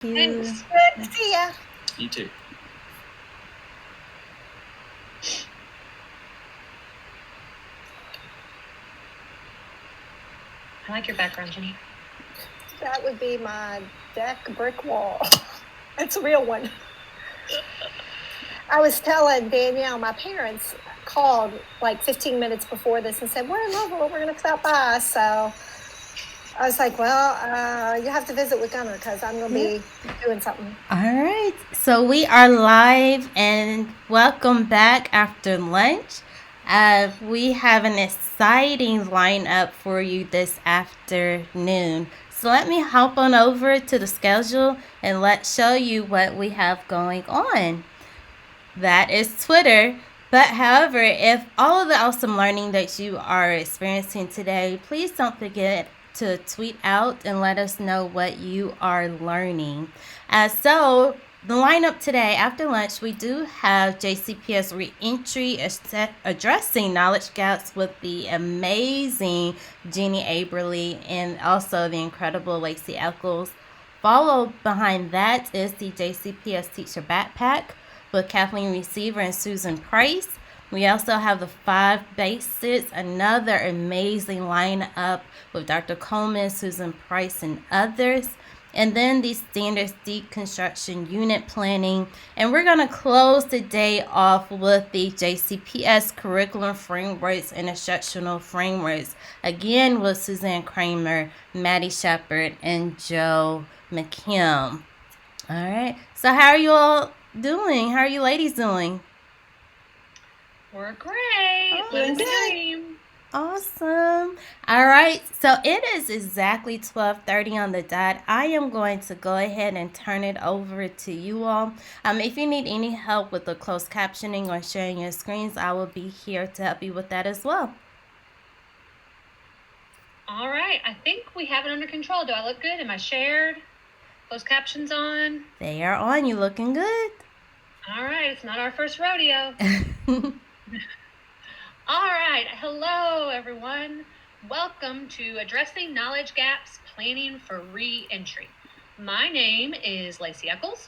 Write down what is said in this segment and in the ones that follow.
Thanks. You. Good to see ya. You too. I like your background, Jenny. That would be my deck brick wall. It's a real one. I was telling Danielle, my parents called like 15 minutes before this and said, we're in Louisville, we're going to stop by. So I was like, well, you have to visit with Gunner because I'm going to be doing something. All right. So we are live and welcome back after lunch. We have an exciting lineup for you this afternoon. So let me hop on over to the schedule and let's show you what we have going on. That is Twitter. But however, if all of the awesome learning that you are experiencing today, please don't forget to tweet out and let us know what you are learning. So the lineup today after lunch, we do have JCPS reentry addressing knowledge gaps with the amazing Jeannie Aberly and also the incredible Lacey Eccles. Followed behind that is the JCPS teacher backpack with Kathleen Receiver and Susan Price. We also have the 5 Basics, another amazing lineup with Dr. Coleman, Susan Price, and others. And then the Standards Deconstruction Unit Planning. And we're going to close the day off with the JCPS Curriculum Frameworks and Instructional Frameworks. Again with Suzanne Kramer, Maddie Shepard, and Joe McKim. All right. So how are you all doing? How are you ladies doing? We're great. Living the dream. Awesome. All right. So it is exactly 12:30 on the dot. I am going to go ahead and turn it over to you all. If you need any help with the closed captioning or sharing your screens, I will be here to help you with that as well. All right. I think we have it under control. Do I look good? Am I shared? Closed captions on? They are on. You looking good? All right. It's not our first rodeo. All right. Hello, everyone. Welcome to Addressing Knowledge Gaps, Planning for Re-Entry. My name is Lacey Eccles,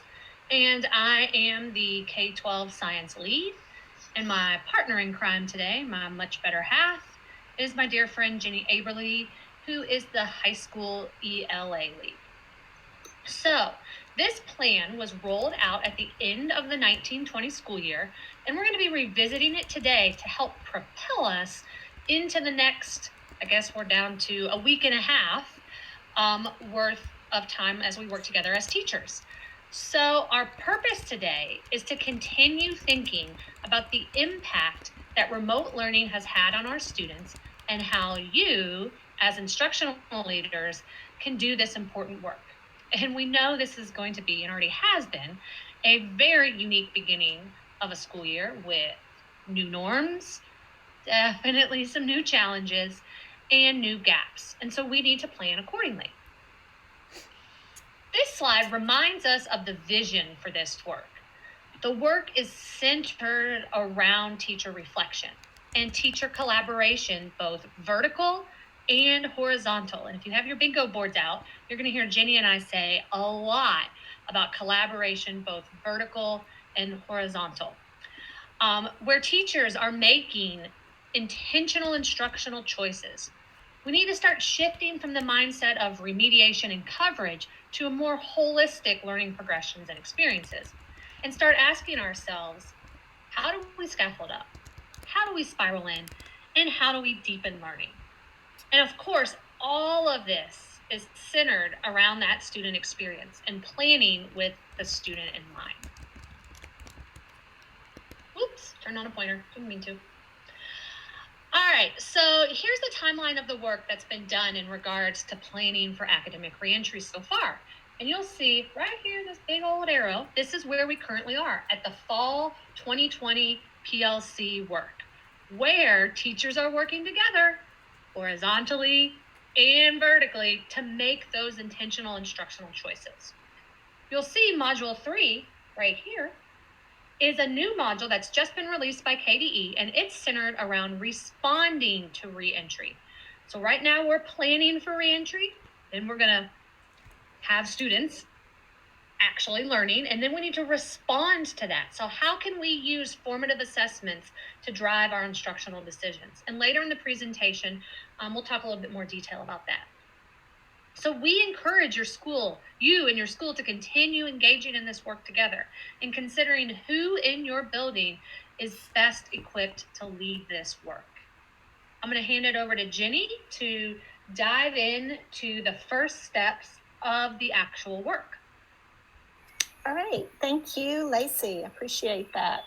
and I am the K-12 Science Lead. And my partner in crime today, my much better half, is my dear friend Jenny Aberly, who is the high school ELA lead. So this plan was rolled out at the end of the 1920 school year, and we're going to be revisiting it today to help propel us into the next, I guess we're down to a week and a half worth of time as we work together as teachers. So our purpose today is to continue thinking about the impact that remote learning has had on our students and how you, as instructional leaders, can do this important work. And we know this is going to be, and already has been, a very unique beginning of a school year with new norms, definitely some new challenges, and new gaps. And so we need to plan accordingly. This slide reminds us of the vision for this work. The work is centered around teacher reflection and teacher collaboration, both vertical and horizontal. And if you have your bingo boards out, you're going to hear Jenny and I say a lot about collaboration, both vertical and horizontal, where teachers are making intentional instructional choices. We need to start shifting from the mindset of remediation and coverage to a more holistic learning progressions and experiences, and start asking ourselves, how do we scaffold up? How do we spiral in? And how do we deepen learning? And of course, all of this is centered around that student experience and planning with the student in mind. Oops, turned on a pointer, didn't mean to. All right, so here's the timeline of the work that's been done in regards to planning for academic reentry so far. And you'll see right here, this big old arrow, this is where we currently are at the fall 2020 PLC work, where teachers are working together horizontally and vertically to make those intentional instructional choices. You'll see module 3 right here is a new module that's just been released by KDE, and it's centered around responding to reentry. So right now we're planning for reentry, then we're going to have students actually learning, and then we need to respond to that. So how can we use formative assessments to drive our instructional decisions? And later in the presentation, we'll talk a little bit more detail about that. So we encourage you and your school to continue engaging in this work together and considering who in your building is best equipped to lead this work. I'm going to hand it over to Jenny to dive into the first steps of the actual work. All right, thank you, Lacey. Appreciate that.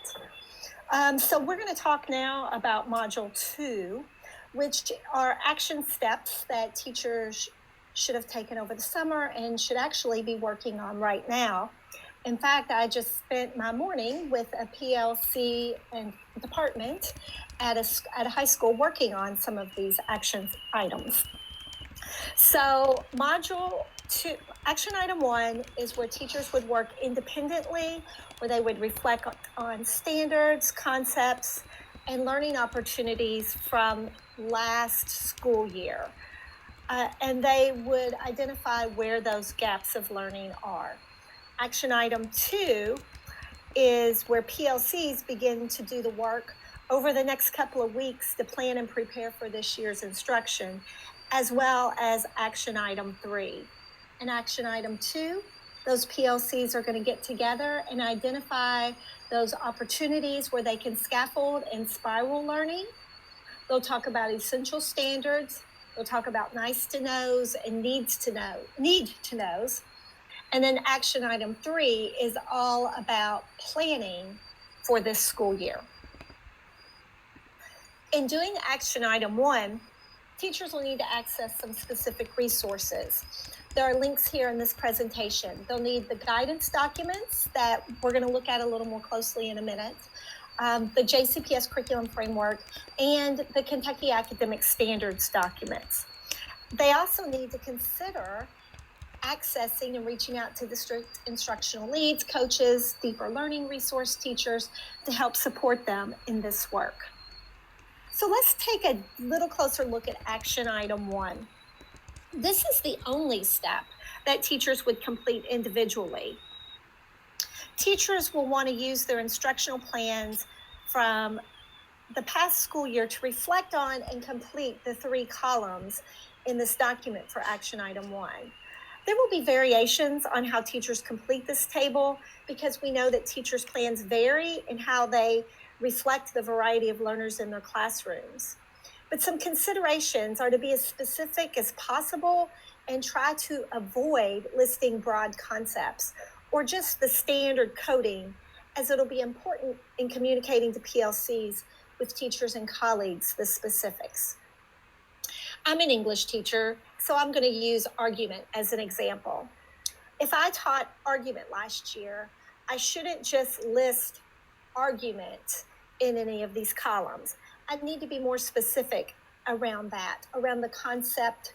So we're going to talk now about Module 2, which are action steps that teachers should have taken over the summer and should actually be working on right now. In fact, I just spent my morning with a PLC and department at a high school working on some of these action items. So Module 2, action item 1 is where teachers would work independently, where they would reflect on standards, concepts, and learning opportunities from last school year. And they would identify where those gaps of learning are. Action item 2 is where PLCs begin to do the work over the next couple of weeks to plan and prepare for this year's instruction, as well as action item 3. And action item 2, those PLCs are going to get together and identify those opportunities where they can scaffold and spiral learning. They'll talk about essential standards. They'll talk about nice to knows and need to knows. And then action item 3 is all about planning for this school year. In doing action item 1, teachers will need to access some specific resources. There are links here in this presentation. They'll need the guidance documents that we're going to look at a little more closely in a minute, the JCPS curriculum framework, and the Kentucky Academic Standards documents. They also need to consider accessing and reaching out to district instructional leads, coaches, deeper learning resource teachers to help support them in this work. So let's take a little closer look at action item 1. This is the only step that teachers would complete individually. Teachers will want to use their instructional plans from the past school year to reflect on and complete the 3 columns in this document for action item 1. There will be variations on how teachers complete this table because we know that teachers' plans vary in how they reflect the variety of learners in their classrooms. But some considerations are to be as specific as possible and try to avoid listing broad concepts or just the standard coding, as it'll be important in communicating to PLCs with teachers and colleagues the specifics. I'm an English teacher, so I'm going to use argument as an example. If I taught argument last year, I shouldn't just list argument in any of these columns. I need to be more specific around that, around the concept,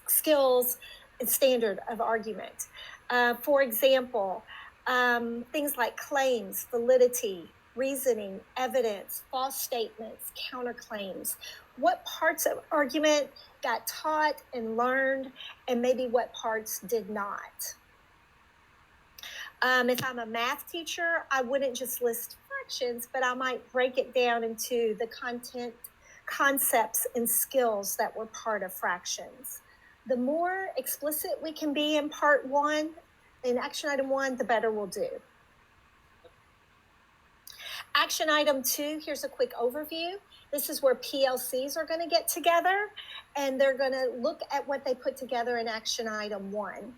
skills, and standard of argument. For example, things like claims, validity, reasoning, evidence, false statements, counterclaims. What parts of argument got taught and learned, and maybe what parts did not. If I'm a math teacher, I wouldn't just list fractions, but I might break it down into the content, concepts, and skills that were part of fractions. The more explicit we can be in part 1, in action item 1, the better we'll do. Action item 2, here's a quick overview. This is where PLCs are going to get together, and they're going to look at what they put together in action item 1.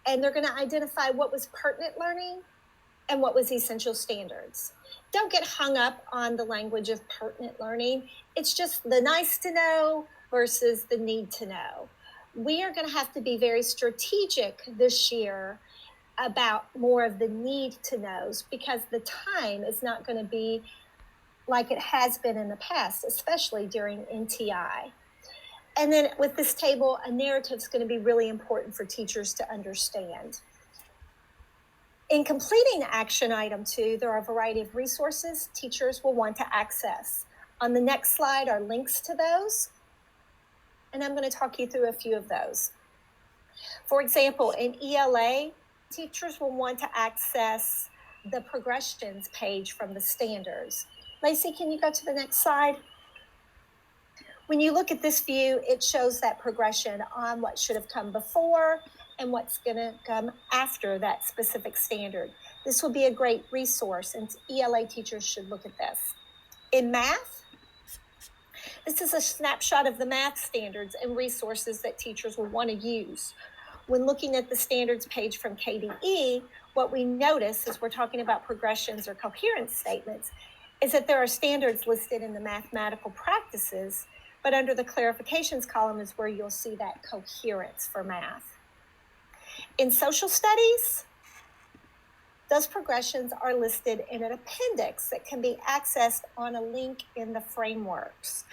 And they're going to identify what was pertinent learning and what was essential standards. Don't get hung up on the language of pertinent learning. It's just the nice to know versus the need to know. We are going to have to be very strategic this year about more of the need to knows, because the time is not going to be like it has been in the past, especially during NTI. And then with this table, a narrative is going to be really important for teachers to understand. In completing action item 2, there are a variety of resources teachers will want to access. On the next slide are links to those, and I'm going to talk you through a few of those. For example, in ELA, teachers will want to access the progressions page from the standards. Lacey, can you go to the next slide? When you look at this view, it shows that progression on what should have come before and what's going to come after that specific standard. This will be a great resource, and ELA teachers should look at this. In math, this is a snapshot of the math standards and resources that teachers will want to use. When looking at the standards page from KDE, what we notice as we're talking about progressions or coherence statements is that there are standards listed in the mathematical practices, but under the clarifications column is where you'll see that coherence for math. In social studies, those progressions are listed in an appendix that can be accessed on a link in the frameworks.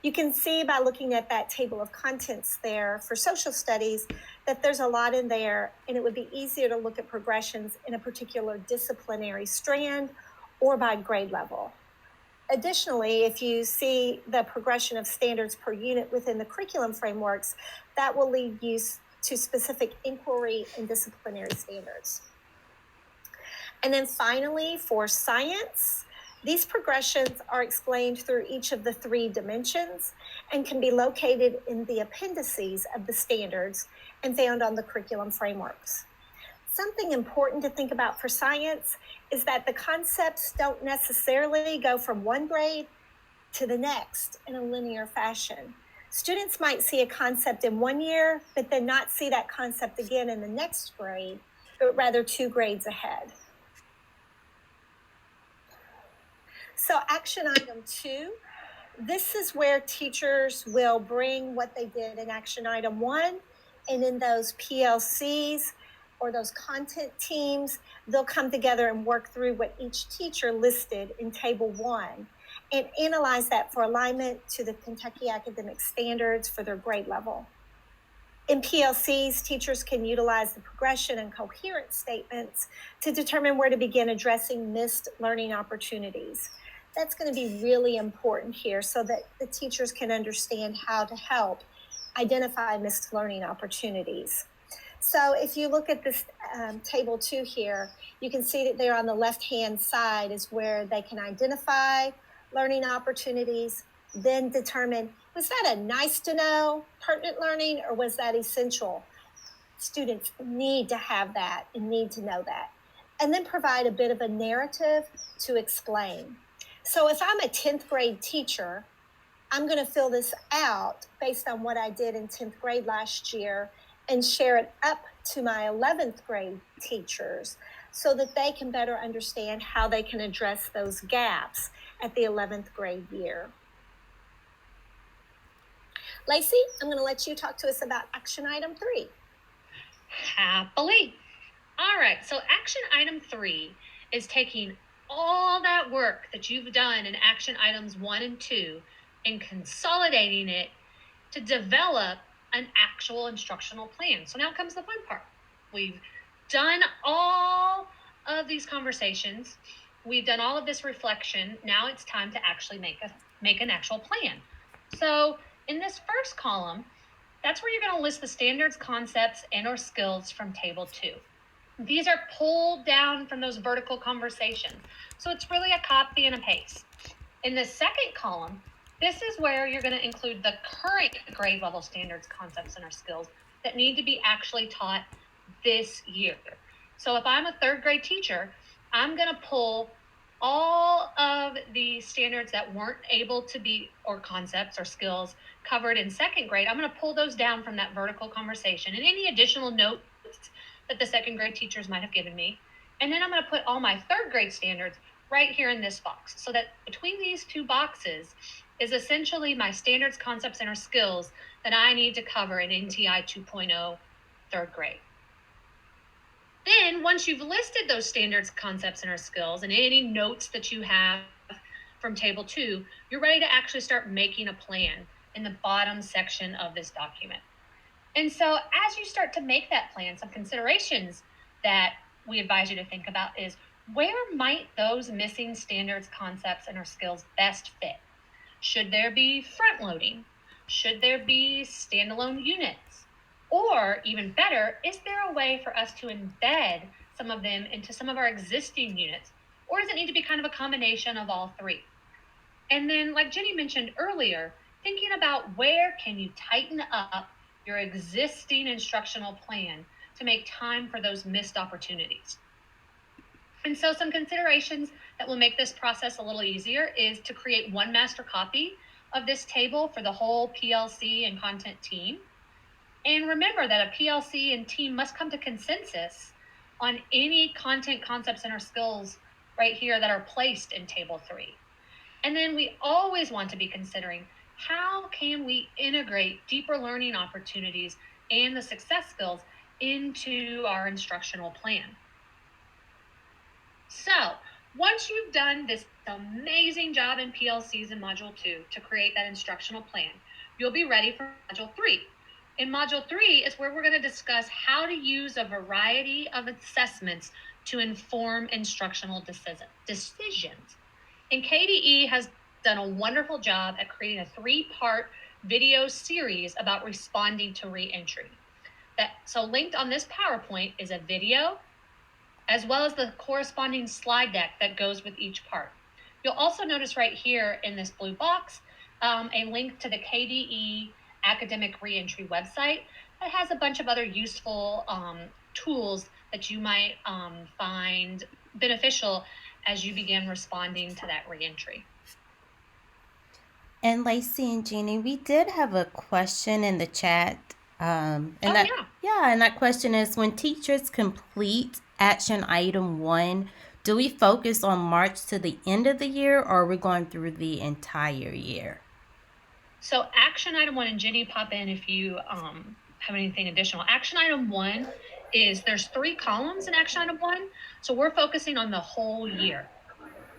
You can see by looking at that table of contents there for social studies that there's a lot in there, and it would be easier to look at progressions in a particular disciplinary strand or by grade level. Additionally, if you see the progression of standards per unit within the curriculum frameworks, that will lead you to specific inquiry and disciplinary standards. And then finally, for science, these progressions are explained through each of the 3 dimensions and can be located in the appendices of the standards and found on the curriculum frameworks. Something important to think about for science is that the concepts don't necessarily go from one grade to the next in a linear fashion. Students might see a concept in one year, but then not see that concept again in the next grade, but rather 2 grades ahead. So action item 2, this is where teachers will bring what they did in action item 1, and in those PLCs or those content teams, they'll come together and work through what each teacher listed in table 1 and analyze that for alignment to the Kentucky Academic Standards for their grade level. In PLCs, teachers can utilize the progression and coherence statements to determine where to begin addressing missed learning opportunities. That's going to be really important here so that the teachers can understand how to help identify missed learning opportunities. So if you look at this table 2 here, you can see that there on the left-hand side is where they can identify learning opportunities, then determine, was that a nice to know, pertinent learning, or was that essential? Students need to have that and need to know that. And then provide a bit of a narrative to explain. So if I'm a 10th grade teacher, I'm going to fill this out based on what I did in 10th grade last year and share it up to my 11th grade teachers so that they can better understand how they can address those gaps at the 11th grade year. Lacey, I'm going to let you talk to us about action item 3. Happily. All right, so action item 3 is taking all that work that you've done in action items 1 and 2 and consolidating it to develop an actual instructional plan. So now comes the fun part. We've done all of these conversations. We've done all of this reflection. Now it's time to actually make an actual plan. So in this first column, that's where you're going to list the standards, concepts, and or skills from table 2. These are pulled down from those vertical conversations. So it's really a copy and a paste. In the second column, this is where you're going to include the current grade level standards, concepts, and or skills that need to be actually taught this year. So if I'm a 3rd grade teacher, I'm going to pull all of the standards that weren't able to be, or concepts or skills covered in 2nd grade. I'm going to pull those down from that vertical conversation and any additional notes that the 2nd grade teachers might have given me. And then I'm going to put all my 3rd grade standards right here in this box, so that between these 2 boxes is essentially my standards, concepts, and or skills that I need to cover in NTI 2.0 3rd grade. Then once you've listed those standards, concepts, and or skills and any notes that you have from table 2, you're ready to actually start making a plan in the bottom section of this document. And so as you start to make that plan, some considerations that we advise you to think about is, where might those missing standards, concepts, and or skills best fit? Should there be front loading? Should there be standalone units? Or even better, is there a way for us to embed some of them into some of our existing units? Or does it need to be kind of a combination of all three? And then, like Jenny mentioned earlier, thinking about where can you tighten up your existing instructional plan to make time for those missed opportunities. And so some considerations that will make this process a little easier is to create one master copy of this table for the whole PLC and content team. And remember that a PLC and team must come to consensus on any content, concepts, and or skills right here that are placed in table 3. And then we always want to be considering how can we integrate deeper learning opportunities and the success skills into our instructional plan. So once you've done this amazing job in PLCs in Module 2 to create that instructional plan, you'll be ready for Module 3. In Module 3 is where we're going to discuss how to use a variety of assessments to inform instructional decisions. And KDE has done a wonderful job at creating a 3-part video series about responding to reentry. So linked on this PowerPoint is a video, as well as the corresponding slide deck that goes with each part. You'll also notice right here in this blue box a link to the KDE Academic Reentry website that has a bunch of other useful tools that you might find beneficial as you begin responding to that reentry. And Lacey and Jeannie, we did have a question in the chat. And that question is, when teachers complete action item 1, do we focus on March to the end of the year, or are we going through the entire year? So action item 1, and Jenny, pop in if you have anything additional. Action item 1 is, there's 3 columns in action item 1. So we're focusing on the whole year.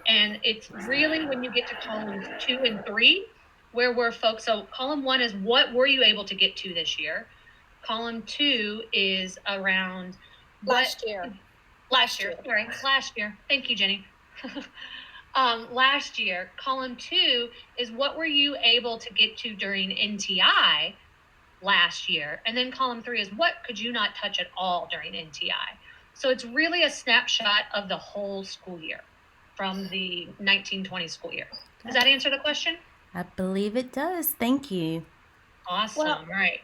And it's really when you get to columns 2 and 3 where we're focused. So column 1 is what were you able to get to this year? Column 2 is around last year. Thank you, Jenny. Last year. Column 2 is what were you able to get to during NTI last year? And then column 3 is what could you not touch at all during NTI? So it's really a snapshot of the whole school year from the 1920 school year. Does that answer the question? I believe it does. Thank you. Awesome. Well, right.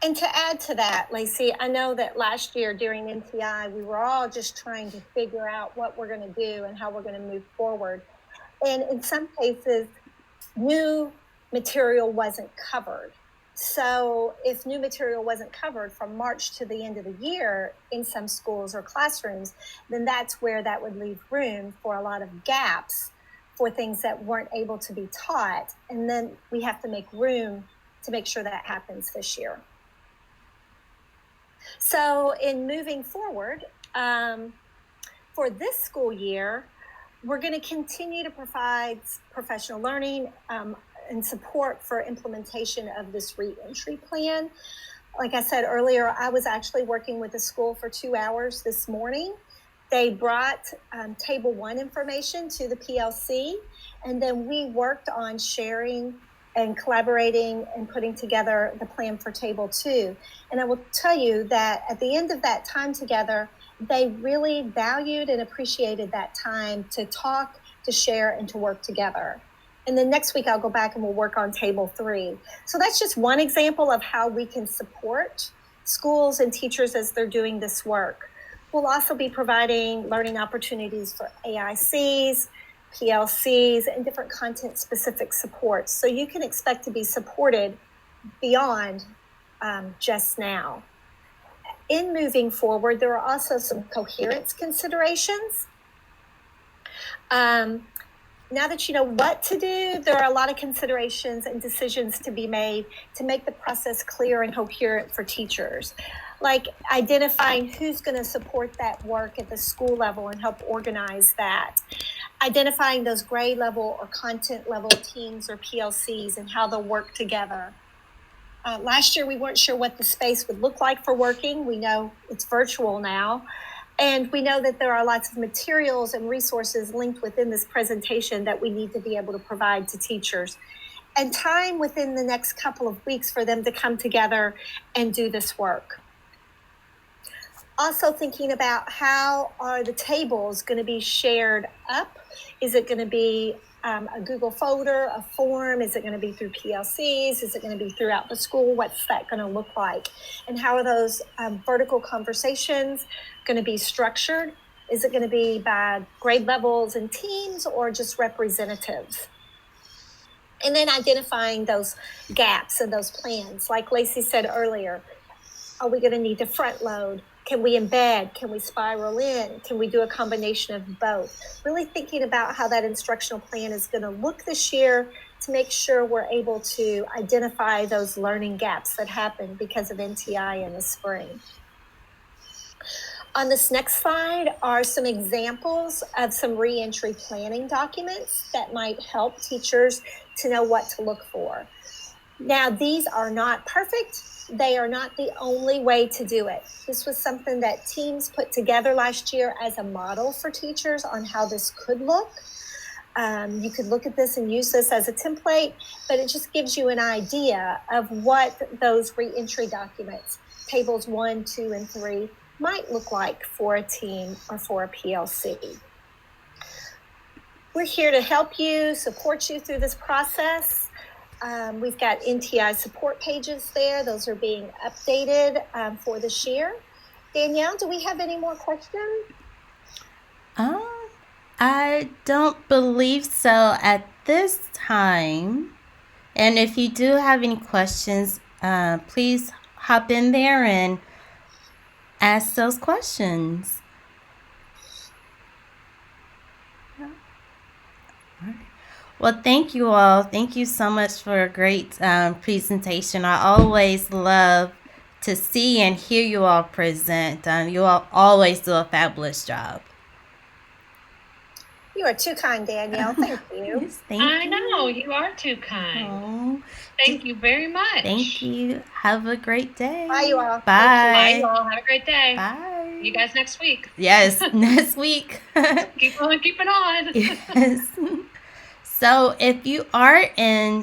And to add to that, Lacey, I know that last year during NTI, we were all just trying to figure out what we're going to do and how we're going to move forward. And in some cases, new material wasn't covered. So if new material wasn't covered from March to the end of the year in some schools or classrooms, then that's where that would leave room for a lot of gaps for things that weren't able to be taught. And then we have to make room to make sure that happens this year. So in moving forward, for this school year, we're going to continue to provide professional learning and support for implementation of this reentry plan. Like I said earlier, I was actually working with the school for 2 hours this morning. They brought Table 1 information to the PLC, and then we worked on sharing and collaborating and putting together the plan for Table 2. And I will tell you that at the end of that time together, they really valued and appreciated that time to talk, to share, and to work together. And then next week, I'll go back and we'll work on Table 3. So that's just one example of how we can support schools and teachers as they're doing this work. We'll also be providing learning opportunities for AICs, PLCs, and different content-specific supports. So you can expect to be supported beyond just now. In moving forward, there are also some coherence considerations. Now that you know what to do, there are a lot of considerations and decisions to be made to make the process clear and coherent for teachers, like identifying who's going to support that work at the school level and help organize that, identifying those grade level or content level teams or PLCs and how they'll work together. Last year, we weren't sure what the space would look like for working. We know it's virtual now. And we know that there are lots of materials and resources linked within this presentation that we need to be able to provide to teachers. and time within the next couple of weeks for them to come together and do this work. Also thinking about how are the tables going to be shared up? Is it going to be a Google folder, a form? Is it going to be through PLCs? Is it going to be throughout the school? What's that going to look like? And how are those vertical conversations going to be structured? Is it going to be by grade levels and teams or just representatives? And then identifying those gaps and those plans. Like Lacey said earlier, are we going to need to front load? Can we embed? Can we spiral in? Can we do a combination of both? Really thinking about how that instructional plan is going to look this year to make sure we're able to identify those learning gaps that happen because of NTI in the spring. On this next slide are some examples of some reentry planning documents that might help teachers to know what to look for. Now, these are not perfect. They are not the only way to do it. This was something that teams put together last year as a model for teachers on how this could look. You could look at this and use this as a template, but it just gives you an idea of what those reentry documents, tables 1, 2, and 3, might look like for a team or for a PLC. We're here to help you, support you through this process. We've got NTI support pages there. Those are being updated for this year. Danielle, do we have any more questions? I don't believe so at this time. And if you do have any questions, please hop in there and ask those questions. Well, thank you all. Thank you so much for a great presentation. I always love to see and hear you all present. You all always do a fabulous job. You are too kind, Danielle. Thank you. Yes, thank I you. know, you are too kind. Oh, Thank you very much. thank you. Have a great day. Bye, you all. Bye. Bye, y'all. Have a great day. Bye. See you guys next week. Yes, next week. Keep on keeping on. Yes. So if you are in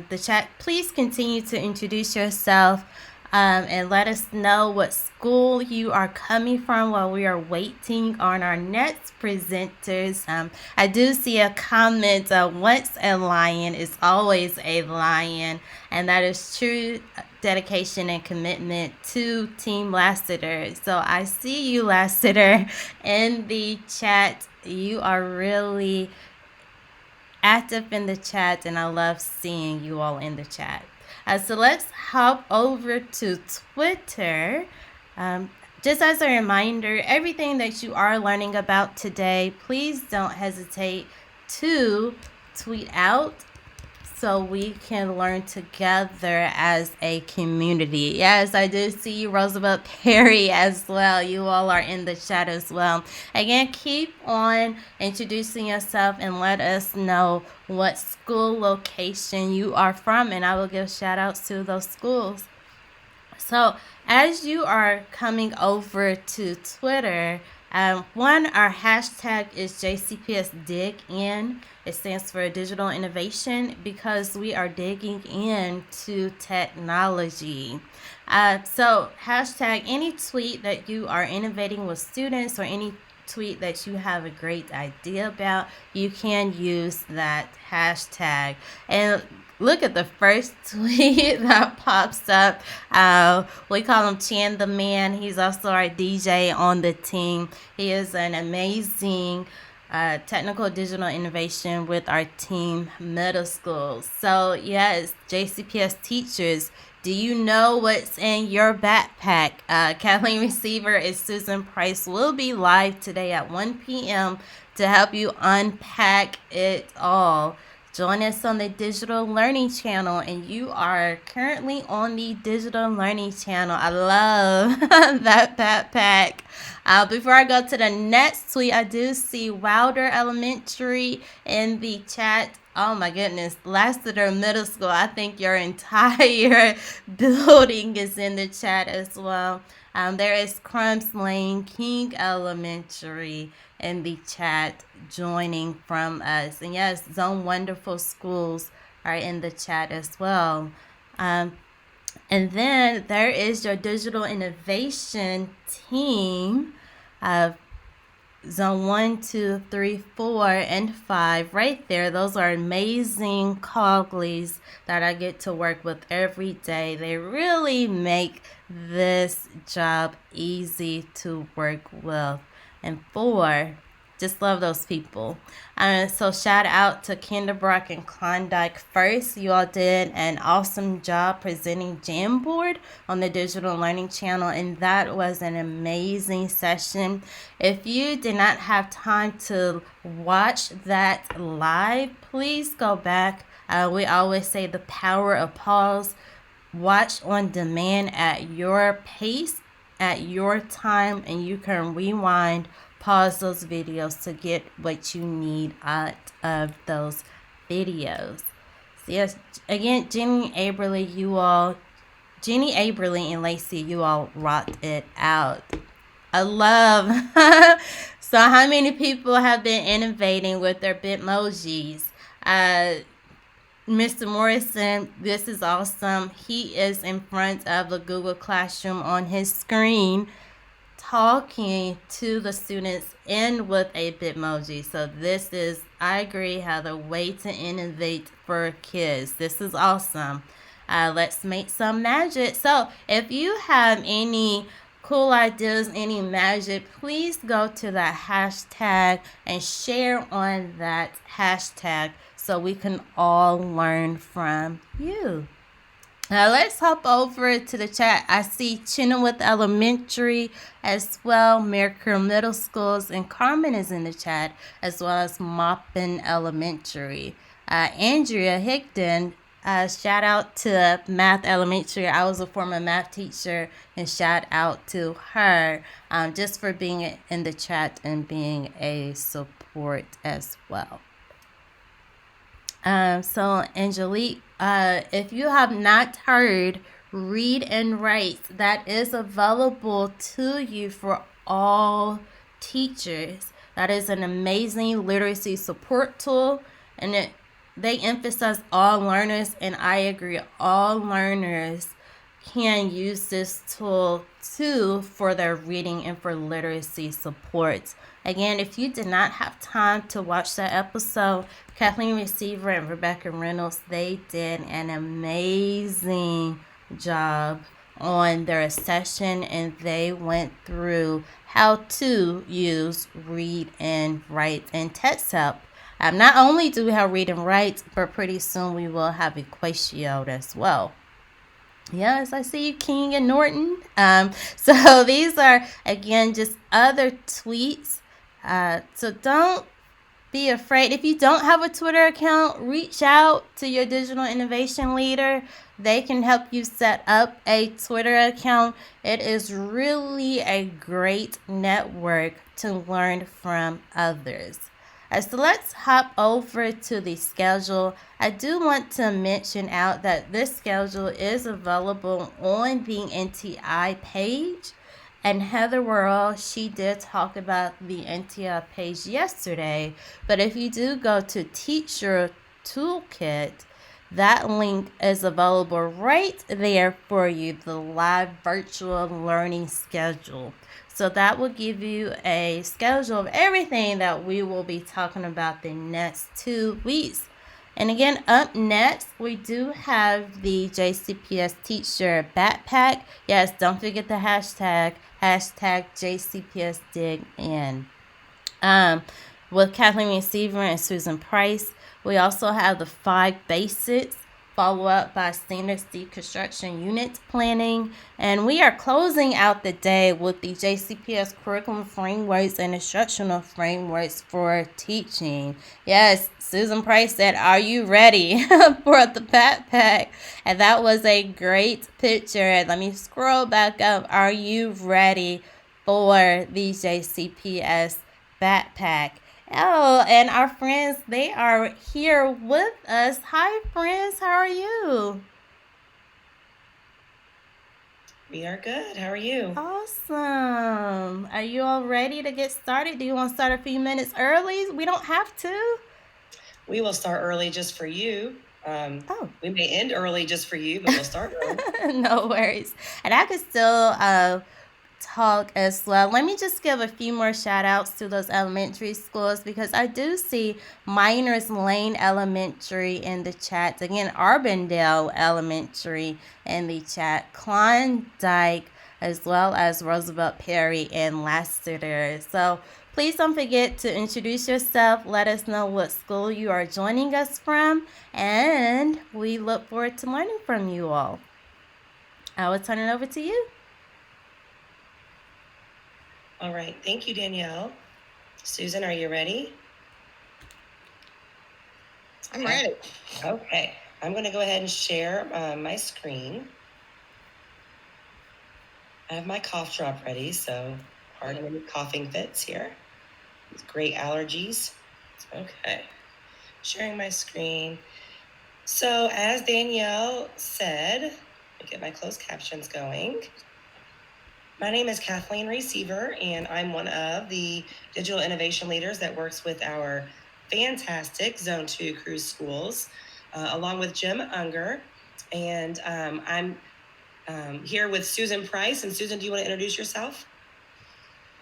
the chat, please continue to introduce yourself and let us know what school you are coming from while we are waiting on our next presenters. I do see a comment, once a lion is always a lion, and that is true dedication and commitment to Team Lassiter. So I see you, Lassiter, in the chat. You are really active in the chat, and I love seeing you all in the chat. So let's hop over to Twitter. Just as a reminder, everything that you are learning about today, please don't hesitate to tweet out so we can learn together as a community. Yes, I do see you, Roosevelt Perry, as well. You all are in the chat as well. Again, keep on introducing yourself and let us know what school location you are from, and I will give shout outs to those schools. So as you are coming over to Twitter, our hashtag is JCPS Dig In. It stands for Digital Innovation because we are digging into technology. So hashtag any tweet that you are innovating with students or any tweet that you have a great idea about, you can use that hashtag. And look at the first tweet that pops up. We call him Chan the Man. He's also our DJ on the team. He is an amazing technical digital innovation with our team middle school. So yes, JCPS teachers, do you know what's in your backpack? Kathleen Receiver is Susan Price will be live today at 1 p.m. to help you unpack it all. Join us on the Digital Learning Channel, and you are currently on the Digital Learning Channel. I love that backpack. Before I go to the next tweet, I do see Wilder Elementary in the chat. Oh my goodness, Lassiter Middle School. I think your entire building is in the chat as well. There is Crumbs Lane King Elementary in the chat joining from us. And yes, Zone Wonderful Schools are in the chat as well. And then there is your digital innovation team. Zone 1, 2, 3, 4, and 5 right there. Those are amazing coglies that I get to work with every day. They really make this job easy to work with. And 4, just love those people. So shout out to Kinderbrook and Klondike first. You all did an awesome job presenting Jamboard on the Digital Learning Channel, and that was an amazing session. If you did not have time to watch that live, please go back. We always say the power of pause. Watch on demand at your pace, at your time, and you can rewind, pause those videos to get what you need out of those videos. So yes, again, Jenny Aberly and Lacey, you all rocked it out. I love. So how many people have been innovating with their Bitmojis? Mr. Morrison, this is awesome. He is in front of the Google Classroom on his screen talking to the students in with a Bitmoji. So this is, I agree, Heather, way to innovate for kids. This is awesome. Let's make some magic. So if you have any cool ideas, any magic, please go to that hashtag and share on that hashtag so we can all learn from you. Now let's hop over to the chat. I see Chenoweth Elementary as well, Mercure Middle Schools, and Carmen is in the chat, as well as Maupin Elementary. Andrea Higdon, shout out to Math Elementary. I was a former math teacher, and shout out to her just for being in the chat and being a support as well. So Angelique, if you have not heard Read and Write, that is available to you for all teachers. That is an amazing literacy support tool, and they emphasize all learners, and I agree, all learners can use this tool too for their reading and for literacy support. Again, if you did not have time to watch that episode, Kathleen Receiver and Rebecca Reynolds, they did an amazing job on their session, and they went through how to use Read and Write and text help. Not only do we have Read and Write, but pretty soon we will have Equatio as well. Yes, I see you, King and Norton. So these are, again, just other tweets. So don't be afraid. If you don't have a Twitter account, reach out to your digital innovation leader. They can help you set up a Twitter account. It is really a great network to learn from others. So let's hop over to the schedule. I do want to mention out that this schedule is available on the NTI page. And Heather Worrell, she did talk about the NTI page yesterday. But if you do go to Teacher Toolkit, that link is available right there for you, the live virtual learning schedule. So that will give you a schedule of everything that we will be talking about the next 2 weeks. And again, up next, we do have the JCPS teacher backpack. Yes, don't forget the hashtag JCPS dig in. With Kathleen Receiver and Susan Price. We also have the 5 basics, followed up by standards deconstruction unit planning. And we are closing out the day with the JCPS curriculum frameworks and instructional frameworks for teaching. Yes, Susan Price said, "Are you ready for the backpack?" And that was a great picture. Let me scroll back up. Are you ready for the JCPS backpack? Oh, and our friends, they are here with us. Hi, friends. How are you? We are good. How are you? Awesome. Are you all ready to get started? Do you want to start a few minutes early? We don't have to. We will start early just for you. We may end early just for you, but we'll start early. No worries. And I could still talk as well. Let me just give a few more shout outs to those elementary schools because I do see Miners Lane Elementary in the chat. Again, Arbondale Elementary in the chat. Klondike, as well as Roosevelt Perry and Lassiter. So please don't forget to introduce yourself. Let us know what school you are joining us from. And we look forward to learning from you all. I will turn it over to you. All right. Thank you, Danielle. Susan, are you ready? I'm ready. Okay. I'm going to go ahead and share my screen. I have my cough drop ready, so pardon any coughing fits here. It's great allergies. Okay. Sharing my screen. So as Danielle said, let me get my closed captions going. My name is Kathleen Receiver, and I'm one of the digital innovation leaders that works with our fantastic Zone 2 cruise schools, along with Jim Unger. And I'm here with Susan Price. And Susan, do you want to introduce yourself?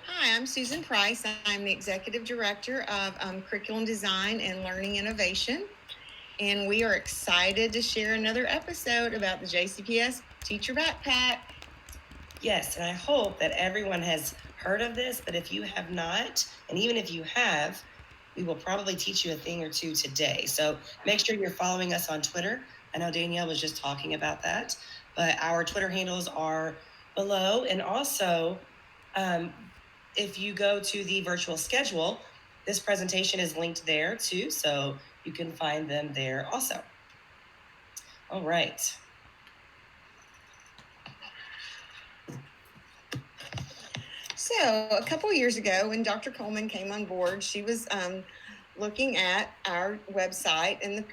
Hi, I'm Susan Price. I'm the Executive Director of Curriculum Design and Learning Innovation. And we are excited to share another episode about the JCPS Teacher Backpack. Yes, and I hope that everyone has heard of this, but if you have not, and even if you have, we will probably teach you a thing or two today. So make sure you're following us on Twitter. I know Danielle was just talking about that, but our Twitter handles are below. And also, if you go to the virtual schedule, this presentation is linked there too, so you can find them there also. All right. So a couple years ago, when Dr. Coleman came on board, she was looking at our website and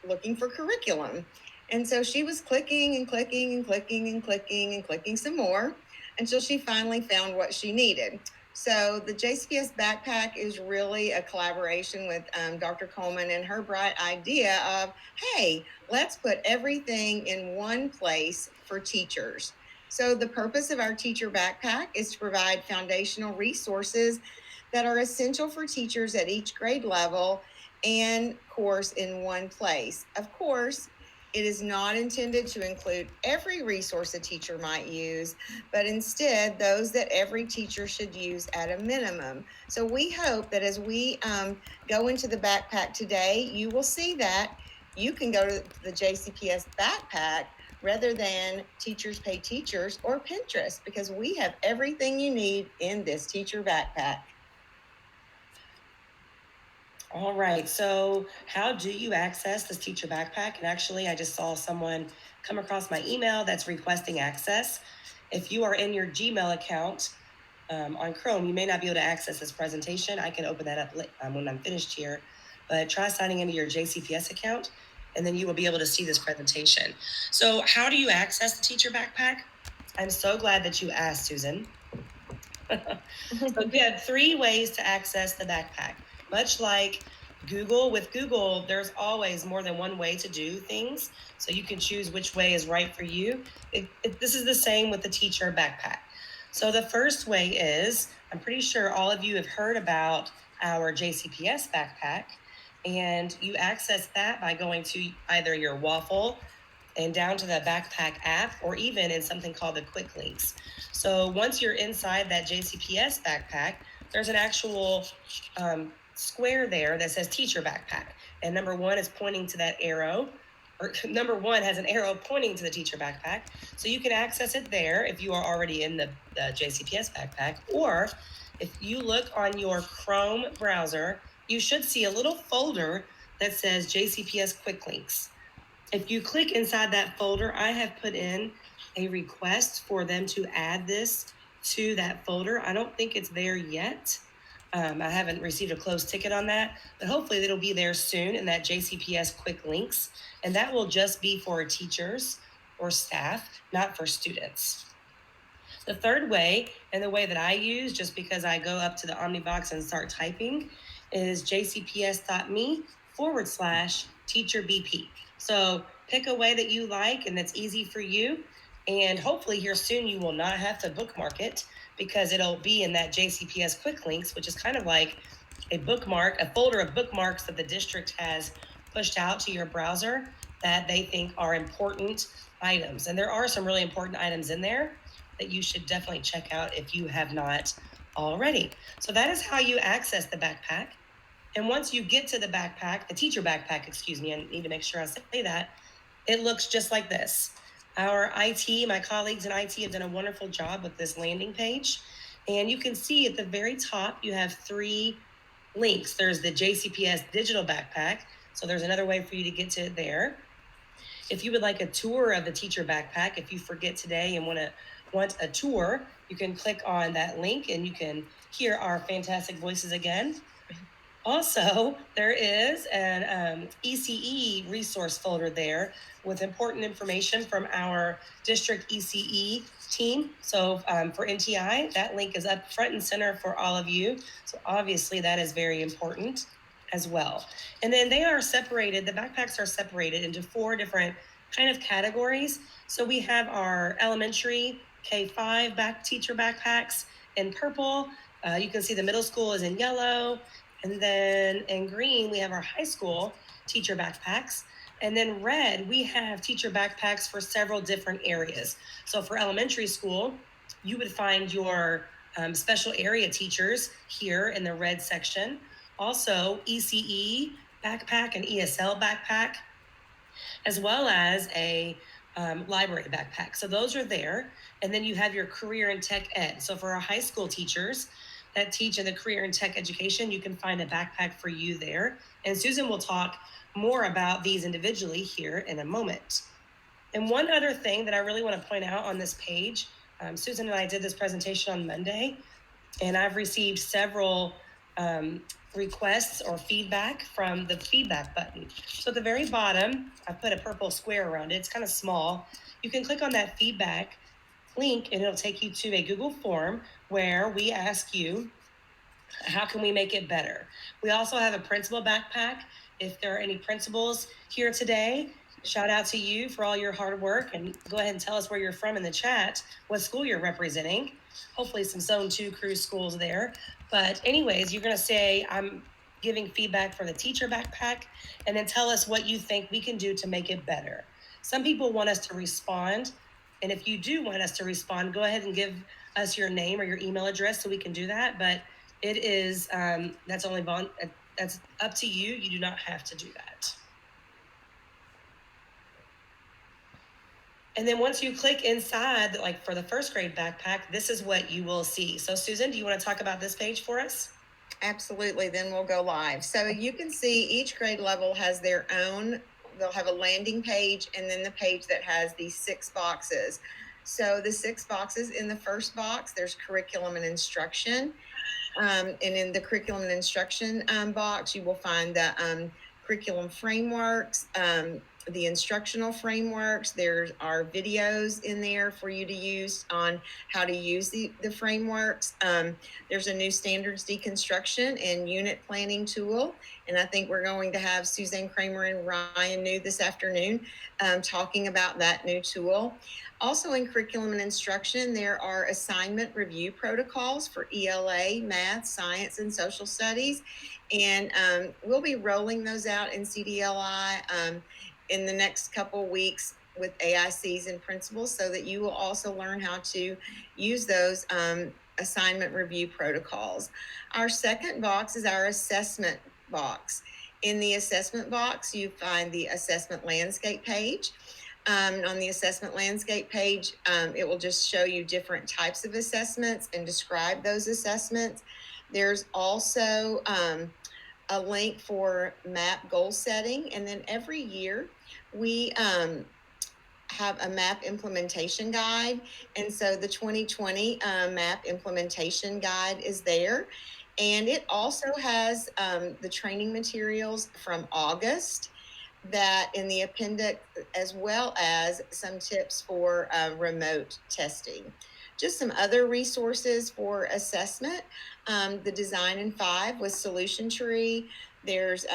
looking for curriculum. And so she was clicking and clicking and clicking and clicking and clicking some more until she finally found what she needed. So the JCPS Backpack is really a collaboration with Dr. Coleman and her bright idea of, hey, let's put everything in one place for teachers. So the purpose of our teacher backpack is to provide foundational resources that are essential for teachers at each grade level and course in one place. Of course, it is not intended to include every resource a teacher might use, but instead those that every teacher should use at a minimum. So we hope that as we go into the backpack today, you will see that you can go to the JCPS backpack rather than Teachers Pay Teachers or Pinterest, because we have everything you need in this teacher backpack. All right, so how do you access this teacher backpack? And actually, I just saw someone come across my email that's requesting access. If you are in your Gmail account on Chrome, you may not be able to access this presentation. I can open that up when I'm finished here, but try signing into your JCPS account, and then you will be able to see this presentation. So how do you access the teacher backpack? I'm so glad that you asked, Susan. So we have 3 ways to access the backpack. Much like Google, with Google, there's always more than one way to do things. So you can choose which way is right for you. This is the same with the teacher backpack. So the first way is, I'm pretty sure all of you have heard about our JCPS backpack, and you access that by going to either your Waffle and down to the backpack app, or even in something called the quick links. So once you're inside that JCPS backpack, there's an actual square there that says teacher backpack. And number 1 is pointing to that arrow, or number 1 has an arrow pointing to the teacher backpack. So you can access it there if you are already in the JCPS backpack. Or if you look on your Chrome browser, you should see a little folder that says JCPS quick links. If you click inside that folder, I have put in a request for them to add this to that folder. I don't think it's there yet. I haven't received a closed ticket on that, but hopefully it'll be there soon in that JCPS quick links. And that will just be for teachers or staff, not for students. The third way, and the way that I use, just because I go up to the Omnibox and start typing, is jcps.me/teacherbp. So pick a way that you like and that's easy for you. And hopefully here soon you will not have to bookmark it, because it'll be in that JCPS quick links, which is kind of like a bookmark, a folder of bookmarks that the district has pushed out to your browser that they think are important items. And there are some really important items in there that you should definitely check out if you have not already. So that is how you access the backpack. And once you get to the backpack, the teacher backpack, excuse me, I need to make sure I say that, it looks just like this. Our IT, my colleagues in IT have done a wonderful job with this landing page. And you can see at the very top, you have 3 links. There's the JCPS digital backpack. So there's another way for you to get to it there. If you would like a tour of the teacher backpack, if you forget today and want a tour, you can click on that link and you can hear our fantastic voices again. Also, there is an ECE resource folder there with important information from our district ECE team. So for NTI, that link is up front and center for all of you. So obviously that is very important as well. And then they are separated, the backpacks are separated into 4 different kind of categories. So we have our elementary K-5 teacher backpacks in purple. You can see the middle school is in yellow. And then in green, we have our high school teacher backpacks. And then red, we have teacher backpacks for several different areas. So for elementary school, you would find your special area teachers here in the red section. Also, ECE backpack and ESL backpack, as well as a library backpack. So those are there. And then you have your career and tech ed. So for our high school teachers that teach in the career and tech education, you can find a backpack for you there. And Susan will talk more about these individually here in a moment. And one other thing that I really want to point out on this page, Susan and I did this presentation on Monday, and I've received several requests or feedback from the feedback button. So at the very bottom, I put a purple square around it. It's kind of small. You can click on that feedback link and it'll take you to a Google form where we ask you, how can we make it better? We also have a principal backpack. If there are any principals here today, shout out to you for all your hard work, and go ahead and tell us where you're from in the chat, what school you're representing. Hopefully some Zone 2 Cruise schools there. But anyways, you're going to say, I'm giving feedback for the teacher backpack, and then tell us what you think we can do to make it better. Some people want us to respond. And if you do want us to respond, go ahead and give us your name or your email address so we can do that. But it is, that's up to you. You do not have to do that. And then once you click inside, like for the first grade backpack, this is what you will see. So Susan, do you want to talk about this page for us? Absolutely, then we'll go live. So you can see each grade level has their own, they'll have a landing page and then the page that has these 6 boxes. So the 6 boxes, in the first box, there's curriculum and instruction. And in the curriculum and instruction box, you will find the curriculum frameworks, the instructional frameworks. There are videos in there for you to use on how to use the frameworks. There's a new standards deconstruction and unit planning tool. And I think we're going to have Suzanne Kramer and Ryan New this afternoon talking about that new tool. Also in curriculum and instruction, there are assignment review protocols for ELA, math, science, and social studies. And we'll be rolling those out in CDLI in the next couple weeks with AICs and principals, so that you will also learn how to use those assignment review protocols. Our second box is our assessment box. In the assessment box, you find the assessment landscape page. On the assessment landscape page, it will just show you different types of assessments and describe those assessments. There's also a link for MAP goal setting. And then every year we have a MAP implementation guide. And so the 2020 MAP implementation guide is there. And it also has the training materials from August that in the appendix, as well as some tips for remote testing. Just some other resources for assessment. The Design in 5 with Solution Tree. There's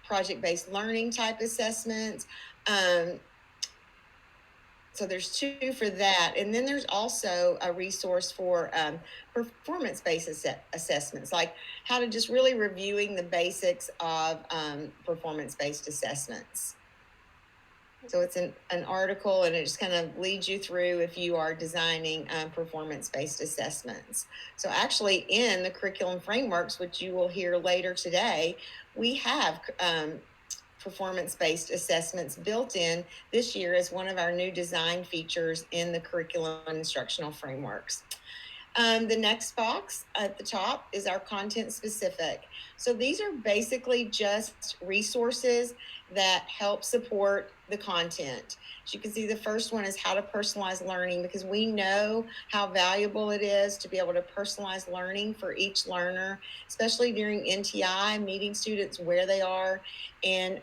project-based learning type assessments. So there's 2 for that. And then there's also a resource for performance-based assessments, like how to just really reviewing the basics of performance-based assessments. So it's an article, and it just kind of leads you through if you are designing performance-based assessments. So actually in the curriculum frameworks, which you will hear later today, we have performance-based assessments built in this year as one of our new design features in the curriculum and instructional frameworks. The next box at the top is our content specific. So these are basically just resources that help support the content. As you can see, the first one is how to personalize learning, because we know how valuable it is to be able to personalize learning for each learner, especially during NTI, meeting students where they are and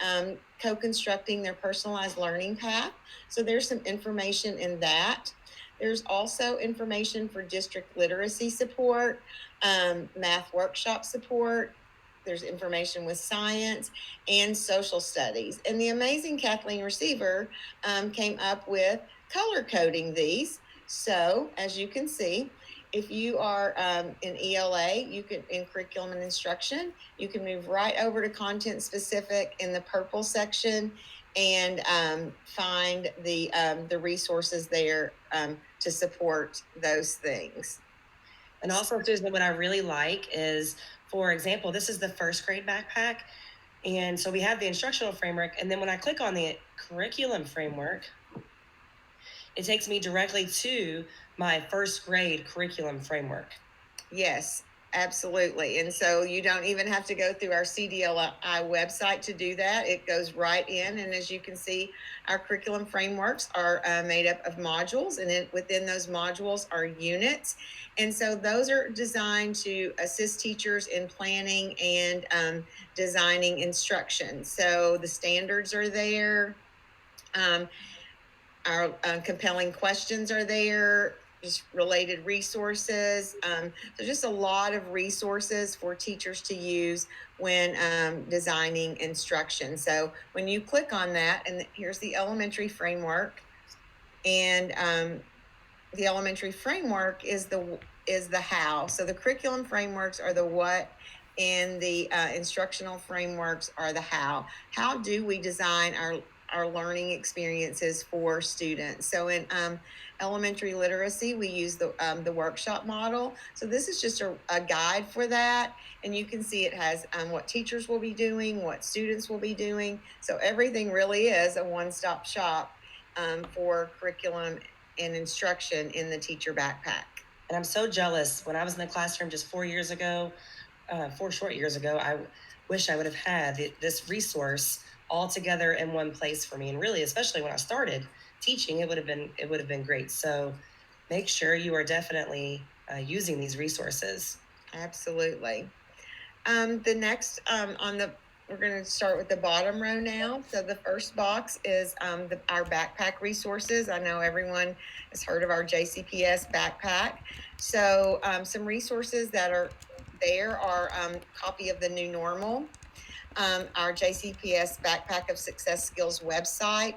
co-constructing their personalized learning path. So there's some information in that. There's also information for district literacy support, math workshop support. There's information with science and social studies. And the amazing Kathleen Receiver came up with color coding these. So as you can see, if you are in ELA, you can, in curriculum and instruction, you can move right over to content specific in the purple section and find the resources there to support those things. And also, Susan, what I really like is, for example, this is the first grade backpack. And so we have the instructional framework. And then when I click on the curriculum framework, it takes me directly to my first grade curriculum framework. Yes, absolutely. And so you don't even have to go through our CDLI website to do that. It goes right in. And as you can see, our curriculum frameworks are made up of modules, and within those modules are units. And so those are designed to assist teachers in planning and designing instruction. So the standards are there. Our compelling questions are there, just related resources. So just a lot of resources for teachers to use when designing instruction. So when you click on that, and here's the elementary framework, and the elementary framework is the how. So the curriculum frameworks are the what, and the instructional frameworks are the how. How do we design our learning experiences for students? So in elementary literacy, we use the workshop model. So this is just a guide for that. And you can see it has what teachers will be doing, what students will be doing. So everything really is a one-stop shop for curriculum and instruction in the teacher backpack. And I'm so jealous. When I was in the classroom just 4 years ago, 4 short years ago, I wish I would have had this resource all together in one place for me. And really, especially when I started teaching, it would have been great. So make sure you are definitely using these resources. Absolutely. The next we're going to start with the bottom row now. So the first box is our backpack resources. I know everyone has heard of our JCPS backpack. So some resources that are there are copy of the new normal, our JCPS Backpack of Success Skills website.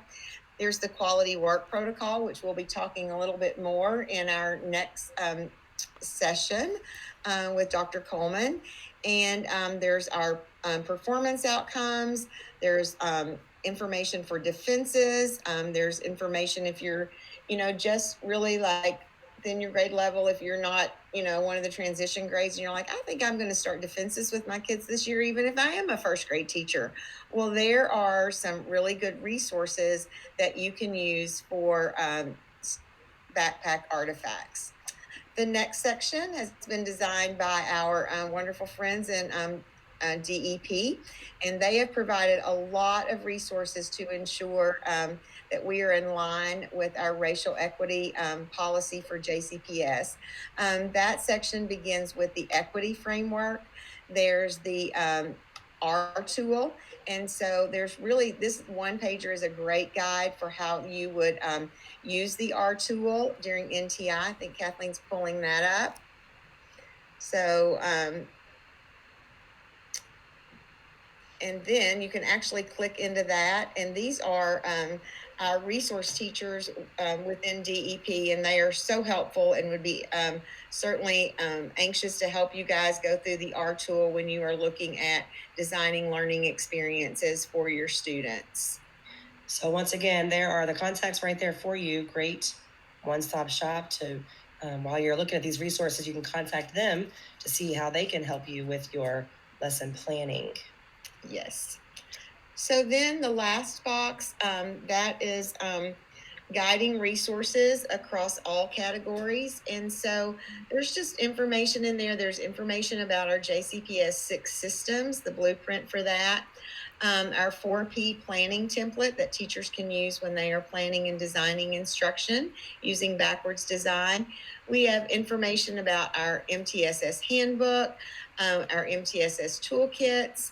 There's the quality work protocol, which we'll be talking a little bit more in our next session with Dr. Coleman. And there's our performance outcomes. There's information for defenses. There's information if you're, just really like within your grade level, if you're not, one of the transition grades and you're like, I think I'm going to start defenses with my kids this year, even if I am a first grade teacher. Well, there are some really good resources that you can use for backpack artifacts. The next section has been designed by our wonderful friends in DEP, and they have provided a lot of resources to ensure that we are in line with our racial equity policy for JCPS. That section begins with the equity framework. There's the R tool. And so there's really, this one pager is a great guide for how you would use the R tool during NTI. I think Kathleen's pulling that up. So and then you can actually click into that. And these are our resource teachers within DEP, and they are so helpful and would be certainly anxious to help you guys go through the R tool when you are looking at designing learning experiences for your students. So once again, there are the contacts right there for you. Great one-stop shop to while you're looking at these resources, you can contact them to see how they can help you with your lesson planning. Yes. So then the last box, that is guiding resources across all categories. And so there's just information in there. There's information about our JCPS 6 systems, the blueprint for that. Our 4P planning template that teachers can use when they are planning and designing instruction using backwards design. We have information about our MTSS handbook, our MTSS toolkits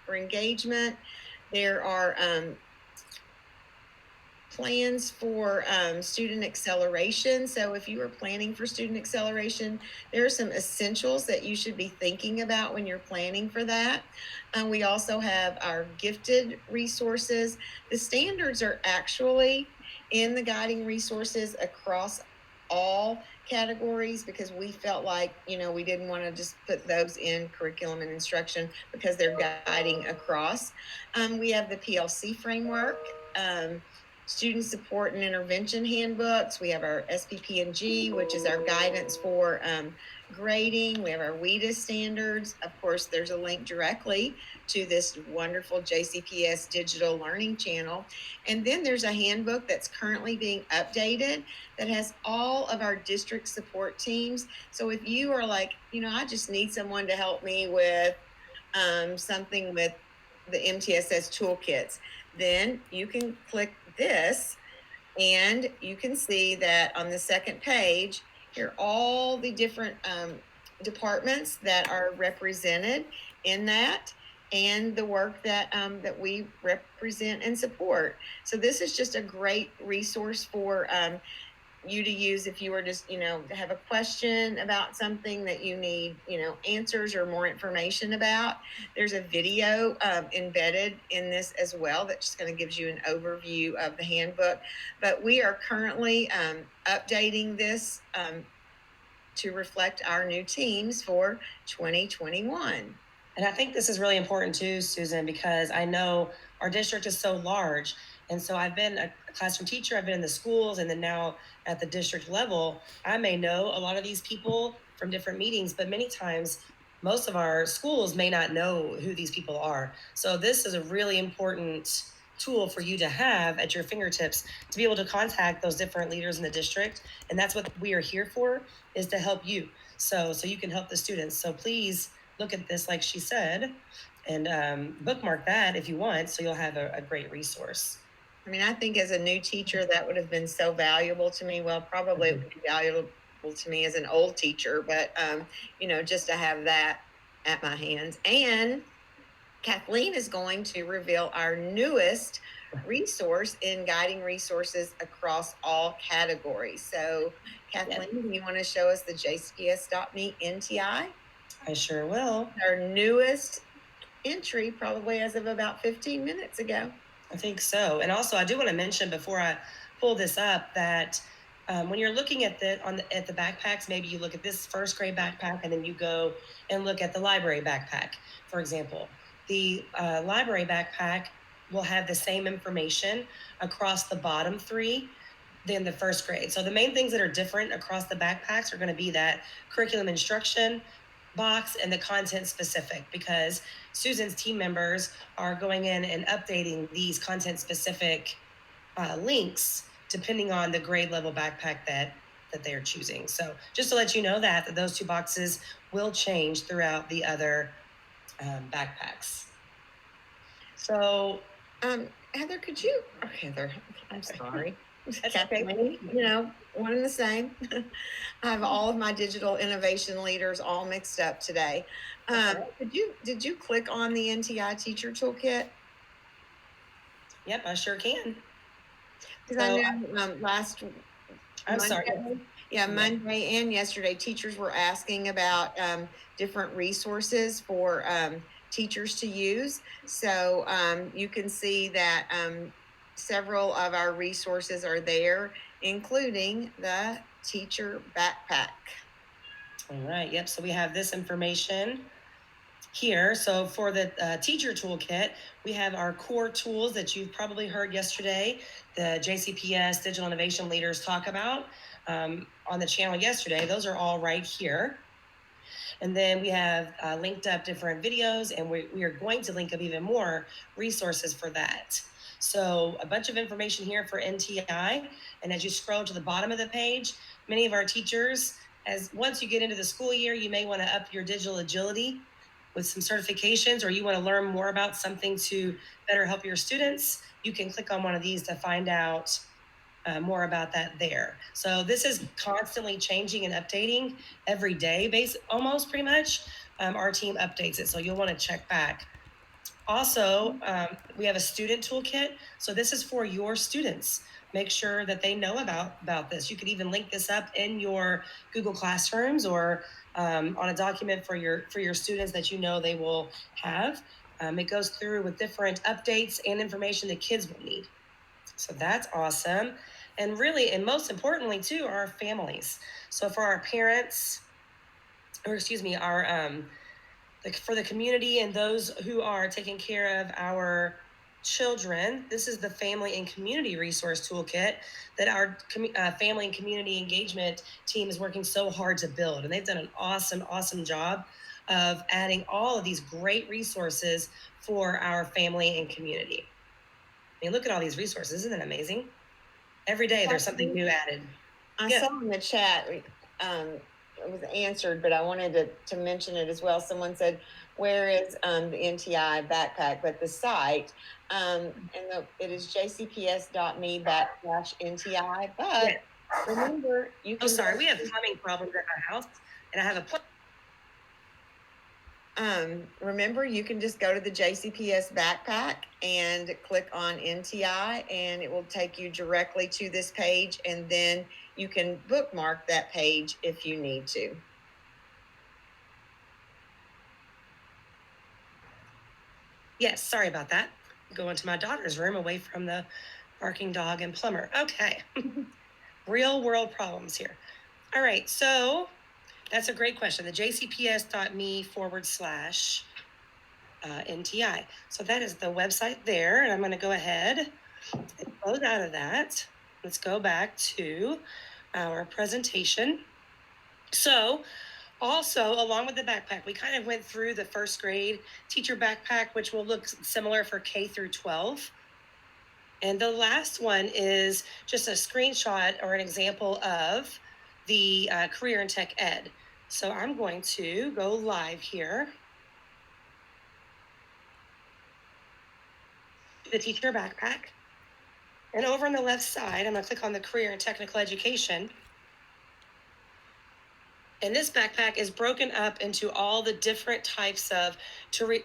for engagement. There are plans for student acceleration. So if you are planning for student acceleration, there are some essentials that you should be thinking about when you're planning for that. We also have our gifted resources. The standards are actually in the guiding resources across all categories because we felt like, we didn't want to just put those in curriculum and instruction because they're guiding across. We have the PLC framework, student support and intervention handbooks. We have our SPP&G, which is our guidance for grading. We have our WEDA standards. Of course, there's a link directly to this wonderful JCPS digital learning channel. And then there's a handbook that's currently being updated that has all of our district support teams. So if you are like, I just need someone to help me with something with the MTSS toolkits, then you can click this and you can see that on the second page, here are all the different departments that are represented in that and the work that that we represent and support. So this is just a great resource for you to use if you were just, have a question about something that you need, answers or more information about. There's a video embedded in this as well that just kind of gives you an overview of the handbook. But we are currently updating this to reflect our new teams for 2021. And I think this is really important too, Susan, because I know our district is so large. And so I've been a classroom teacher, I've been in the schools, and then now at the district level, I may know a lot of these people from different meetings, but many times most of our schools may not know who these people are. So this is a really important tool for you to have at your fingertips to be able to contact those different leaders in the district. And that's what we are here for, is to help you. So you can help the students. So please look at this, like she said, and bookmark that if you want, so you'll have a great resource. I mean, I think as a new teacher, that would have been so valuable to me. Well, probably it would be valuable to me as an old teacher, but, just to have that at my hands. And Kathleen is going to reveal our newest resource in guiding resources across all categories. So, Kathleen, do you want to show us the JCPS.me NTI? I sure will. Our newest entry, probably as of about 15 minutes ago. I think so. And also, I do want to mention before I pull this up that when you're looking at the backpacks, maybe you look at this first grade backpack and then you go and look at the library backpack, for example. The library backpack will have the same information across the bottom three than the first grade. So the main things that are different across the backpacks are going to be that curriculum instruction box and the content specific, because Susan's team members are going in and updating these content specific links depending on the grade level backpack that they are choosing. So just to let you know that those two boxes will change throughout the other backpacks. So Heather, could you? Oh, Heather, I'm sorry. Kathleen, one and the same. I have all of my digital innovation leaders all mixed up today. Did you click on the NTI teacher toolkit? Yep, I sure can. Because I know last I'm Monday, sorry. Yeah, Monday and yesterday, teachers were asking about different resources for teachers to use. So you can see that several of our resources are there, including the teacher backpack. All right, yep, so we have this information here. So for the teacher toolkit, we have our core tools that you've probably heard yesterday, the JCPS Digital Innovation Leaders talk about on the channel yesterday. Those are all right here. And then we have linked up different videos, and we are going to link up even more resources for that. So a bunch of information here for NTI. And as you scroll to the bottom of the page, many of our teachers, as once you get into the school year, you may want to up your digital agility with some certifications, or you want to learn more about something to better help your students, you can click on one of these to find out more about that there. So this is constantly changing and updating every day, almost pretty much. Our team updates it, so you'll want to check back. Also, we have a student toolkit. So this is for your students. Make sure that they know about this. You could even link this up in your Google Classrooms or on a document for your students that you know they will have. It goes through with different updates and information the kids will need. So that's awesome. And really, and most importantly too, are our families. So for our parents, or excuse me, our for the community and those who are taking care of our children, this is the Family and Community Resource Toolkit that our family and community engagement team is working so hard to build. And they've done an awesome job of adding all of these great resources for our family and community. I mean, look at all these resources. Isn't that amazing? Every day there's something new added. I saw in the chat, it was answered, but I wanted to mention it as well. Someone said, where is the NTI backpack? But the site, it is jcps.me/NTI. But remember, you can. Oh, sorry, we have plumbing problems at our house, and I have a remember, you can just go to the JCPS backpack and click on NTI, and it will take you directly to this page, and then you can bookmark that page if you need to. Yes, sorry about that. Go into my daughter's room away from the barking dog and plumber. Okay. Real world problems here. All right, so that's a great question. The jcps.me/NTI. So that is the website there. And I'm going to go ahead and close out of that. Let's go back to our presentation. So also, along with the backpack, we kind of went through the first grade teacher backpack, which will look similar for K through 12. And the last one is just a screenshot or an example of the career and tech ed. So I'm going to go live here. The teacher backpack. And over on the left side, I'm going to click on the career and technical education. And this backpack is broken up into all the different types of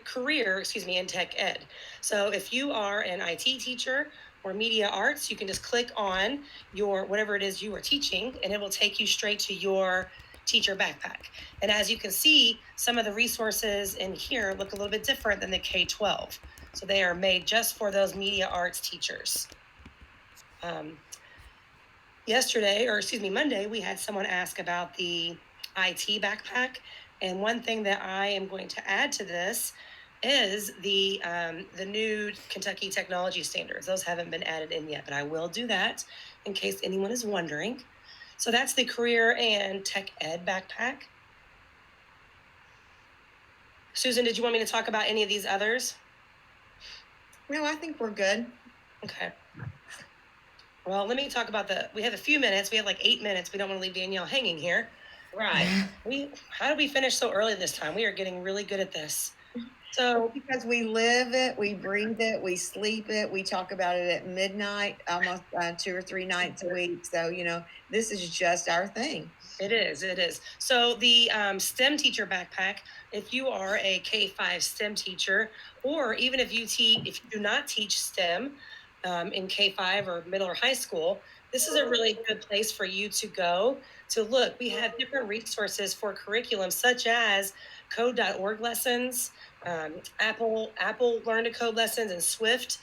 career in tech ed. So if you are an IT teacher or media arts, you can just click on your whatever it is you are teaching, and it will take you straight to your teacher backpack. And as you can see, some of the resources in here look a little bit different than the K-12. So they are made just for those media arts teachers. Monday, we had someone ask about the IT backpack. And one thing that I am going to add to this is the new Kentucky technology standards. Those haven't been added in yet, but I will do that in case anyone is wondering. So that's the career and tech ed backpack. Susan, did you want me to talk about any of these others? No, I think we're good. Okay. Well, let me talk about we have a few minutes. We have like 8 minutes. We don't want to leave Danielle hanging here. Right. How did we finish so early this time? We are getting really good at this. So because we live it, we breathe it, we sleep it, we talk about it at midnight, almost 2 or 3 nights a week. So, this is just our thing. It is. So the STEM teacher backpack, if you are a K-5 STEM teacher, or even if you do not teach STEM in K-5 or middle or high school, this is a really good place for you to go to look. We have different resources for curriculum, such as code.org lessons, Apple Learn to Code lessons, and Swift,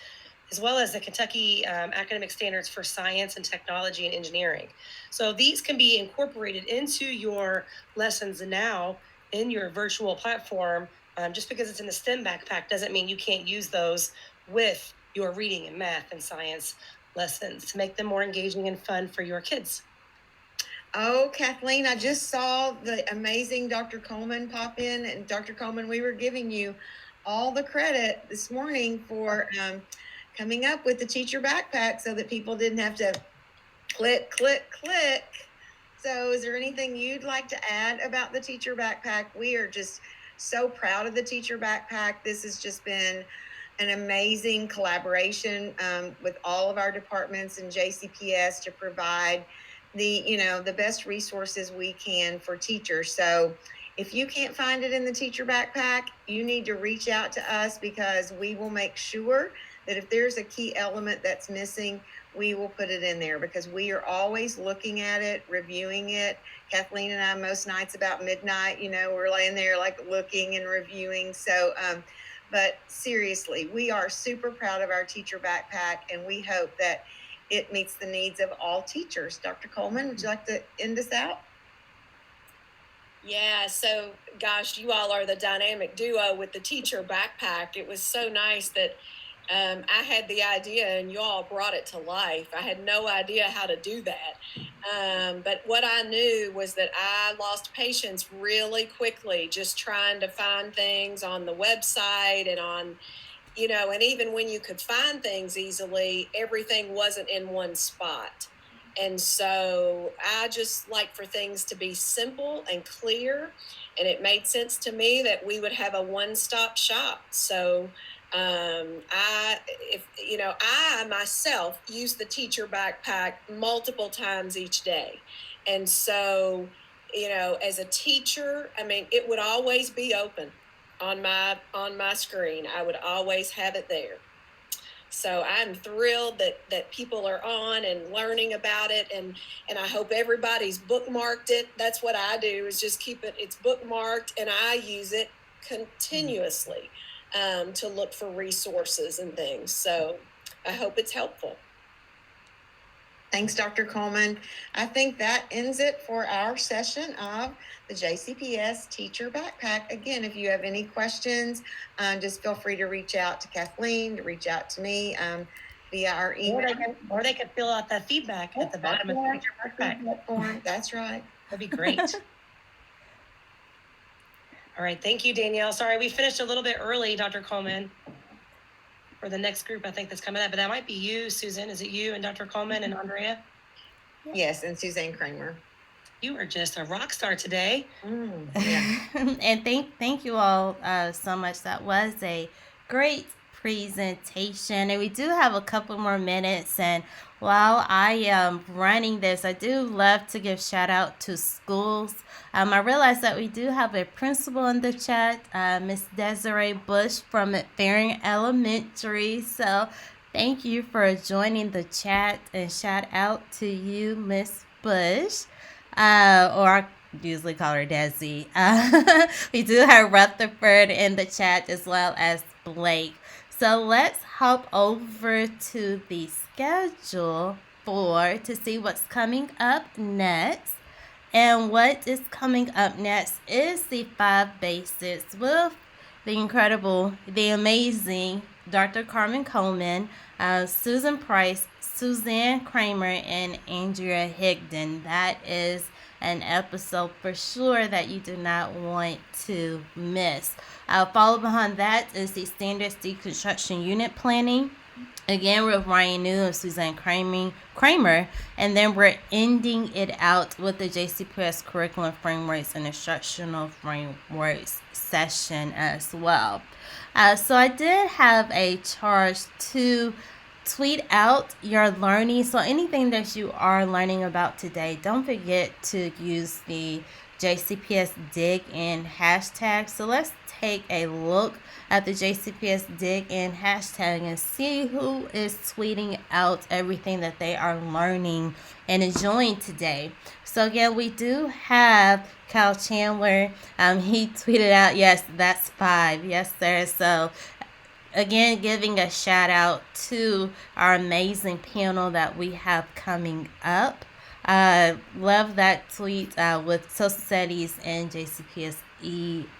as well as the Kentucky academic standards for science and technology and engineering. So these can be incorporated into your lessons now in your virtual platform. Just because it's in the STEM backpack doesn't mean you can't use those with your reading and math and science lessons to make them more engaging and fun for your kids. Oh, Kathleen, I just saw the amazing Dr. Coleman pop in. And Dr. Coleman, we were giving you all the credit this morning for coming up with the teacher backpack so that people didn't have to click, click, click. So is there anything you'd like to add about the teacher backpack? We are just so proud of the teacher backpack. This has just been an amazing collaboration with all of our departments and JCPS to provide the best resources we can for teachers. So if you can't find it in the teacher backpack, you need to reach out to us, because we will make sure that if there's a key element that's missing, we will put it in there, because we are always looking at it, reviewing it. Kathleen and I, most nights about midnight, we're laying there like looking and reviewing. So, but seriously, we are super proud of our teacher backpack, and we hope that it meets the needs of all teachers. Dr. Coleman, would you like to end us out? Yeah, so gosh, you all are the dynamic duo with the teacher backpack. It was so nice that I had the idea and you all brought it to life. I had no idea how to do that. But what I knew was that I lost patience really quickly just trying to find things on the website and on, and even when you could find things easily, everything wasn't in one spot. And so I just like for things to be simple and clear. And it made sense to me that we would have a one-stop shop. So I myself use the teacher backpack multiple times each day. And so, as a teacher, it would always be open on my screen. I would always have it there. So I'm thrilled that people are on and learning about it, and I hope everybody's bookmarked it. That's what I do, is just keep it's bookmarked, and I use it continuously to look for resources and things. So I hope it's helpful. Thanks, Dr. Coleman. I think that ends it for our session of the JCPS Teacher Backpack. Again, if you have any questions, just feel free to reach out to Kathleen, to reach out to me via our email. Or they can fill out that feedback at the bottom of the Teacher Backpack form. That's right. That'd be great. All right, thank you, Danielle. Sorry, we finished a little bit early, Dr. Coleman, for the next group I think that's coming up, but that might be you, Susan. Is it you and Dr. Coleman and Andrea? Yes, and Suzanne Kramer. You are just a rock star today. Yeah. And thank you all so much. That was a great presentation, and we do have a couple more minutes, and while I am running this, I do love to give shout out to schools. I realize that we do have a principal in the chat, Miss Desiree Bush from McFerrin Elementary. So thank you for joining the chat, and shout out to you, Miss Bush, or I usually call her Desi. We do have Rutherford in the chat, as well as Blake. So let's hop over to the schedule to see what's coming up next. And what is coming up next is the 5 Basics with the amazing Dr. Carmen Coleman, Susan Price, Suzanne Kramer, and Andrea Higdon. That is an episode for sure that you do not want to miss. Follow behind that is the Standards Deconstruction Unit Planning. Again, with Ryan New and Suzanne Kramer, and then we're ending it out with the JCPS Curriculum Frameworks and Instructional Frameworks session as well. So I did have a charge to tweet out your learning. So anything that you are learning about today, don't forget to use the JCPS Dig in hashtag. So let's take a look at the JCPS Dig In hashtag and see who is tweeting out everything that they are learning and enjoying today. So again, we do have Kyle Chandler. He tweeted out, yes, that's 5. Yes, sir. So again, giving a shout out to our amazing panel that we have coming up. Love that tweet with Social Studies and JCPS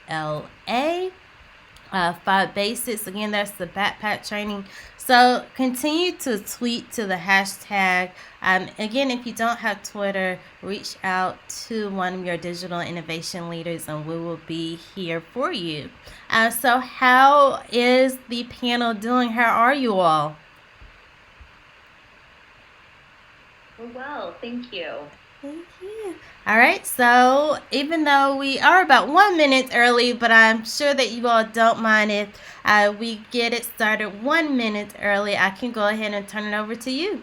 ELA. 5 basics. Again, that's the backpack training. So continue to tweet to the hashtag. Again, if you don't have Twitter, reach out to one of your digital innovation leaders and we will be here for you. So how is the panel doing? How are you all? Well, thank you. Thank you. All right, so even though we are about 1 minute early, but I'm sure that you all don't mind if we get it started 1 minute early, I can go ahead and turn it over to you.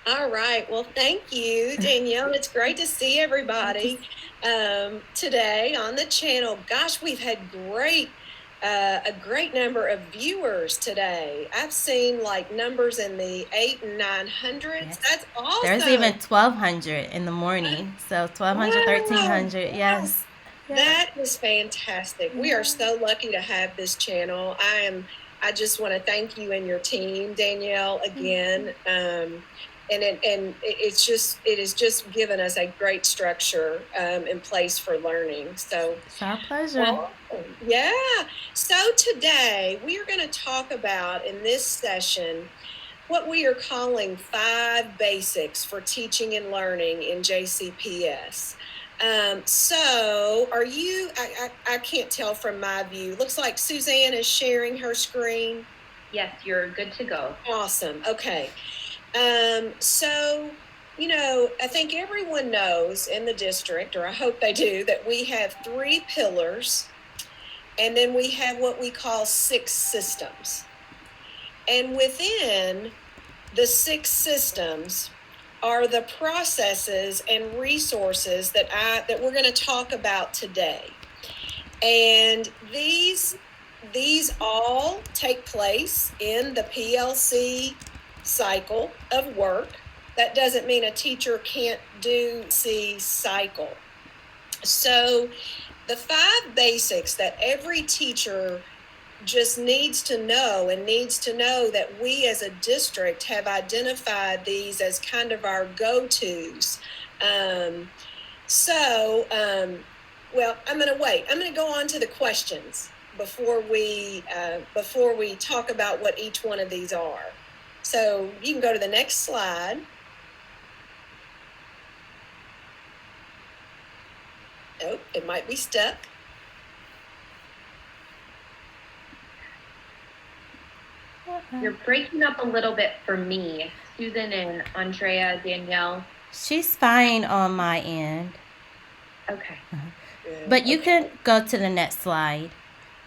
All right. Well, thank you, Danielle. It's great to see everybody today on the channel. Gosh, we've had a great number of viewers today. I've seen like numbers in the 800 and 900s. Yes. That's awesome. There's even 1,200 in the morning. So 1,200, Wow. 1,300. Yes. That is fantastic. We are so lucky to have this channel. I just want to thank you and your team, Danielle, again. It has just given us a great structure in place for learning. So it's our pleasure. Well, yeah. So today we are going to talk about in this session what we are calling 5 basics for teaching and learning in JCPS. So are you, I can't tell from my view. Looks like Suzanne is sharing her screen. Yes, you're good to go. Awesome. Okay. So, you know, I think everyone knows in the district, or I hope they do, that we have 3 pillars, and then we have what we call 6 systems. And within the 6 systems are the processes and resources that we're going to talk about today. And these all take place in the PLC cycle of work. That doesn't mean a teacher can't do C cycle. So the 5 basics that every teacher just needs to know, and needs to know that we as a district have identified these as kind of our go-tos. Well, I'm going to wait. I'm going to go on to the questions before we talk about what each one of these are. So you can go to the next slide. Oh, it might be stuck. You're breaking up a little bit for me, Susan and Andrea, Danielle. She's fine on my end. Okay. But you can go to the next slide.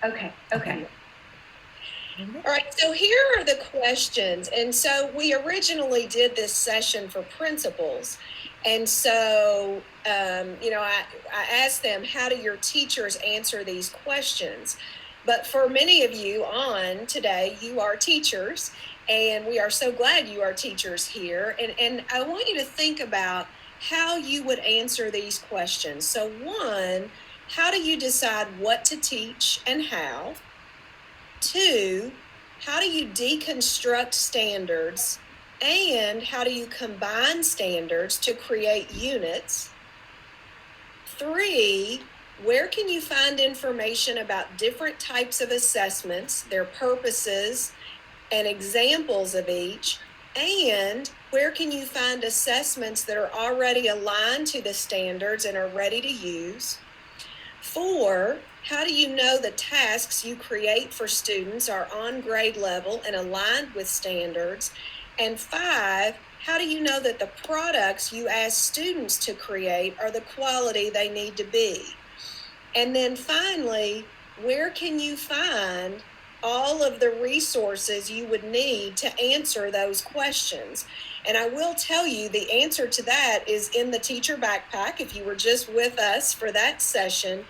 Okay. All right, so here are the questions. And so we originally did this session for principals. And so, I asked them, how do your teachers answer these questions? But for many of you on today, you are teachers, and we are so glad you are teachers here. And I want you to think about how you would answer these questions. So 1, how do you decide what to teach and how? 2, how do you deconstruct standards, and how do you combine standards to create units? 3, where can you find information about different types of assessments, their purposes, and examples of each? And where can you find assessments that are already aligned to the standards and are ready to use? 4, how do you know the tasks you create for students are on grade level and aligned with standards? And 5, how do you know that the products you ask students to create are the quality they need to be? And then finally, where can you find all of the resources you would need to answer those questions. And I will tell you, the answer to that is in the teacher backpack. If you were just with us for that session,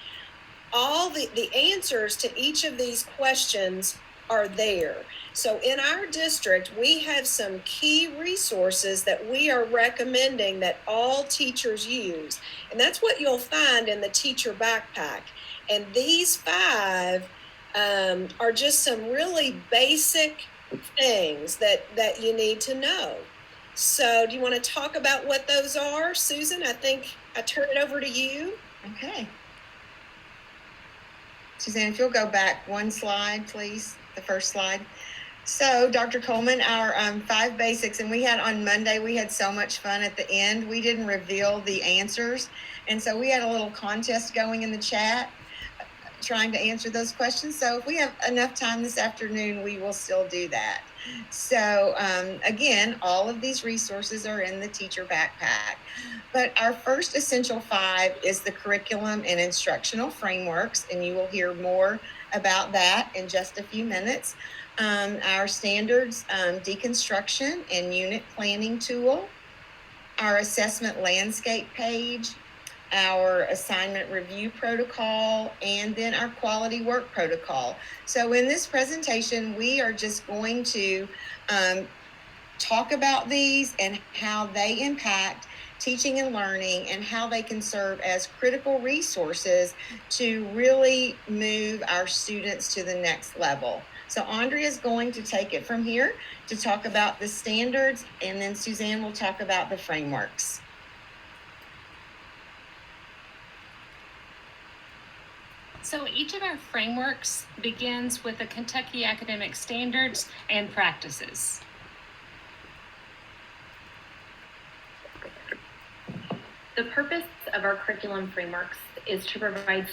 all the answers to each of these questions are there. So in our district, we have some key resources that we are recommending that all teachers use. And that's what you'll find in the teacher backpack. And these 5 are just some really basic things that you need to know. So do you want to talk about what those are, Susan? I think I turn it over to you. Okay. Suzanne, if you'll go back one slide, please, the first slide. So Dr. Coleman, our 5 basics, and we had on Monday, we had so much fun at the end. We didn't reveal the answers. And so we had a little contest going in the chat trying to answer those questions. So if we have enough time this afternoon, we will still do that. So again, all of these resources are in the teacher backpack. But our first essential 5 is the curriculum and instructional frameworks, and you will hear more about that in just a few minutes. Our standards deconstruction and unit planning tool, our assessment landscape page, our assignment review protocol, and then our quality work protocol. So in this presentation, we are just going to talk about these and how they impact teaching and learning and how they can serve as critical resources to really move our students to the next level. So Andrea is going to take it from here to talk about the standards, and then Suzanne will talk about the frameworks. So each of our frameworks begins with the Kentucky Academic Standards and Practices. The purpose of our curriculum frameworks is to provide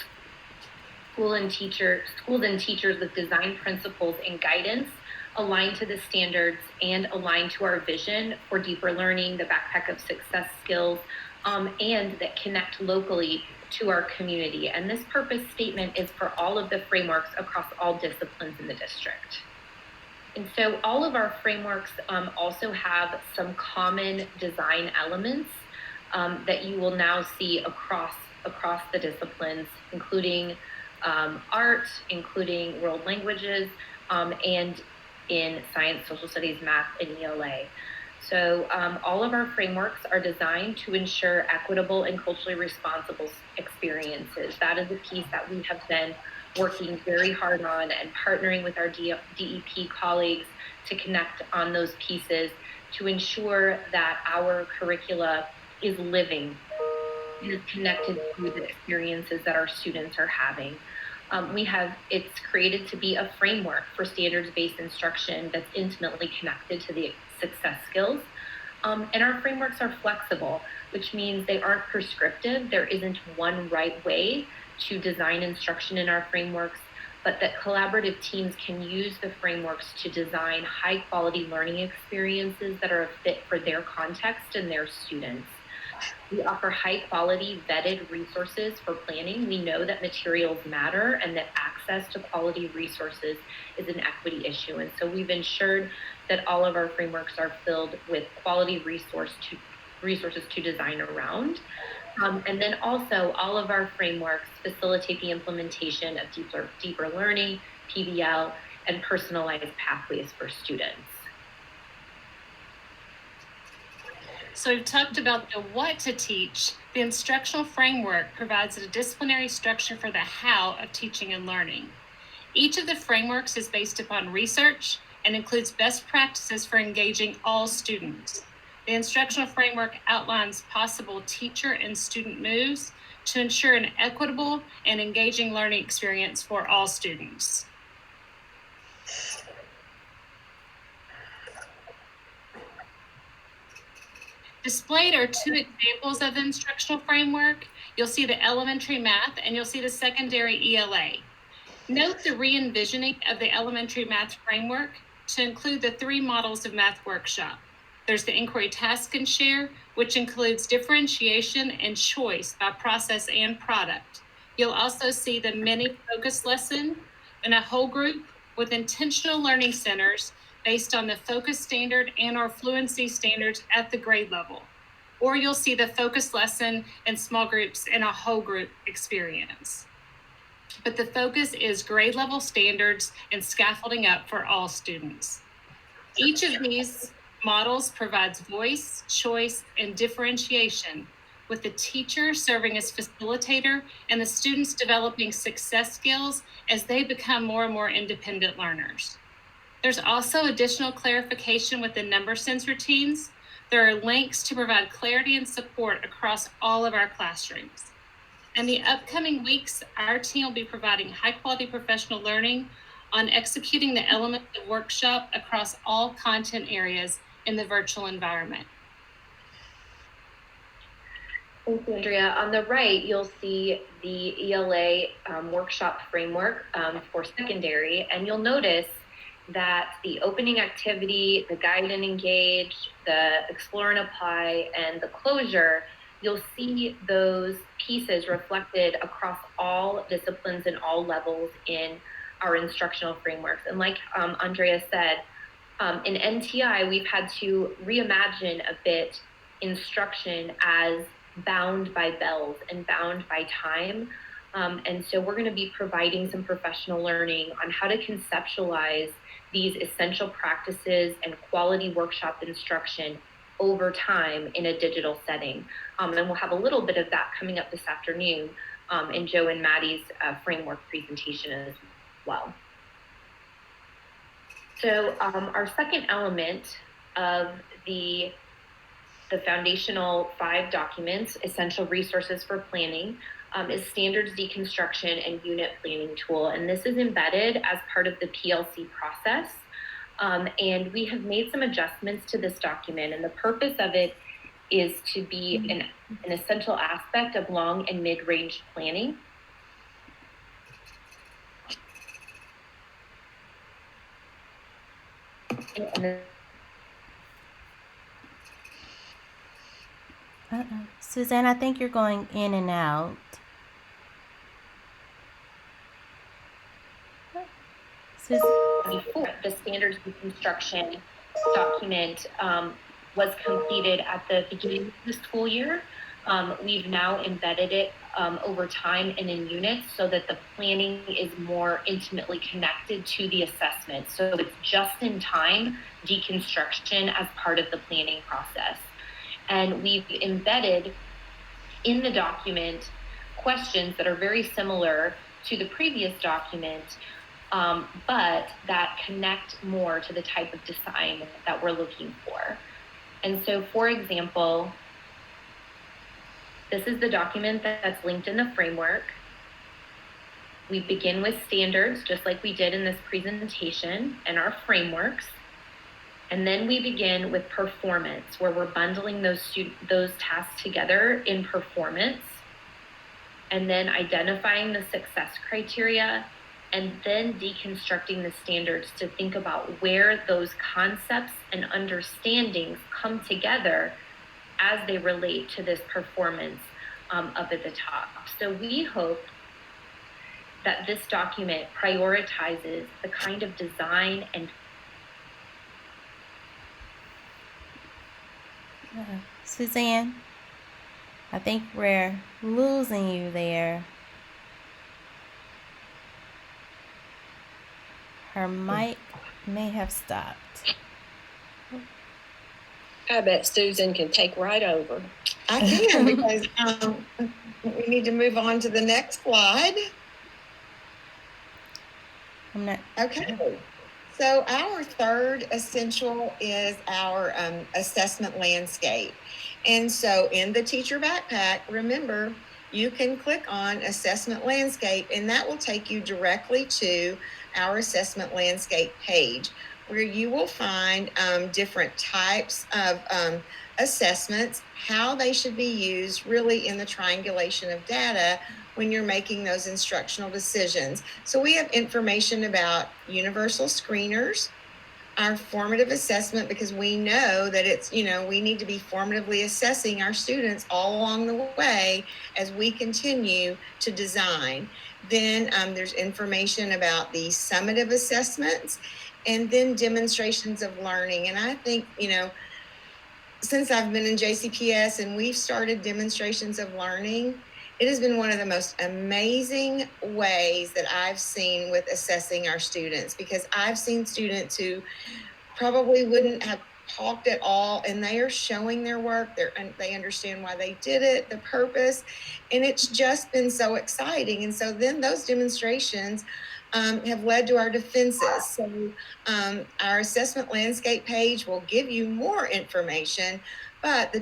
schools and teachers with design principles and guidance aligned to the standards and aligned to our vision for deeper learning, the backpack of success skills, and that connect locally to our community. And this purpose statement is for all of the frameworks across all disciplines in the district. And so all of our frameworks also have some common design elements that you will now see across the disciplines, including art, including world languages, and in science, social studies, math, and ELA. So all of our frameworks are designed to ensure equitable and culturally responsible experiences. That is a piece that we have been working very hard on and partnering with our DEP colleagues to connect on those pieces to ensure that our curricula is living, is connected to the experiences that our students are having. It's created to be a framework for standards-based instruction that's intimately connected to the success skills. And our frameworks are flexible, which means they aren't prescriptive. There isn't one right way to design instruction in our frameworks, but that collaborative teams can use the frameworks to design high-quality learning experiences that are a fit for their context and their students. We offer high-quality, vetted resources for planning. We know that materials matter and that access to quality resources is an equity issue. And so we've ensured that all of our frameworks are filled with quality resources to design around. And then also all of our frameworks facilitate the implementation of deeper learning, PBL, and personalized pathways for students. So we've talked about the what to teach. The instructional framework provides a disciplinary structure for the how of teaching and learning. Each of the frameworks is based upon research and includes best practices for engaging all students. The instructional framework outlines possible teacher and student moves to ensure an equitable and engaging learning experience for all students. Displayed are 2 examples of the instructional framework. You'll see the elementary math and you'll see the secondary ELA. Note the re-envisioning of the elementary math framework to include the 3 models of math workshop. There's the inquiry, task, and share, which includes differentiation and choice by process and product. You'll also see the mini focus lesson and a whole group with intentional learning centers based on the focus standard and our fluency standards at the grade level. Or you'll see the focus lesson in small groups in a whole group experience. But the focus is grade level standards and scaffolding up for all students. Each of these models provides voice, choice, and differentiation, with the teacher serving as facilitator and the students developing success skills as they become more and more independent learners. There's also additional clarification with the number sense routines. There are links to provide clarity and support across all of our classrooms. In the upcoming weeks, our team will be providing high-quality professional learning on executing the elements of workshop across all content areas in the virtual environment. Thanks, Andrea. On the right, you'll see the ELA workshop framework for secondary, and you'll notice that the opening activity, the guide and engage, the explore and apply, and the closure, you'll see those pieces reflected across all disciplines and all levels in our instructional frameworks. And like Andrea said, in NTI, we've had to reimagine a bit instruction as bound by bells and bound by time. And so we're going to be providing some professional learning on how to conceptualize these essential practices and quality workshop instruction over time in a digital setting. And we'll have a little bit of that coming up this afternoon in Joe and Maddie's framework presentation as well. So our second element of the foundational 5 documents, essential resources for planning, is standards deconstruction and unit planning tool. And this is embedded as part of the PLC process. And we have made some adjustments to this document, and the purpose of it is to be an essential aspect of long and mid-range planning. Suzanne, I think you're going in and out. Before the standards deconstruction document was completed at the beginning of the school year, we've now embedded it over time and in units so that the planning is more intimately connected to the assessment. So it's just in time deconstruction as part of the planning process. And we've embedded in the document questions that are very similar to the previous document, but that connect more to the type of design that we're looking for. And so, for example, this is the document that's linked in the framework. We begin with standards, just like we did in this presentation, and our frameworks. And then we begin with performance, where we're bundling those tasks together in performance, and then identifying the success criteria, and then deconstructing the standards to think about where those concepts and understandings come together as they relate to this performance up at the top. So we hope that this document prioritizes the kind of design and Suzanne, I think we're losing you there. Her mic may have stopped. I bet Susan can take right over. I can, because we need to move on to the next slide. Okay. So our third essential is our assessment landscape. And so in the teacher backpack, remember, you can click on assessment landscape, and that will take you directly to our assessment landscape page, where you will find different types of assessments, how they should be used really in the triangulation of data when you're making those instructional decisions. So we have information about universal screeners, our formative assessment, because we know that it's, we need to be formatively assessing our students all along the way as we continue to design. Then there's information about the summative assessments, and then demonstrations of learning. And I think, since I've been in JCPS and we've started demonstrations of learning, it has been one of the most amazing ways that I've seen with assessing our students, because I've seen students who probably wouldn't have talked at all, and they are showing their work. They understand why they did it, the purpose, and it's just been so exciting. And so then those demonstrations have led to our defenses. So our assessment landscape page will give you more information, but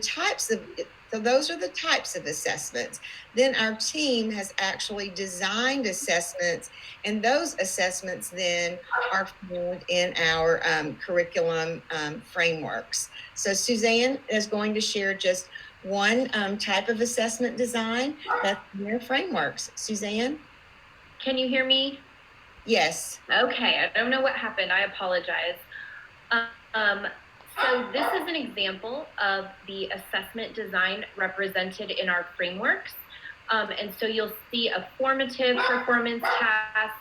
so those are the types of assessments. Then our team has actually designed assessments, and those assessments then are found in our curriculum frameworks. So Suzanne is going to share just one type of assessment design that's in their frameworks. Suzanne? Can you hear me? Yes. Okay, I don't know what happened. I apologize. So this is an example of the assessment design represented in our frameworks. And so you'll see a formative performance task,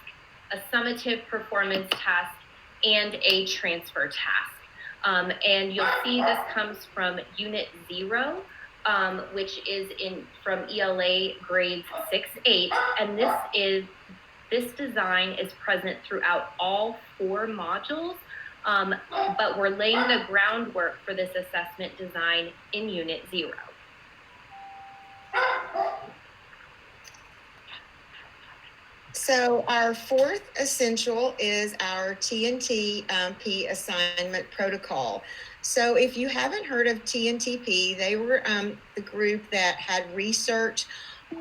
a summative performance task, and a transfer task. And you'll see this comes from Unit 0, which is from ELA grades 6-8. And this design is present throughout all 4 modules. But we're laying the groundwork for this assessment design in Unit 0. So our 4th essential is our TNTP assignment protocol. So if you haven't heard of TNTP, they were the group that had research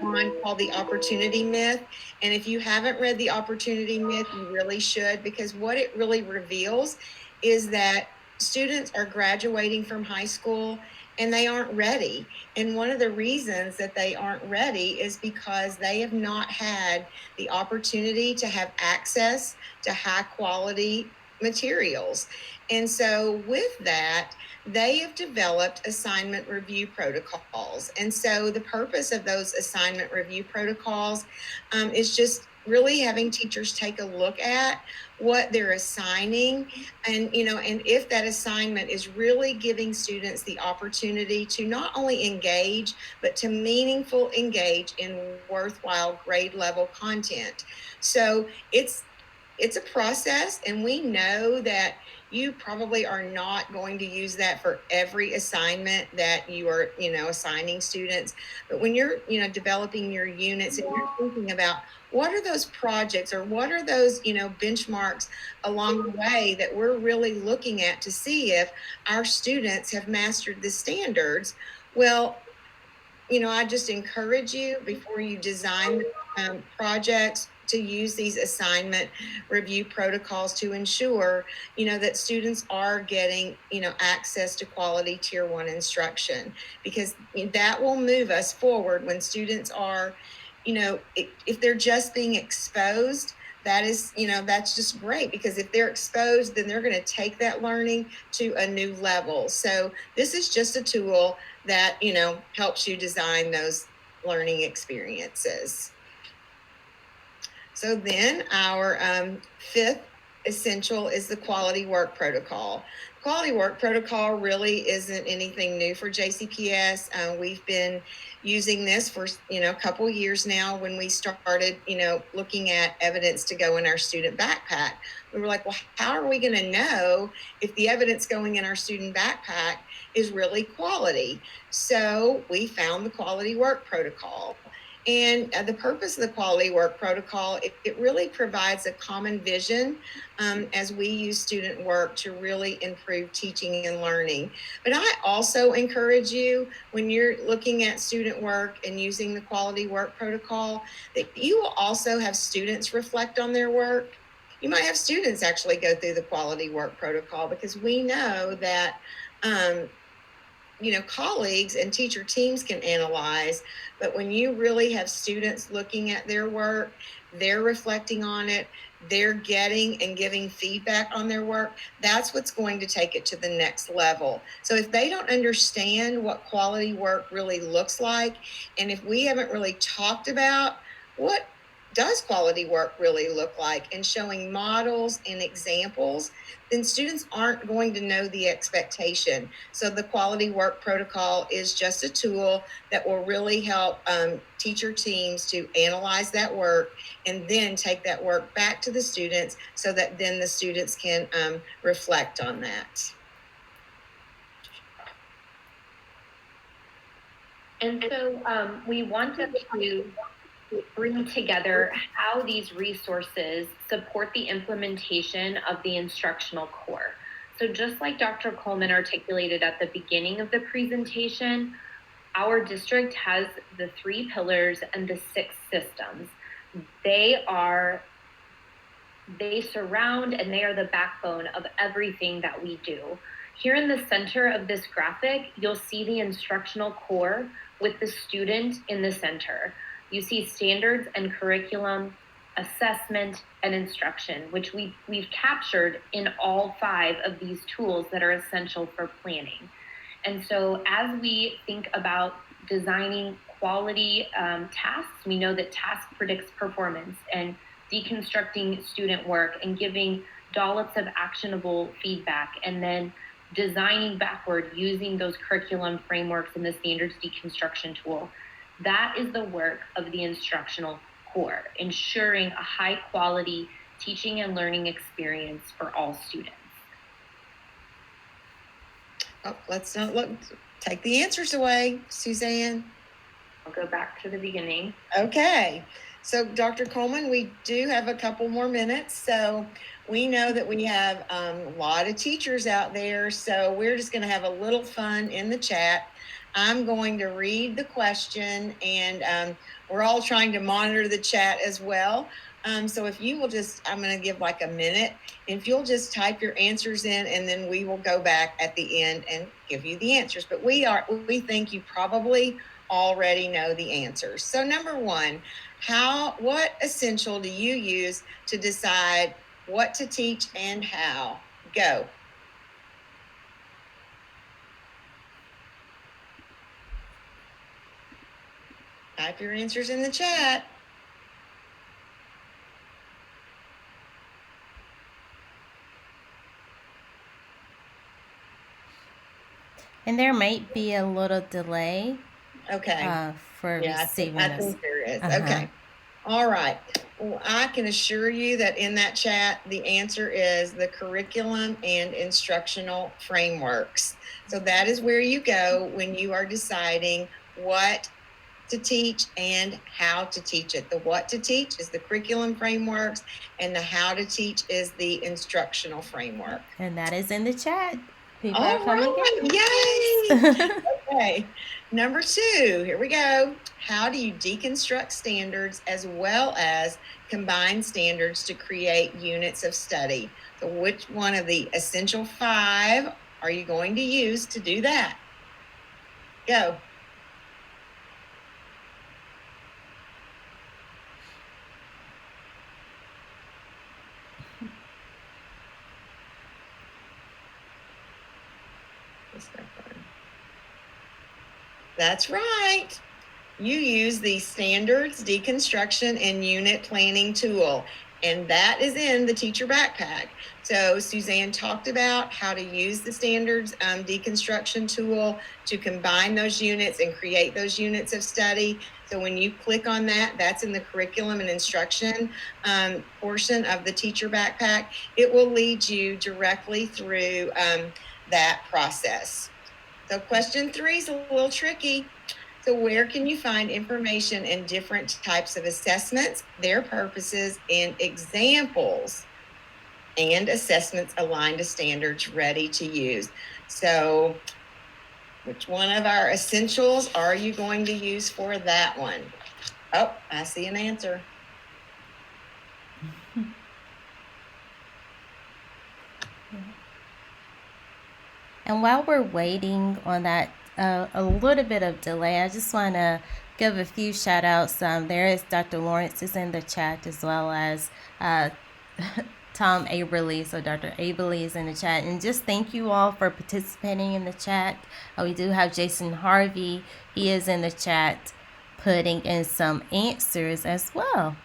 on called the opportunity myth. And if you haven't read the opportunity myth, you really should, because what it really reveals is that students are graduating from high school and they aren't ready. And one of the reasons that they aren't ready is because they have not had the opportunity to have access to high quality materials. And so with that, they have developed assignment review protocols. And so the purpose of those assignment review protocols is just really having teachers take a look at what they're assigning, and and if that assignment is really giving students the opportunity to not only engage, but to meaningful engage in worthwhile grade level content. So it's a process, and we know that you probably are not going to use that for every assignment that you are, assigning students. But when you're, developing your units and you're thinking about what are those projects or what are those, benchmarks along the way that we're really looking at to see if our students have mastered the standards, well, I just encourage you, before you design projects, to use these assignment review protocols to ensure, that students are getting, access to quality Tier 1 instruction, because that will move us forward when students are, if they're just being exposed, that is, that's just great, because if they're exposed, then they're going to take that learning to a new level. So this is just a tool that, helps you design those learning experiences. So then our 5th essential is the quality work protocol. Quality work protocol really isn't anything new for JCPS. We've been using this for, a couple years now. When we started, looking at evidence to go in our student backpack, we were like, well, how are we going to know if the evidence going in our student backpack is really quality? So we found the quality work protocol. And the purpose of the quality work protocol, it really provides a common vision as we use student work to really improve teaching and learning. But I also encourage you, when you're looking at student work and using the quality work protocol, that you will also have students reflect on their work. You might have students actually go through the quality work protocol, because we know that colleagues and teacher teams can analyze, but when you really have students looking at their work, they're reflecting on it, they're getting and giving feedback on their work, that's what's going to take it to the next level. So if they don't understand what quality work really looks like, and if we haven't really talked about what does quality work really look like and showing models and examples, then students aren't going to know the expectation. So the quality work protocol is just a tool that will really help teacher teams to analyze that work and then take that work back to the students so that then the students can reflect on that. And so we wanted to bring together how these resources support the implementation of the instructional core. So just like Dr. Coleman articulated at the beginning of the presentation, our district has the 3 pillars and the 6 systems. They surround and they are the backbone of everything that we do. Here in the center of this graphic, you'll see the instructional core with the student in the center. You see standards and curriculum, assessment, and instruction, which we've captured in all 5 of these tools that are essential for planning. And so as we think about designing quality tasks, we know that task predicts performance, and deconstructing student work and giving dollops of actionable feedback, and then designing backward using those curriculum frameworks and the standards deconstruction tool. That is the work of the instructional core, ensuring a high quality teaching and learning experience for all students. Oh, let's not look. Take the answers away, Suzanne. I'll go back to the beginning. Okay. So Dr. Coleman, we do have a couple more minutes. So we know that we have a lot of teachers out there. So we're just going to have a little fun in the chat. I'm going to read the question, and we're all trying to monitor the chat as well. So if you will just, I'm going to give like a minute. If you'll just type your answers in, and then we will go back at the end and give you the answers. But we think you probably already know the answers. So number 1, what essential do you use to decide what to teach and how? Go. Type your answers in the chat. And there might be a little delay. Okay. For receiving I this. think there is. Okay. All right. Well, I can assure you that in that chat, the answer is the curriculum and instructional frameworks. So that is where you go when you are deciding what to teach and how to teach it. The what to teach is the curriculum frameworks, and the how to teach is the instructional framework. And that is in the chat. People All are coming right. in. Yay! Okay. Number 2, here we go. How do you deconstruct standards as well as combine standards to create units of study? So which one of the essential 5 are you going to use to do that? Go. That's right. You use the standards, deconstruction, and unit planning tool, and that is in the teacher backpack. So Suzanne talked about how to use the standards deconstruction tool to combine those units and create those units of study. So when you click on that, that's in the curriculum and instruction portion of the teacher backpack. It will lead you directly through that process. So question 3 is a little tricky. So where can you find information in different types of assessments, their purposes, and examples, and assessments aligned to standards ready to use? So which one of our essentials are you going to use for that one? Oh, I see an answer. And while we're waiting on that a little bit of delay. I just want to give a few shout outs. There is Dr. Lawrence is in the chat, as well as Tom Aberley. So Dr. Aberley is in the chat. And just thank you all for participating in the chat. We do have Jason Harvey. He is in the chat putting in some answers as well.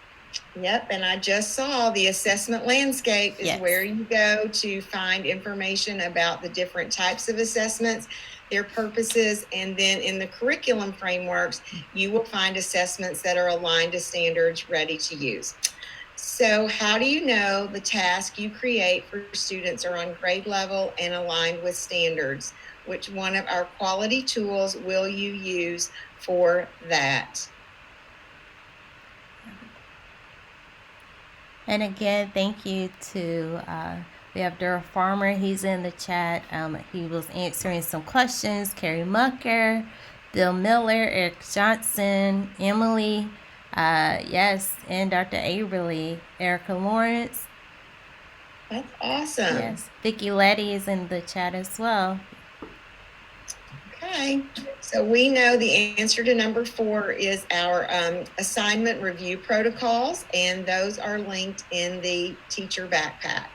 Yep, and I just saw the assessment landscape is Yes. where you go to find information about the different types of assessments, their purposes, and then in the curriculum frameworks, you will find assessments that are aligned to standards ready to use. So how do you know the task you create for students are on grade level and aligned with standards? Which one of our quality tools will you use for that? And again, thank you to, we have Dura Farmer, he's in the chat. He was answering some questions. Carrie Mucker, Bill Miller, Eric Johnson, Emily, yes, and Dr. Aberley, Erica Lawrence. That's awesome. Yes, Vicki Letty is in the chat as well. Okay, so we know the answer to number 4 is our assignment review protocols, and those are linked in the teacher backpack.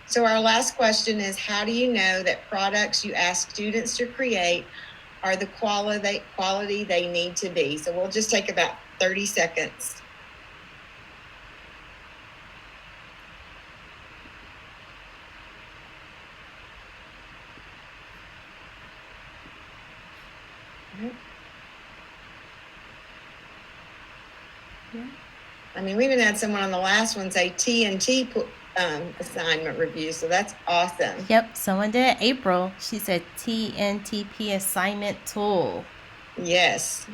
So our last question is, how do you know that products you ask students to create are the quality they need to be? So we'll just take about 30 seconds. I mean, we even had someone on the last one say T&T assignment review, so that's awesome. Yep, someone did. April, she said TNTP assignment tool. Yes.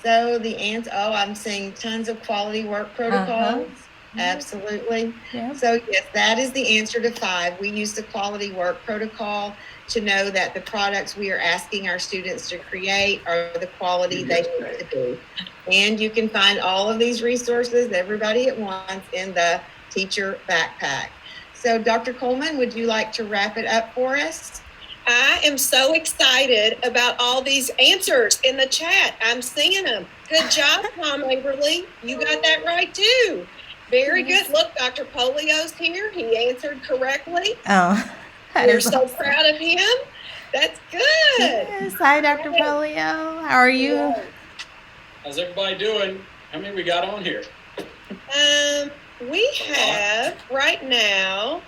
So the answer, I'm seeing tons of quality work protocols. Absolutely. Yep. So yes, that is the answer to 5. We use the quality work protocol to know that the products we are asking our students to create are the quality they need to be. And you can find all of these resources, everybody at once, in the teacher backpack. So Dr. Coleman, would you like to wrap it up for us? I am so excited about all these answers in the chat. I'm seeing them. Good job, Tom Aberley. You got that right too. Very good. Look, Dr. Polio's here. He answered correctly. Oh, we're so proud of him. That's good. Yes. Hi, Dr. Polio. How are you? Yeah. How's everybody doing? How many we got on here? We have right now.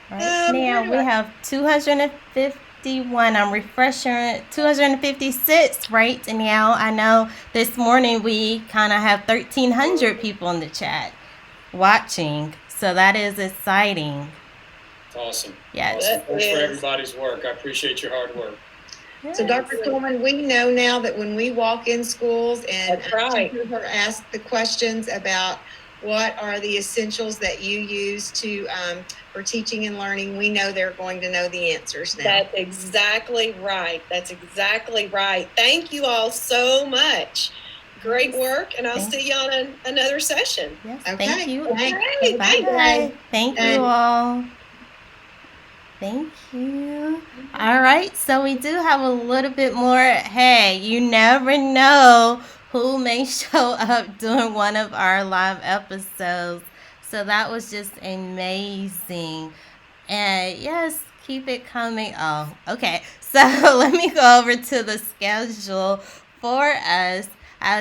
Right now we have 251. I'm refreshing 256 right now. I know this morning we kind of have 1,300 people in the chat watching, so that is exciting. It's awesome. Yes. Awesome. Thanks for everybody's work. I appreciate your hard work. So Dr. Coleman, we know now that when we walk in schools and teachers are asked the questions about what are the essentials that you use to for teaching and learning, we know they're going to know the answers now. That's exactly right. That's exactly right. Thank you all so much. Great work, and I'll see you on another session. Yes. Okay. Thank you. Okay, Bye. Thank you all. Thank you. All right, so we do have a little bit more. Hey, you never know who may show up during one of our live episodes. So that was just amazing. And yes, keep it coming. Oh, okay. So let me go over to the schedule for us.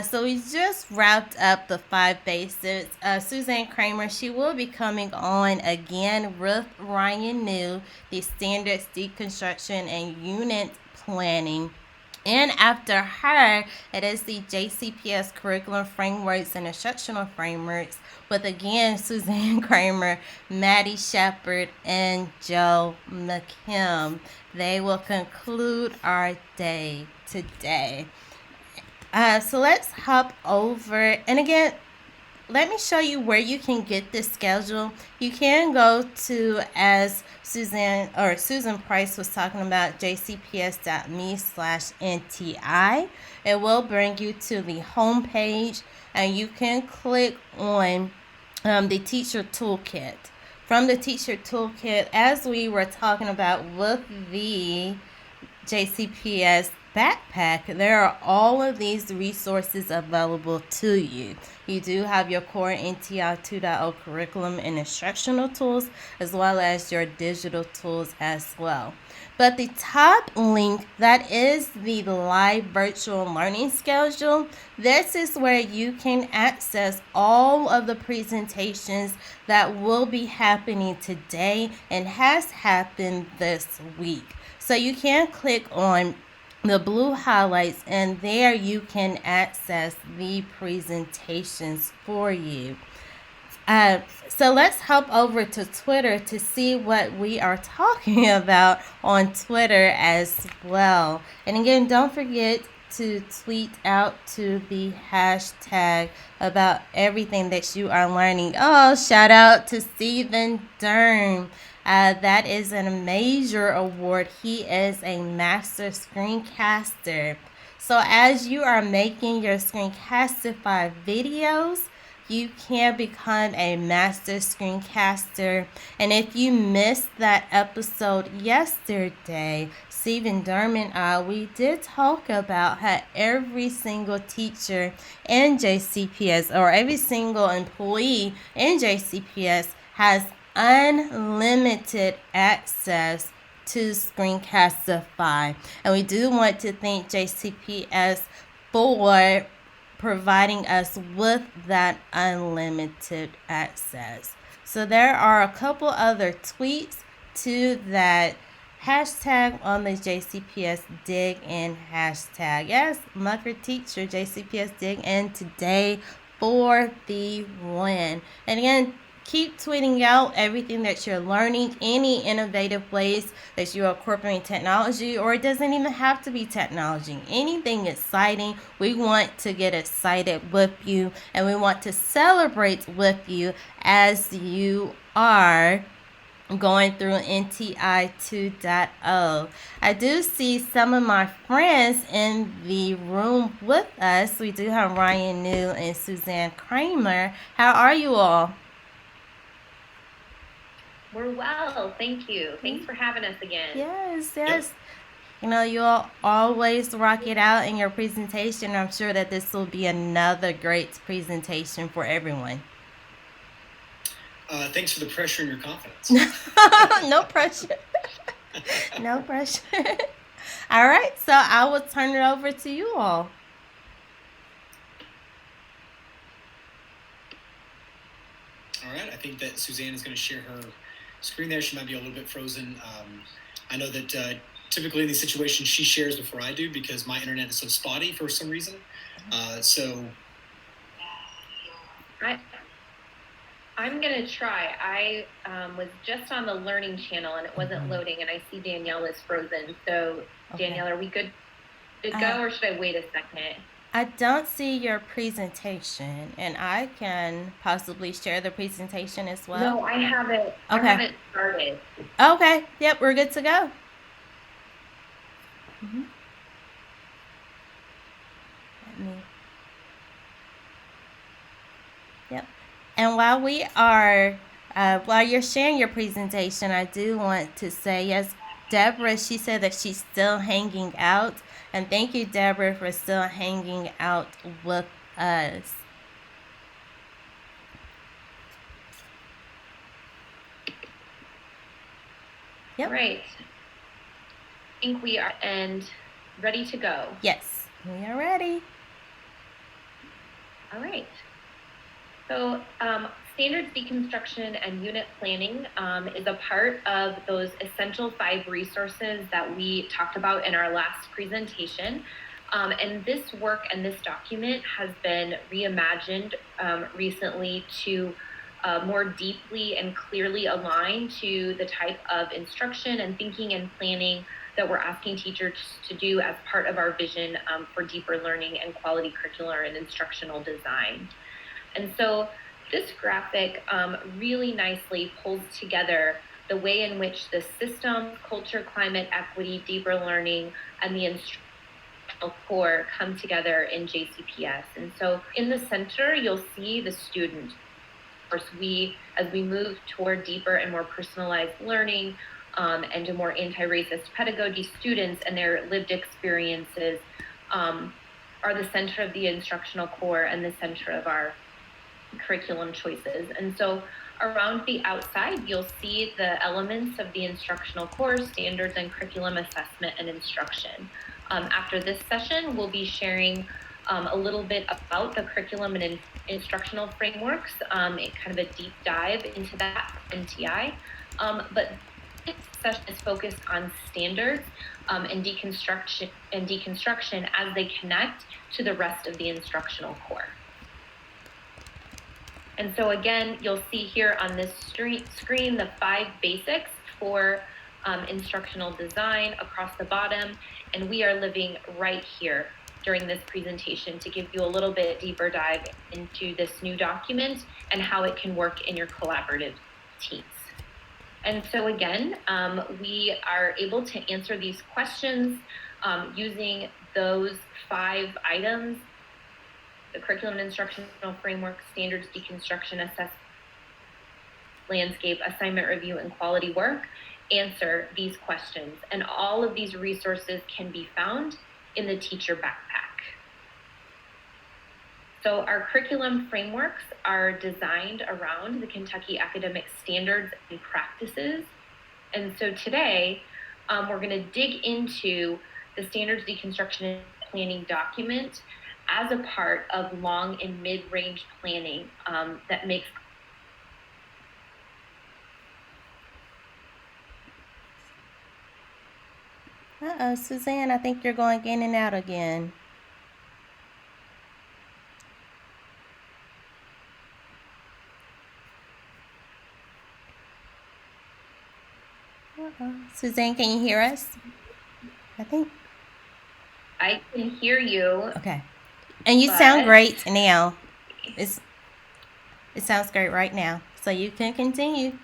So we just wrapped up the 5 basics. Suzanne Kramer, she will be coming on again with Ryan New, the standards deconstruction and unit planning. And after her, it is the JCPS curriculum frameworks and instructional frameworks with, again, Suzanne Kramer, Maddie Shepard, and Joe McKim. They will conclude our day today. So let's hop over. And again, let me show you where you can get this schedule. You can go to, as Susan Price was talking about, jcps.me/NTI. It will bring you to the home page, and you can click on the teacher toolkit. From the teacher toolkit, as we were talking about with the JCPS backpack, there are all of these resources available to you. You do have your core NTI 2.0 curriculum and instructional tools, as well as your digital tools as well. But the top link, that is the live virtual learning schedule. This is where you can access all of the presentations that will be happening today and has happened this week. So you can click on the blue highlights, and there you can access the presentations for you. So let's hop over to Twitter to see what we are talking about on Twitter as well. And again, don't forget to tweet out to the hashtag about everything that you are learning. Oh, shout out to Stephen Dern. That is a major award. He is a master screencaster. So as you are making your Screencastify videos, you can become a master screencaster. And if you missed that episode yesterday, Stephen Derman, we did talk about how every single teacher in JCPS, or every single employee in JCPS, has unlimited access to Screencastify. And we do want to thank JCPS for providing us with that unlimited access. So there are a couple other tweets to that hashtag on the JCPS Dig In hashtag. Yes, Mucker Teacher, JCPS Dig In today for the win. And again, keep tweeting out everything that you're learning, any innovative ways that you are incorporating technology, or it doesn't even have to be technology. Anything exciting, we want to get excited with you, and we want to celebrate with you as you are going through NTI 2.0. I do see some of my friends in the room with us. We do have Ryan New and Suzanne Kramer. How are you all? We're well, thank you. Thanks for having us again. Yes. You know, you'll always rock it out in your presentation. I'm sure that this will be another great presentation for everyone. Thanks for the pressure and your confidence. No pressure. No pressure. All right, so I will turn it over to you all. All right, I think that Suzanne is going to share her screen there. She might be a little bit frozen. I know that typically in these situations she shares before I do because my internet is so spotty for some reason. I'm going to try. I was just on the learning channel and it wasn't loading, and I see Danielle is frozen. So, okay. Danielle, are we good to go, or should I wait a second? I don't see your presentation, and I can possibly share the presentation as well. No, I haven't. Okay. I haven't started. Okay. Yep, we're good to go. Yep. And while we are, while you're sharing your presentation, I do want to say, yes, Deborah, she said that she's still hanging out. And thank you, Deborah, for still hanging out with us. Yep. Right. I think we are ready to go. Yes, we are ready. All right. So standards deconstruction and unit planning is a part of those essential 5 resources that we talked about in our last presentation. And this work and this document has been reimagined recently to more deeply and clearly align to the type of instruction and thinking and planning that we're asking teachers to do as part of our vision for deeper learning and quality curricular and instructional design. And so this graphic really nicely pulls together the way in which the system, culture, climate, equity, deeper learning, and the instructional core come together in JCPS. And so in the center, you'll see the student. Of course, as we move toward deeper and more personalized learning, and a more anti-racist pedagogy. Students and their lived experiences are the center of the instructional core and the center of our curriculum choices. And so around the outside, you'll see the elements of the instructional core, standards and curriculum assessment and instruction. After this session, we'll be sharing a little bit about the curriculum and instructional frameworks, and kind of a deep dive into that NTI. But this session is focused on standards and deconstruction as they connect to the rest of the instructional core. And so again, you'll see here on this screen the 5 basics for instructional design across the bottom. And we are living right here during this presentation to give you a little bit deeper dive into this new document and how it can work in your collaborative teams. And so again, we are able to answer these questions using those 5 items: the curriculum and instructional framework, standards, deconstruction, assessment, landscape, assignment review, and quality work. Answer these questions. And all of these resources can be found in the teacher backpack. So our curriculum frameworks are designed around the Kentucky academic standards and practices. And so today, we're going to dig into the standards deconstruction and planning document as a part of long and mid-range planning that makes Suzanne, I think you're going in and out again. Suzanne, can you hear us? I think. I can hear you. Okay. And you sound great now. It sounds great right now. So you can continue.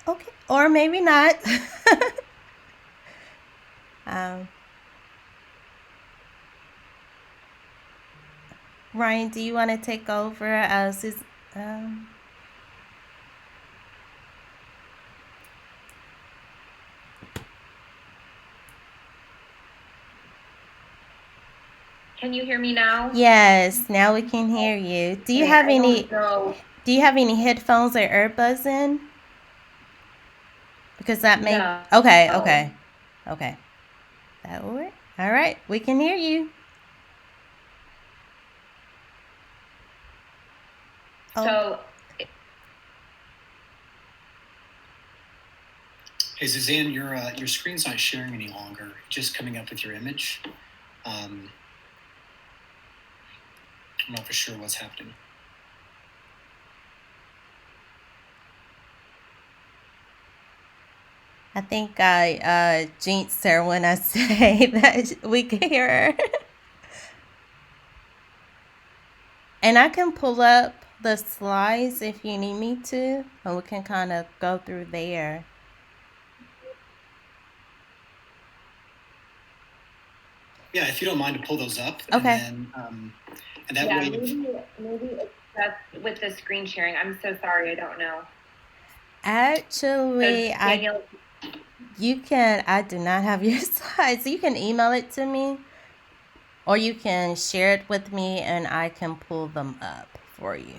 Okay. Or maybe not. Ryan, do you want to take over? Can you hear me now? Yes, now we can hear you. Do you have any headphones or earbuds in? Because that may Okay. That will work. All right, we can hear you. So Hey Suzanne, your screen's not sharing any longer. Just coming up with your image. I'm not for sure what's happening. I think I jinxed her when I say that we can hear her. And I can pull up the slides if you need me to, and we can kind of go through there. Yeah, if you don't mind to pull those up. Okay. And that way. Maybe that's with the screen sharing. I'm so sorry. I don't know. Actually, Danielle, I do not have your slides. You can email it to me, or you can share it with me, and I can pull them up for you.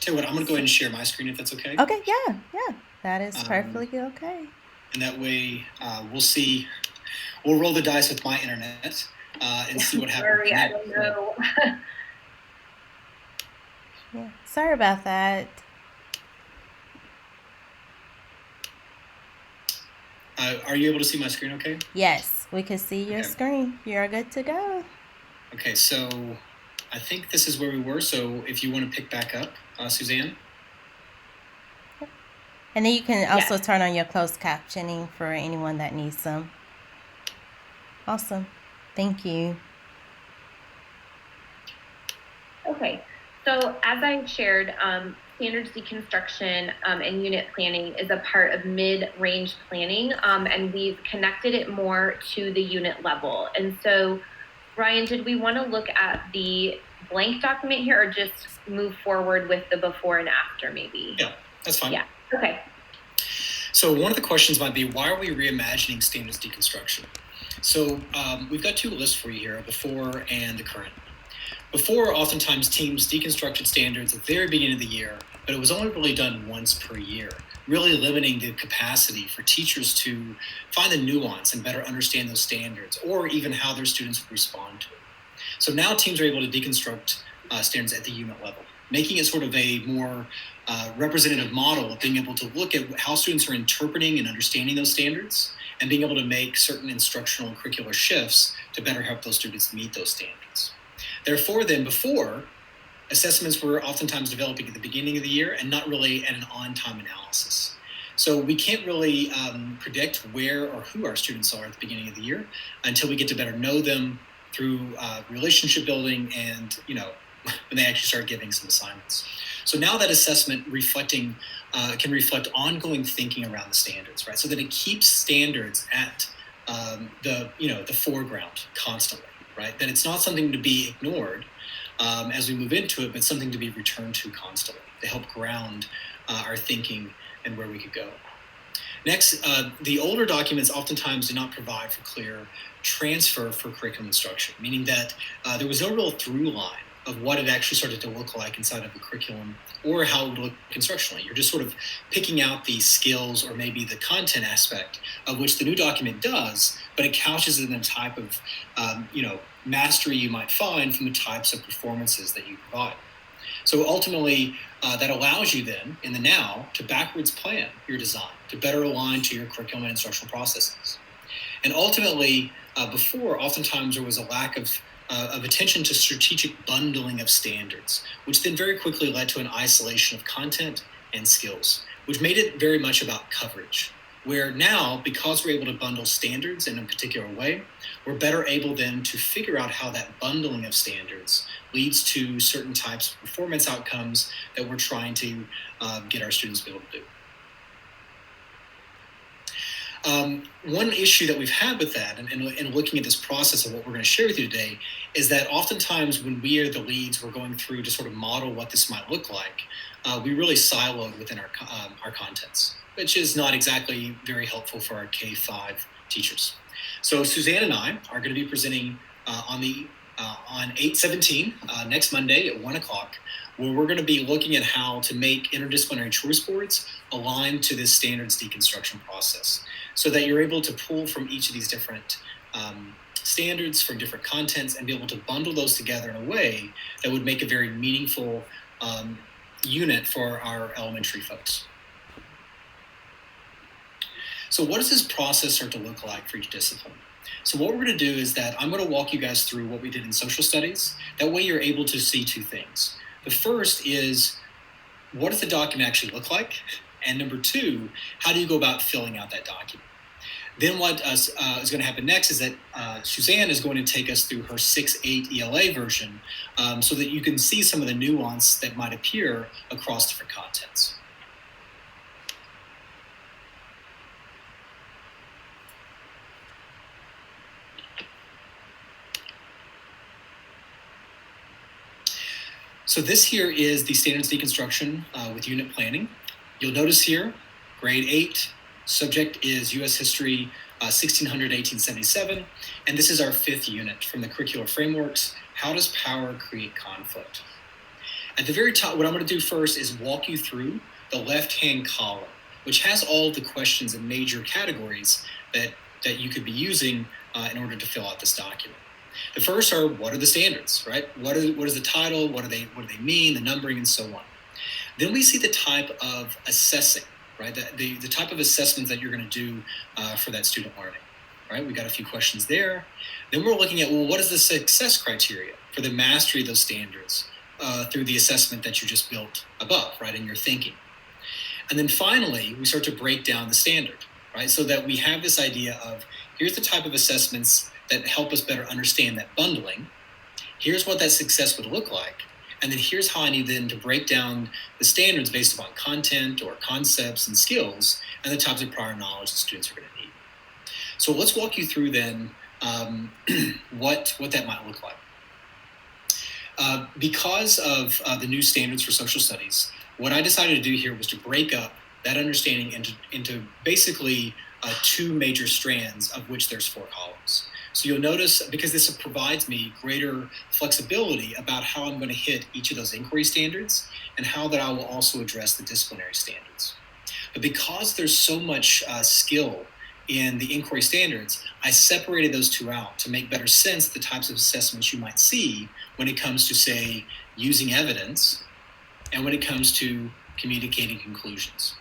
Tell you what, I'm going to go ahead and share my screen if that's okay. Okay, yeah. That is perfectly okay. And that way, we'll roll the dice with my internet and see what happens. Sorry, I don't know. Yeah, sorry about that. Are you able to see my screen okay? Yes, we can see your screen. You're good to go. Okay, so I think this is where we were. So if you want to pick back up, Suzanne. And then you can also turn on your closed captioning for anyone that needs some. Awesome. Thank you. Okay. So as I shared, standards deconstruction and unit planning is a part of mid-range planning, and we've connected it more to the unit level. And so, Ryan, did we want to look at the blank document here, or just move forward with the before and after maybe? Yeah, that's fine. Yeah, okay. So one of the questions might be, why are we reimagining standards deconstruction? So we've got two lists for you here, a before and the current. Before, oftentimes teams deconstructed standards at the very beginning of the year, but it was only really done once per year, really limiting the capacity for teachers to find the nuance and better understand those standards, or even how their students would respond to it. So now teams are able to deconstruct standards at the unit level, making it sort of a more representative model of being able to look at how students are interpreting and understanding those standards, and being able to make certain instructional and curricular shifts to better help those students meet those standards. Therefore, then, before, assessments were oftentimes developing at the beginning of the year and not really at an on-time analysis. So we can't really predict where or who our students are at the beginning of the year until we get to better know them through relationship building and, when they actually start giving some assignments. So now that assessment can reflect ongoing thinking around the standards, right? So that it keeps standards at the foreground constantly, right? That it's not something to be ignored as we move into it, but something to be returned to constantly to help ground our thinking and where we could go. Next, the older documents oftentimes do not provide for clear transfer for curriculum instruction, meaning that there was no real through line of what it actually started to look like inside of the curriculum or how it would look instructionally. You're just sort of picking out the skills or maybe the content aspect of which the new document does, but it couches it in the type of mastery you might find from the types of performances that you provide. So ultimately, that allows you then, in the now, to backwards plan your design, to better align to your curriculum and instructional processes. And ultimately, before, oftentimes there was a lack of attention to strategic bundling of standards, which then very quickly led to an isolation of content and skills, which made it very much about coverage. Where now, because we're able to bundle standards in a particular way, we're better able then to figure out how that bundling of standards leads to certain types of performance outcomes that we're trying to get our students to be able to do. One issue that we've had with that, and looking at this process of what we're going to share with you today, is that oftentimes when we are the leads, we're going through to sort of model what this might look like, we really siloed within our contents, which is not exactly very helpful for our K-5 teachers. So Suzanne and I are going to be presenting on 8/17 next Monday at 1 o'clock, where we're going to be looking at how to make interdisciplinary choice boards align to this standards deconstruction process, so that you're able to pull from each of these different standards from different contents and be able to bundle those together in a way that would make a very meaningful unit for our elementary folks. So what does this process start to look like for each discipline? So what we're going to do is that I'm going to walk you guys through what we did in social studies. That way you're able to see two things. The first is, what does the document actually look like? And number two, how do you go about filling out that document? Then what is going to happen next is that Suzanne is going to take us through her 6/8 ELA version so that you can see some of the nuance that might appear across different contents. So this here is the standards deconstruction with unit planning. You'll notice here, grade 8, subject is U.S. History 1600-1877, and this is our 5th unit from the curricular frameworks, How Does Power Create Conflict? At the very top, what I'm going to do first is walk you through the left-hand column, which has all of the questions and major categories that you could be using in order to fill out this document. The first are, what are the standards, right? What is the title? What do they mean? The numbering and so on. Then we see the type of assessing, right? The type of assessments that you're going to do for that student learning, right? We got a few questions there. Then we're looking at, well, what is the success criteria for the mastery of those standards through the assessment that you just built above, right, in your thinking. And then finally, we start to break down the standard, right? So that we have this idea of, here's the type of assessments that help us better understand that bundling. Here's what that success would look like. And then here's how I need then to break down the standards based upon content or concepts and skills and the types of prior knowledge that students are going to need. So let's walk you through then what that might look like. Because of the new standards for social studies, what I decided to do here was to break up that understanding into basically two major strands, of which there's 4 columns. So you'll notice, because this provides me greater flexibility about how I'm going to hit each of those inquiry standards and how that I will also address the disciplinary standards. But because there's so much skill in the inquiry standards, I separated those 2 out to make better sense the types of assessments you might see when it comes to, say, using evidence and when it comes to communicating conclusions.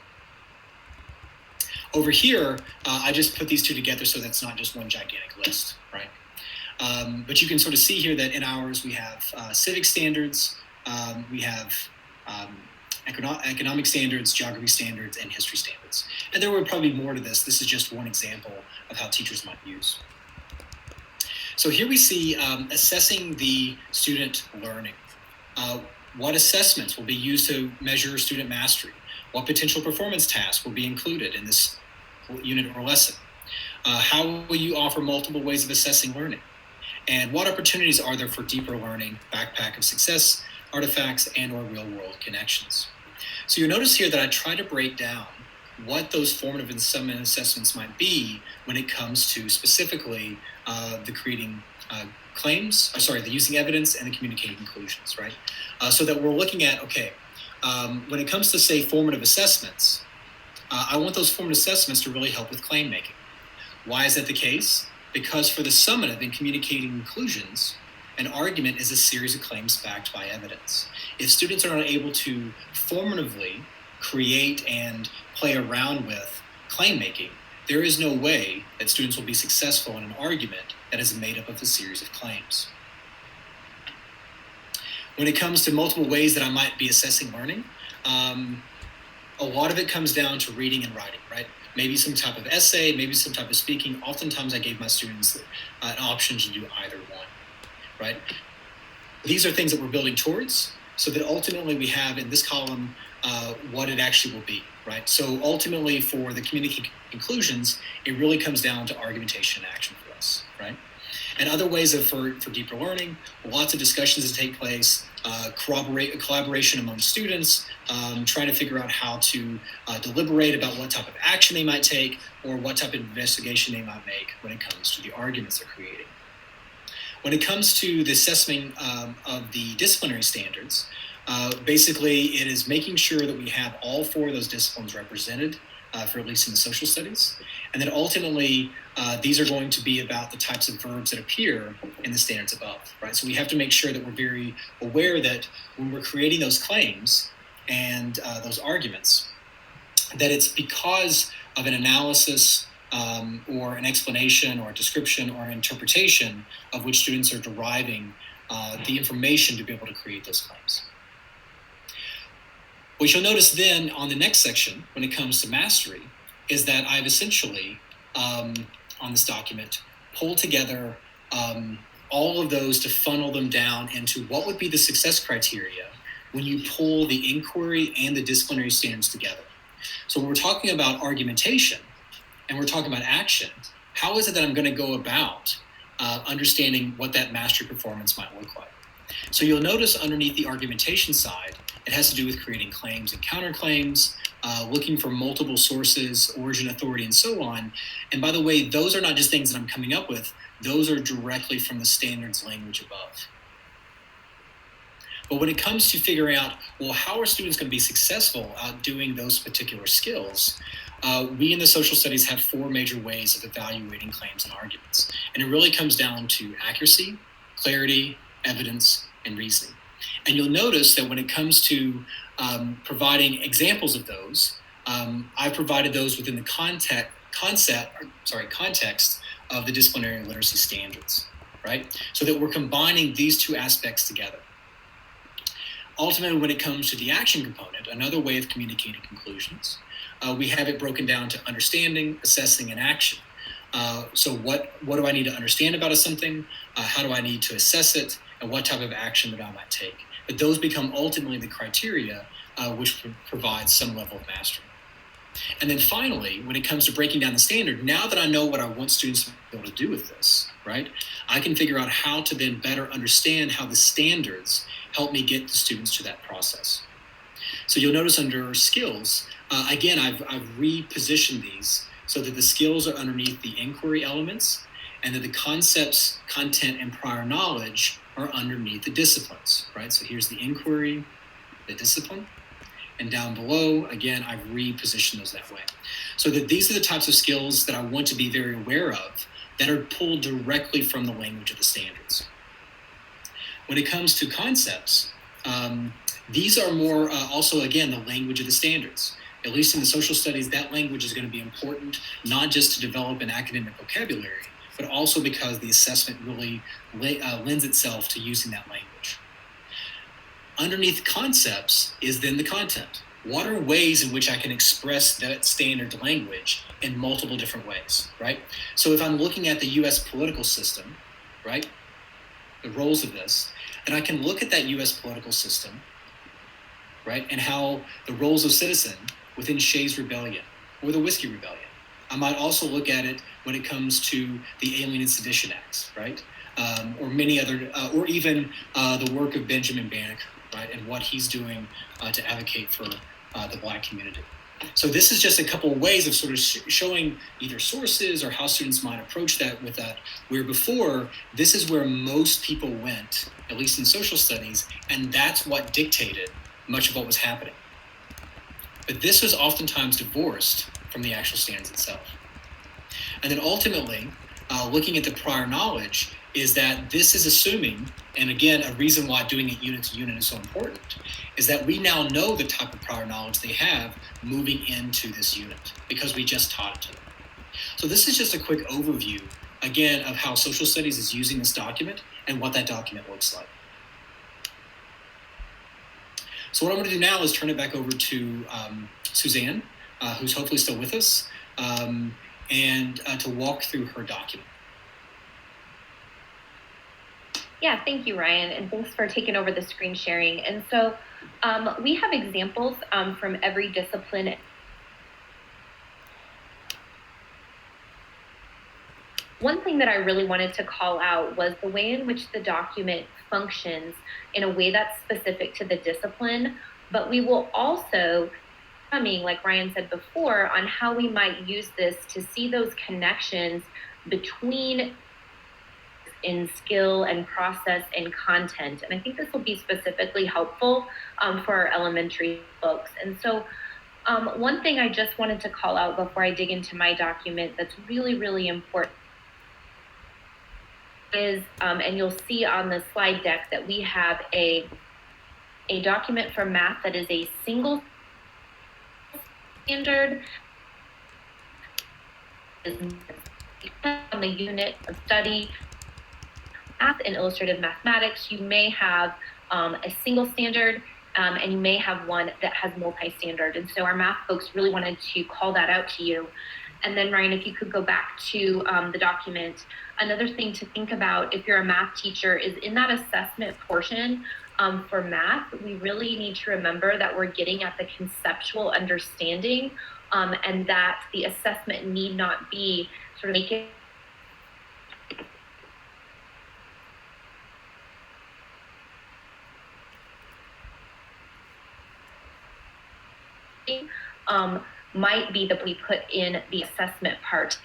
Over here, I just put these 2 together so that's not just one gigantic list, right? But you can sort of see here that in ours we have civic standards, we have economic standards, geography standards, and history standards. And there were probably more to this. This is just one example of how teachers might use. So here we see assessing the student learning. What assessments will be used to measure student mastery? What potential performance tasks will be included in this unit or lesson? How will you offer multiple ways of assessing learning? And what opportunities are there for deeper learning, backpack of success, artifacts, and or real-world connections? So you'll notice here that I try to break down what those formative and summative assessments might be when it comes to specifically the creating claims, the using evidence and the communicating conclusions, right? So that we're looking at, okay, when it comes to, say, formative assessments, I want those formative assessments to really help with claim making. Why is that the case? Because for the summative and communicating conclusions, an argument is a series of claims backed by evidence. If students are not able to formatively create and play around with claim making, there is no way that students will be successful in an argument that is made up of a series of claims. When it comes to multiple ways that I might be assessing learning, a lot of it comes down to reading and writing, right? Maybe some type of essay, maybe some type of speaking. Oftentimes I gave my students an option to do either one, right? These are things that we're building towards so that ultimately we have in this column what it actually will be, right? So ultimately for the communicating conclusions, it really comes down to argumentation and action for us, right? And other ways for deeper learning, lots of discussions that take place, collaboration among students, trying to figure out how to deliberate about what type of action they might take or what type of investigation they might make when it comes to the arguments they're creating. When it comes to the assessment of the disciplinary standards, basically it is making sure that we have all 4 of those disciplines represented, for at least in the social studies. And then ultimately, these are going to be about the types of verbs that appear in the standards above, right? So we have to make sure that we're very aware that when we're creating those claims and those arguments, that it's because of an analysis or an explanation or a description or an interpretation of which students are deriving the information to be able to create those claims. What you'll notice then on the next section, when it comes to mastery, is that I've essentially, on this document, pulled together all of those to funnel them down into what would be the success criteria when you pull the inquiry and the disciplinary standards together. So when we're talking about argumentation and we're talking about action, how is it that I'm going to go about understanding what that mastery performance might look like? So you'll notice underneath the argumentation side, it has to do with creating claims and counterclaims, looking for multiple sources, origin, authority, and so on. And by the way, those are not just things that I'm coming up with. Those are directly from the standards language above. But when it comes to figuring out, well, how are students going to be successful at doing those particular skills, we in the social studies have 4 major ways of evaluating claims and arguments. And it really comes down to accuracy, clarity, evidence, and reasoning. And you'll notice that when it comes to providing examples of those, I've provided those within the context of the disciplinary literacy standards, right? So that we're combining these 2 aspects together. Ultimately, when it comes to the action component, another way of communicating conclusions, we have it broken down to understanding, assessing, and action. So what do I need to understand about something? How do I need to assess it? And what type of action that I might take? But those become ultimately the criteria which provide some level of mastery. And then finally, when it comes to breaking down the standard, now that I know what I want students to be able to do with this, right, I can figure out how to then better understand how the standards help me get the students to that process. So you'll notice under skills, again, I've repositioned these so that the skills are underneath the inquiry elements and that the concepts, content, and prior knowledge are underneath the disciplines, right? So here's the inquiry, the discipline, and down below, again, I've repositioned those that way. So that these are the types of skills that I want to be very aware of that are pulled directly from the language of the standards. When it comes to concepts, these are more also, again, the language of the standards. At least in the social studies, that language is going to be important, not just to develop an academic vocabulary, but also because the assessment really lends itself to using that language. Underneath concepts is then the content. What are ways in which I can express that standard language in multiple different ways, right? So if I'm looking at the US political system, right, the roles of this, and I can look at that US political system, right, and how the roles of citizen within Shays Rebellion or the Whiskey Rebellion. I might also look at it when it comes to the Alien and Sedition Acts, right, or many other, or even the work of Benjamin Banneker, right, and what he's doing to advocate for the Black community. So this is just a couple of ways of sort of showing either sources or how students might approach that with that, where before, this is where most people went, at least in social studies, and that's what dictated much of what was happening. But this was oftentimes divorced from the actual standards itself. And then ultimately, looking at the prior knowledge is that this is assuming, and again, a reason why doing it unit to unit is so important, is that we now know the type of prior knowledge they have moving into this unit because we just taught it to them. So this is just a quick overview, again, of how social studies is using this document and what that document looks like. So what I'm going to do now is turn it back over to Suzanne, who's hopefully still with us, and to walk through her document. Yeah, thank you, Ryan, and thanks for taking over the screen sharing. And so we have examples from every discipline. One thing that I really wanted to call out was the way in which the document functions in a way that's specific to the discipline, but we will also, like Ryan said before, on how we might use this to see those connections between in skill and process and content. And I think this will be specifically helpful for our elementary folks. And so one thing I just wanted to call out before I dig into my document that's really, really important is, and you'll see on the slide deck that we have a document for math that is a single standard on the unit of study. Math and illustrative mathematics, you may have a single standard and you may have one that has multi-standard. And so our math folks really wanted to call that out to you. And then Ryan, if you could go back to the document, another thing to think about if you're a math teacher is in that assessment portion for math, we really need to remember that we're getting at the conceptual understanding and that the assessment need not be sort of making might be that we put in the assessment part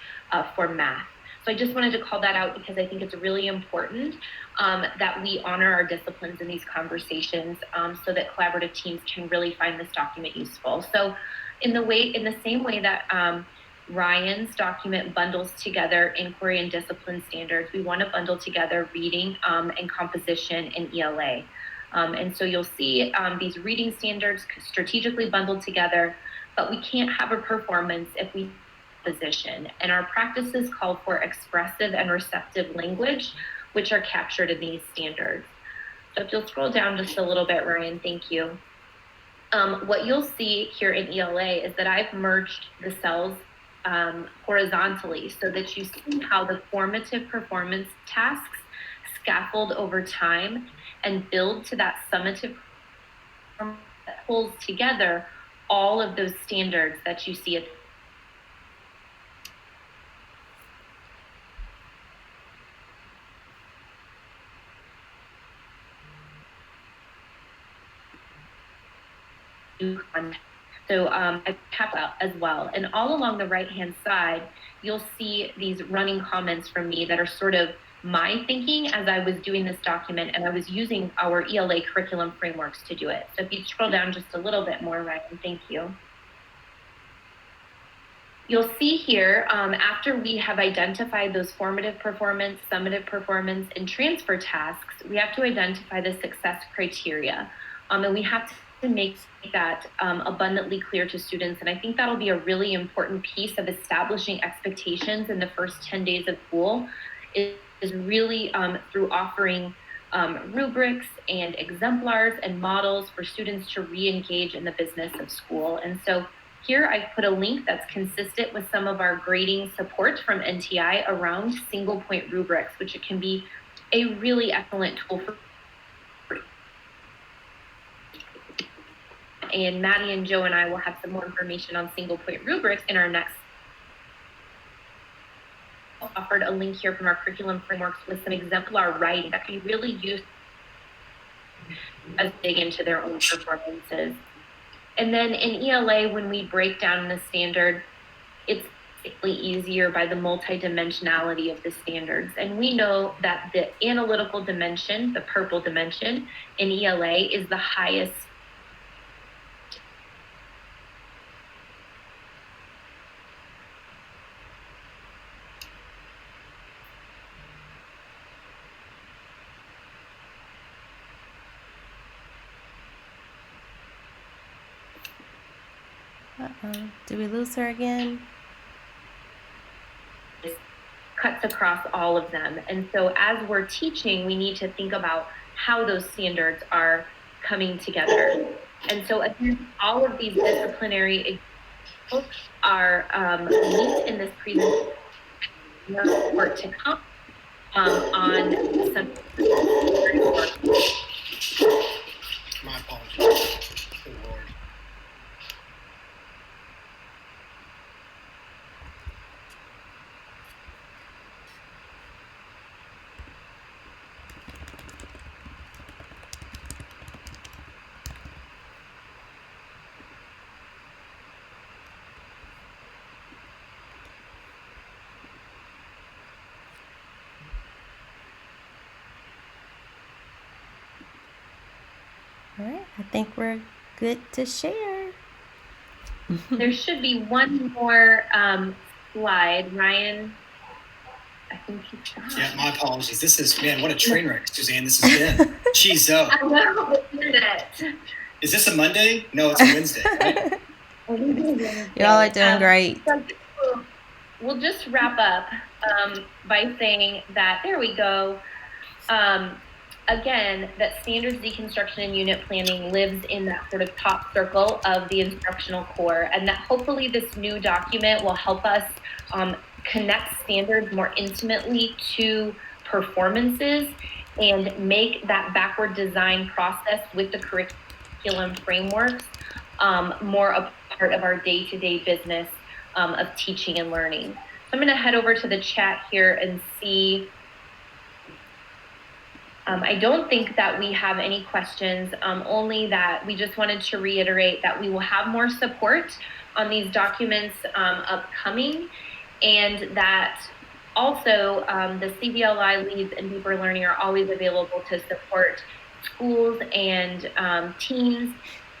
for math. So I just wanted to call that out because I think it's really important that we honor our disciplines in these conversations so that collaborative teams can really find this document useful. So in the same way that Ryan's document bundles together inquiry and discipline standards, we want to bundle together reading and composition and ELA. And so you'll see these reading standards strategically bundled together, but we can't have a performance if we position. And our practices call for expressive and receptive language, which are captured in these standards. So if you'll scroll down just a little bit, Ryan, thank you. What you'll see here in ELA is that I've merged the cells horizontally so that you see how the formative performance tasks scaffold over time and build to that summative that pulls together all of those standards that you see at content. So I tap out as well. And all along the right-hand side, you'll see these running comments from me that are sort of my thinking as I was doing this document, and I was using our ELA curriculum frameworks to do it. So if you scroll down just a little bit more, Ryan, thank you. You'll see here, after we have identified those formative performance, summative performance, and transfer tasks, we have to identify the success criteria. And we have to make that abundantly clear to students. And I think that'll be a really important piece of establishing expectations in the first 10 days of school is really through offering rubrics and exemplars and models for students to re-engage in the business of school. And so here I put a link that's consistent with some of our grading support from NTI around single point rubrics, which it can be a really excellent tool for. And Maddie and Joe and I will have some more information on single point rubrics in our next. I offered a link here from our curriculum frameworks with some exemplar writing that can be really used as they dig into their own performances. And then in ELA, when we break down the standard, it's easier by the multidimensionality of the standards. And we know that the analytical dimension, the purple dimension in ELA, is the highest. Did we lose her again? Cuts across all of them. And so as we're teaching, we need to think about how those standards are coming together. And so all of these disciplinary examples are linked in this presentation. More to come on some. My apologies. Good Lord. All right, I think we're good to share. There should be one more slide, Ryan. I think he's gone. Yeah, my apologies. This is, man, what a train wreck, Suzanne, this has been. Jeez, I know, isn't it? Is this a Monday? No, it's a Wednesday, right? Y'all are doing great. We'll just wrap up by saying that, there we go. Again, that standards deconstruction and unit planning lives in that sort of top circle of the instructional core, and that hopefully this new document will help us connect standards more intimately to performances and make that backward design process with the curriculum frameworks more a part of our day-to-day business of teaching and learning. So I'm going to head over to the chat here and see. I don't think that we have any questions, only that we just wanted to reiterate that we will have more support on these documents upcoming, and that also the CBLI leads and deeper learning are always available to support schools and teams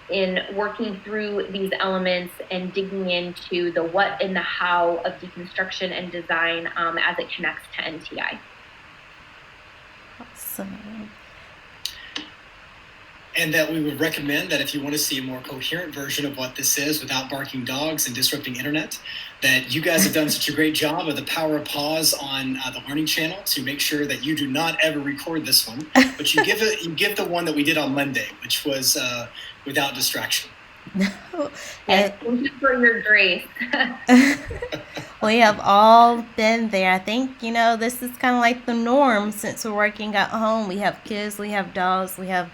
in working through these elements and digging into the what and the how of deconstruction and design as it connects to NTI. Awesome. And that we would recommend that if you want to see a more coherent version of what this is without barking dogs and disrupting internet, that you guys have done such a great job of the power of pause on the Learning Channel to make sure that you do not ever record this one, but you give the one that we did on Monday, which was without distraction. And thank you for your grace. we have all been there. I think, this is kind of like the norm since we're working at home. We have kids, we have dogs, we have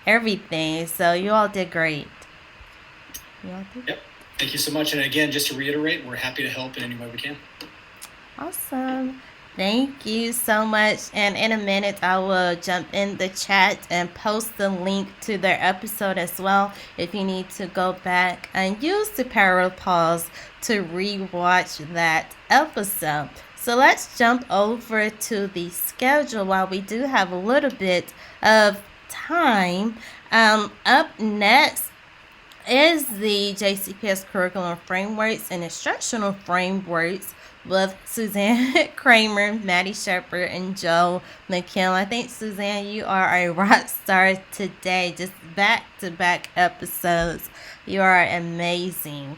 everything. So you all did great. Yep. Thank you so much. And again, just to reiterate, we're happy to help in any way we can. Awesome. Thank you so much. And in a minute, I will jump in the chat and post the link to their episode as well if you need to go back and use the power of pause to rewatch that episode. So let's jump over to the schedule while we do have a little bit of time. Up next is the JCPS curriculum frameworks and instructional frameworks with Suzanne Kramer, Maddie Shepard, and Joe McKim. I think, Suzanne, you are a rock star today. Just back-to-back episodes. You are amazing.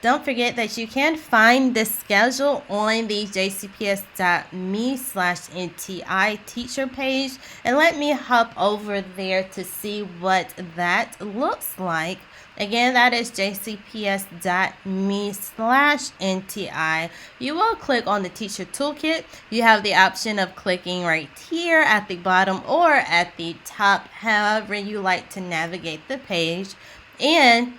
Don't forget that you can find the schedule on the jcps.me/NTI teacher page. And let me hop over there to see what that looks like. Again, that is jcps.me/NTI. You will click on the teacher toolkit. You have the option of clicking right here at the bottom or at the top, however you like to navigate the page. And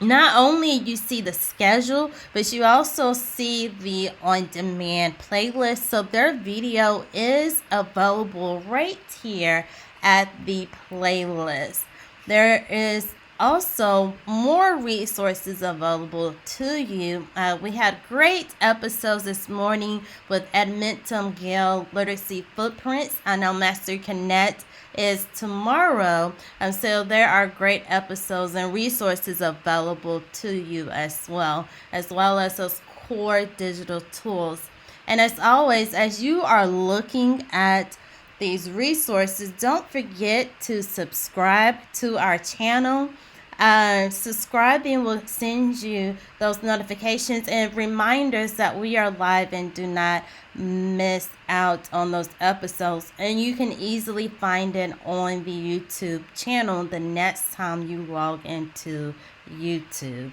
not only you see the schedule, but you also see the on-demand playlist. So their video is available right here at the playlist. There is also more resources available to you. We had great episodes this morning with Edmonton Gale Literacy Footprints. I know Master Connect is tomorrow. So there are great episodes and resources available to you as well as those core digital tools. And as always, as you are looking at these resources, don't forget to subscribe to our channel. Subscribing will send you those notifications and reminders that we are live and do not miss out on those episodes. And you can easily find it on the YouTube channel the next time you log into YouTube.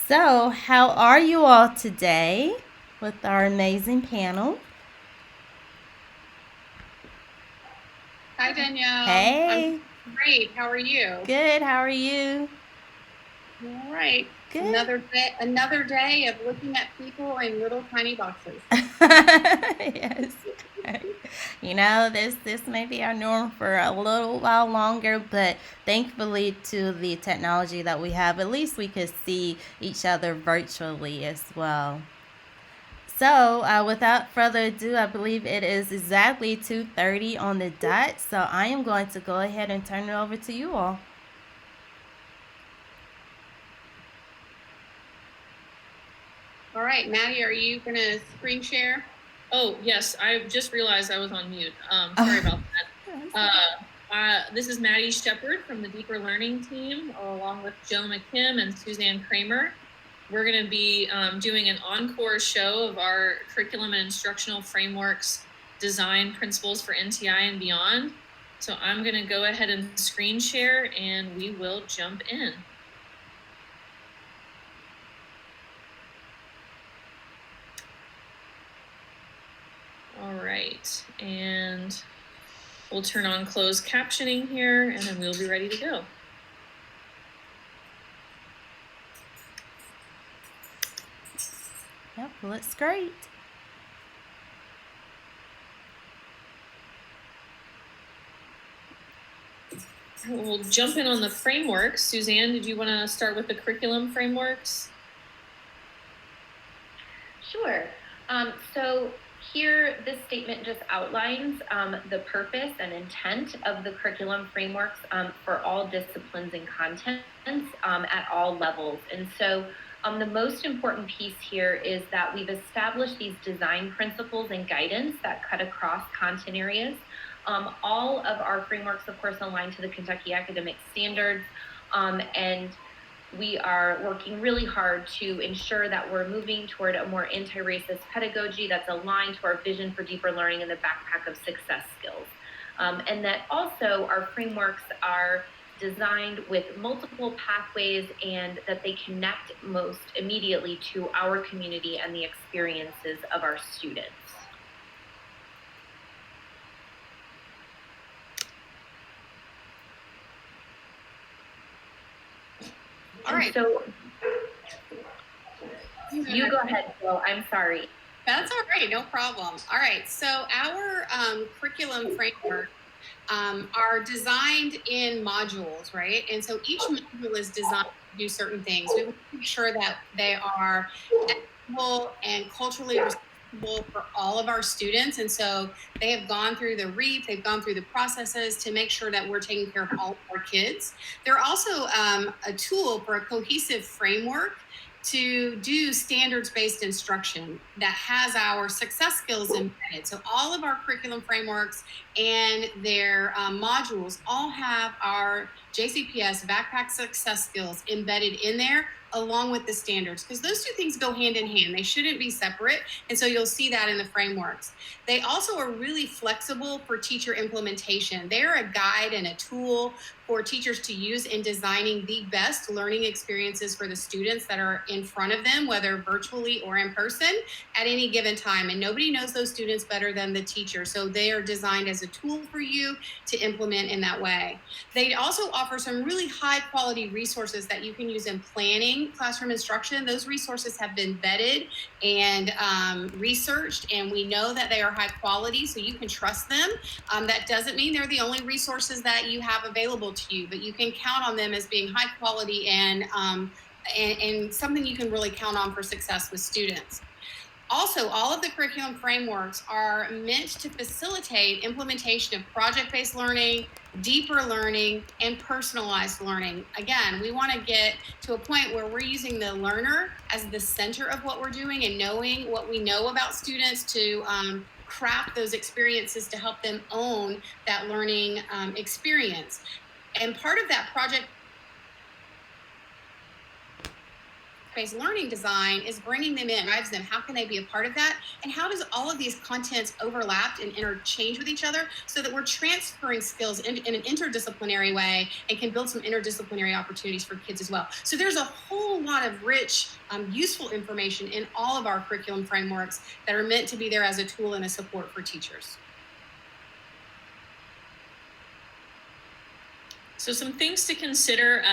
So, how are you all today with our amazing panel? Hi, Danielle. Hey. I'm great. How are you? Good. How are you? All right. Good. Another day of looking at people in little tiny boxes. Yes. This may be our norm for a little while longer, but thankfully to the technology that we have, at least we could see each other virtually as well. So without further ado, I believe it is exactly 2:30 on the dot. So I am going to go ahead and turn it over to you all. All right, Maddie, are you going to screen share? Oh, yes. I just realized I was on mute. Sorry about that. This is Maddie Shepard from the Deeper Learning team, along with Joe McKim and Suzanne Kramer. We're going to be doing an encore show of our curriculum and instructional frameworks design principles for NTI and beyond. So I'm going to go ahead and screen share and we will jump in. All right, and we'll turn on closed captioning here and then we'll be ready to go. Yep, looks great. We'll jump in on the frameworks. Suzanne, did you want to start with the curriculum frameworks? Sure. So here, this statement just outlines the purpose and intent of the curriculum frameworks for all disciplines and contents at all levels. And so the most important piece here is that we've established these design principles and guidance that cut across content areas. All of our frameworks, of course, align to the Kentucky Academic Standards, and we are working really hard to ensure that we're moving toward a more anti-racist pedagogy that's aligned to our vision for deeper learning in the backpack of success skills. And that also our frameworks are designed with multiple pathways and that they connect most immediately to our community and the experiences of our students. All right. So you go ahead, Jill. I'm sorry. That's all right. No problem. All right. So our curriculum framework are designed in modules, right? And so each module is designed to do certain things. We want to make sure that they are equitable and culturally responsible for all of our students. And so they have gone through the REAP, they've gone through the processes to make sure that we're taking care of all of our kids. They're also a tool for a cohesive framework to do standards-based instruction that has our success skills embedded. So all of our curriculum frameworks and their modules all have our JCPS backpack success skills embedded in there, along with the standards, because those two things go hand in hand. They shouldn't be separate. And so you'll see that in the frameworks. They also are really flexible for teacher implementation. They're a guide and a tool for teachers to use in designing the best learning experiences for the students that are in front of them, whether virtually or in person at any given time. And nobody knows those students better than the teacher. So they are designed as a tool for you to implement in that way. They also offer some really high quality resources that you can use in planning classroom instruction. Those resources have been vetted and researched, and we know that they are high quality, so you can trust them. That doesn't mean they're the only resources that you have available to you, but you can count on them as being high quality and something you can really count on for success with students. Also, all of the curriculum frameworks are meant to facilitate implementation of project-based learning, deeper learning, and personalized learning. Again, we want to get to a point where we're using the learner as the center of what we're doing and knowing what we know about students to craft those experiences to help them own that learning experience. And part of that project-based learning design is bringing them in, drives them. How can they be a part of that? And how does all of these contents overlap and interchange with each other so that we're transferring skills in an interdisciplinary way and can build some interdisciplinary opportunities for kids as well. So there's a whole lot of rich, useful information in all of our curriculum frameworks that are meant to be there as a tool and a support for teachers. So some things to consider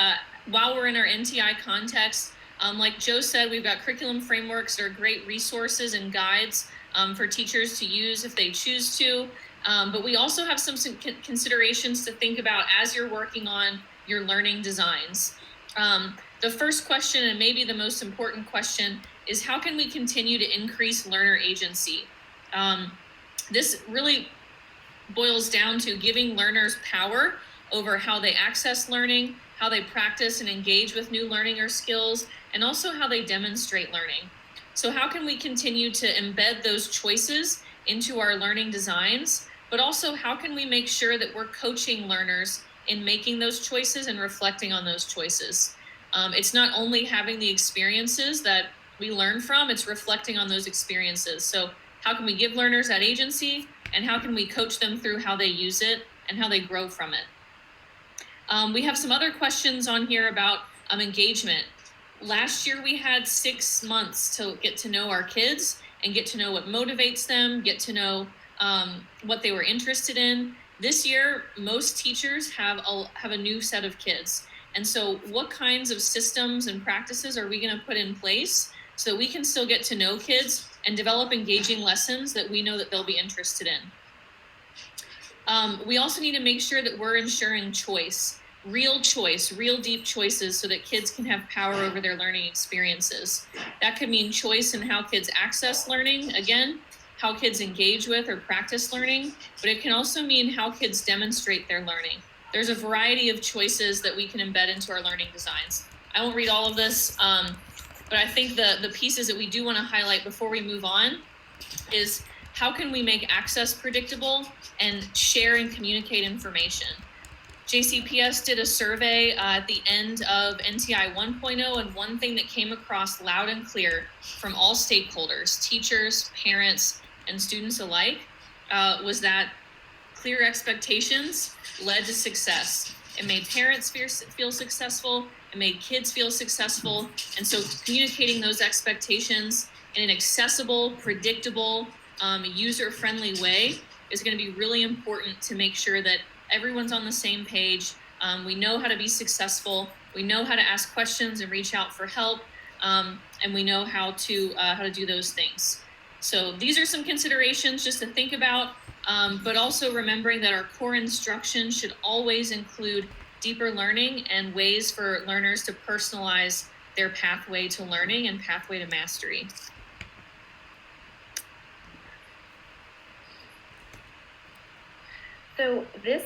while we're in our NTI context. Like Joe said, we've got curriculum frameworks that are great resources and guides for teachers to use if they choose to. But we also have some considerations to think about as you're working on your learning designs. The first question, and maybe the most important question, is how can we continue to increase learner agency? This really boils down to giving learners power over how they access learning, how they practice and engage with new learning or skills, and also how they demonstrate learning. So how can we continue to embed those choices into our learning designs, but also how can we make sure that we're coaching learners in making those choices and reflecting on those choices? It's not only having the experiences that we learn from, it's reflecting on those experiences. So how can we give learners that agency, and how can we coach them through how they use it and how they grow from it? We have some other questions on here about engagement. Last year, we had 6 months to get to know our kids and get to know what motivates them, get to know what they were interested in. This year, most teachers have a new set of kids. And so what kinds of systems and practices are we going to put in place so that we can still get to know kids and develop engaging lessons that we know that they'll be interested in? We also need to make sure that we're ensuring choice, real deep choices so that kids can have power over their learning experiences. That could mean choice in how kids access learning, again, how kids engage with or practice learning, but it can also mean how kids demonstrate their learning. There's a variety of choices that we can embed into our learning designs. I won't read all of this, but I think the pieces that we do want to highlight before we move on is how can we make access predictable and share and communicate information? JCPS did a survey at the end of NTI 1.0, and one thing that came across loud and clear from all stakeholders, teachers, parents, and students alike, was that clear expectations led to success. It made parents feel successful. It made kids feel successful. And so communicating those expectations in an accessible, predictable, user-friendly way is going to be really important to make sure that everyone's on the same page. We know how to be successful. We know how to ask questions and reach out for help. And we know how to do those things. So these are some considerations just to think about, but also remembering that our core instruction should always include deeper learning and ways for learners to personalize their pathway to learning and pathway to mastery. So this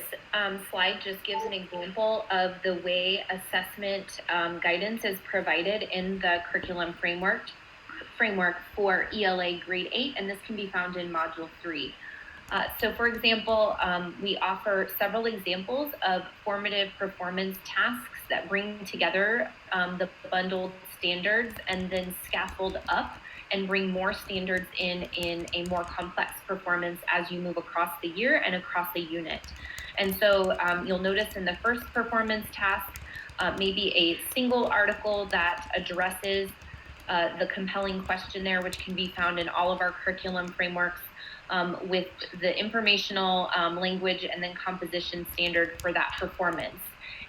slide just gives an example of the way assessment guidance is provided in the curriculum framework for ELA grade 8, and this can be found in module 3. So for example, we offer several examples of formative performance tasks that bring together the bundled standards and then scaffold up and bring more standards in a more complex performance as you move across the year and across the unit. And so you'll notice in the first performance task, maybe a single article that addresses the compelling question there, which can be found in all of our curriculum frameworks, with the informational language and then composition standard for that performance.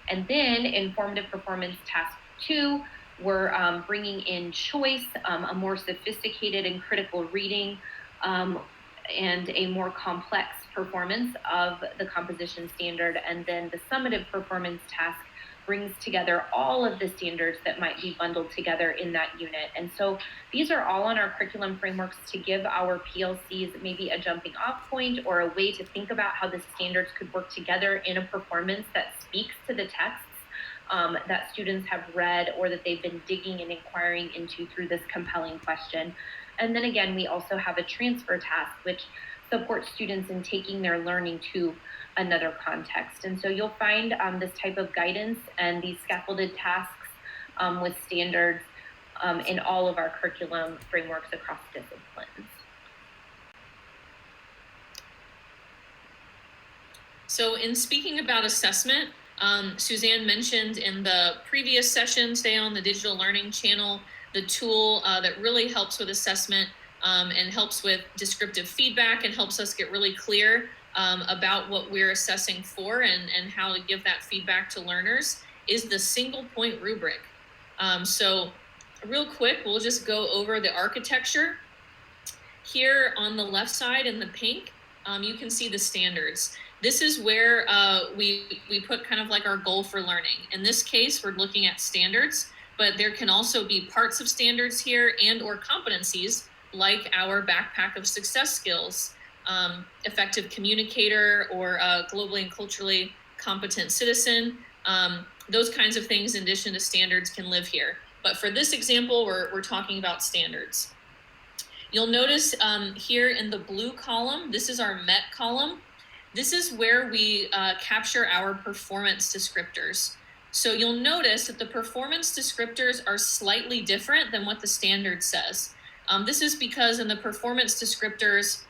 And then in formative performance task 2, we're bringing in choice, a more sophisticated and critical reading, and a more complex performance of the composition standard. And then the summative performance task brings together all of the standards that might be bundled together in that unit. And so these are all on our curriculum frameworks to give our PLCs maybe a jumping off point or a way to think about how the standards could work together in a performance that speaks to the texts that students have read or that they've been digging and inquiring into through this compelling question. And then again, we also have a transfer task, which supports students in taking their learning to another context. And so you'll find this type of guidance and these scaffolded tasks with standards in all of our curriculum frameworks across disciplines. So in speaking about assessment, Suzanne mentioned in the previous session today on the digital learning channel, the tool that really helps with assessment and helps with descriptive feedback and helps us get really clear about what we're assessing for and how to give that feedback to learners is the single point rubric. So real quick, we'll just go over the architecture. Here on the left side in the pink, you can see the standards. This is where we put kind of like our goal for learning. In this case, we're looking at standards, but there can also be parts of standards here and or competencies like our backpack of success skills, effective communicator or globally and culturally competent citizen. Those kinds of things in addition to standards can live here. But for this example, we're talking about standards. You'll notice here in the blue column, this is our MET column. This is where we capture our performance descriptors. So you'll notice that the performance descriptors are slightly different than what the standard says. This is because in the performance descriptors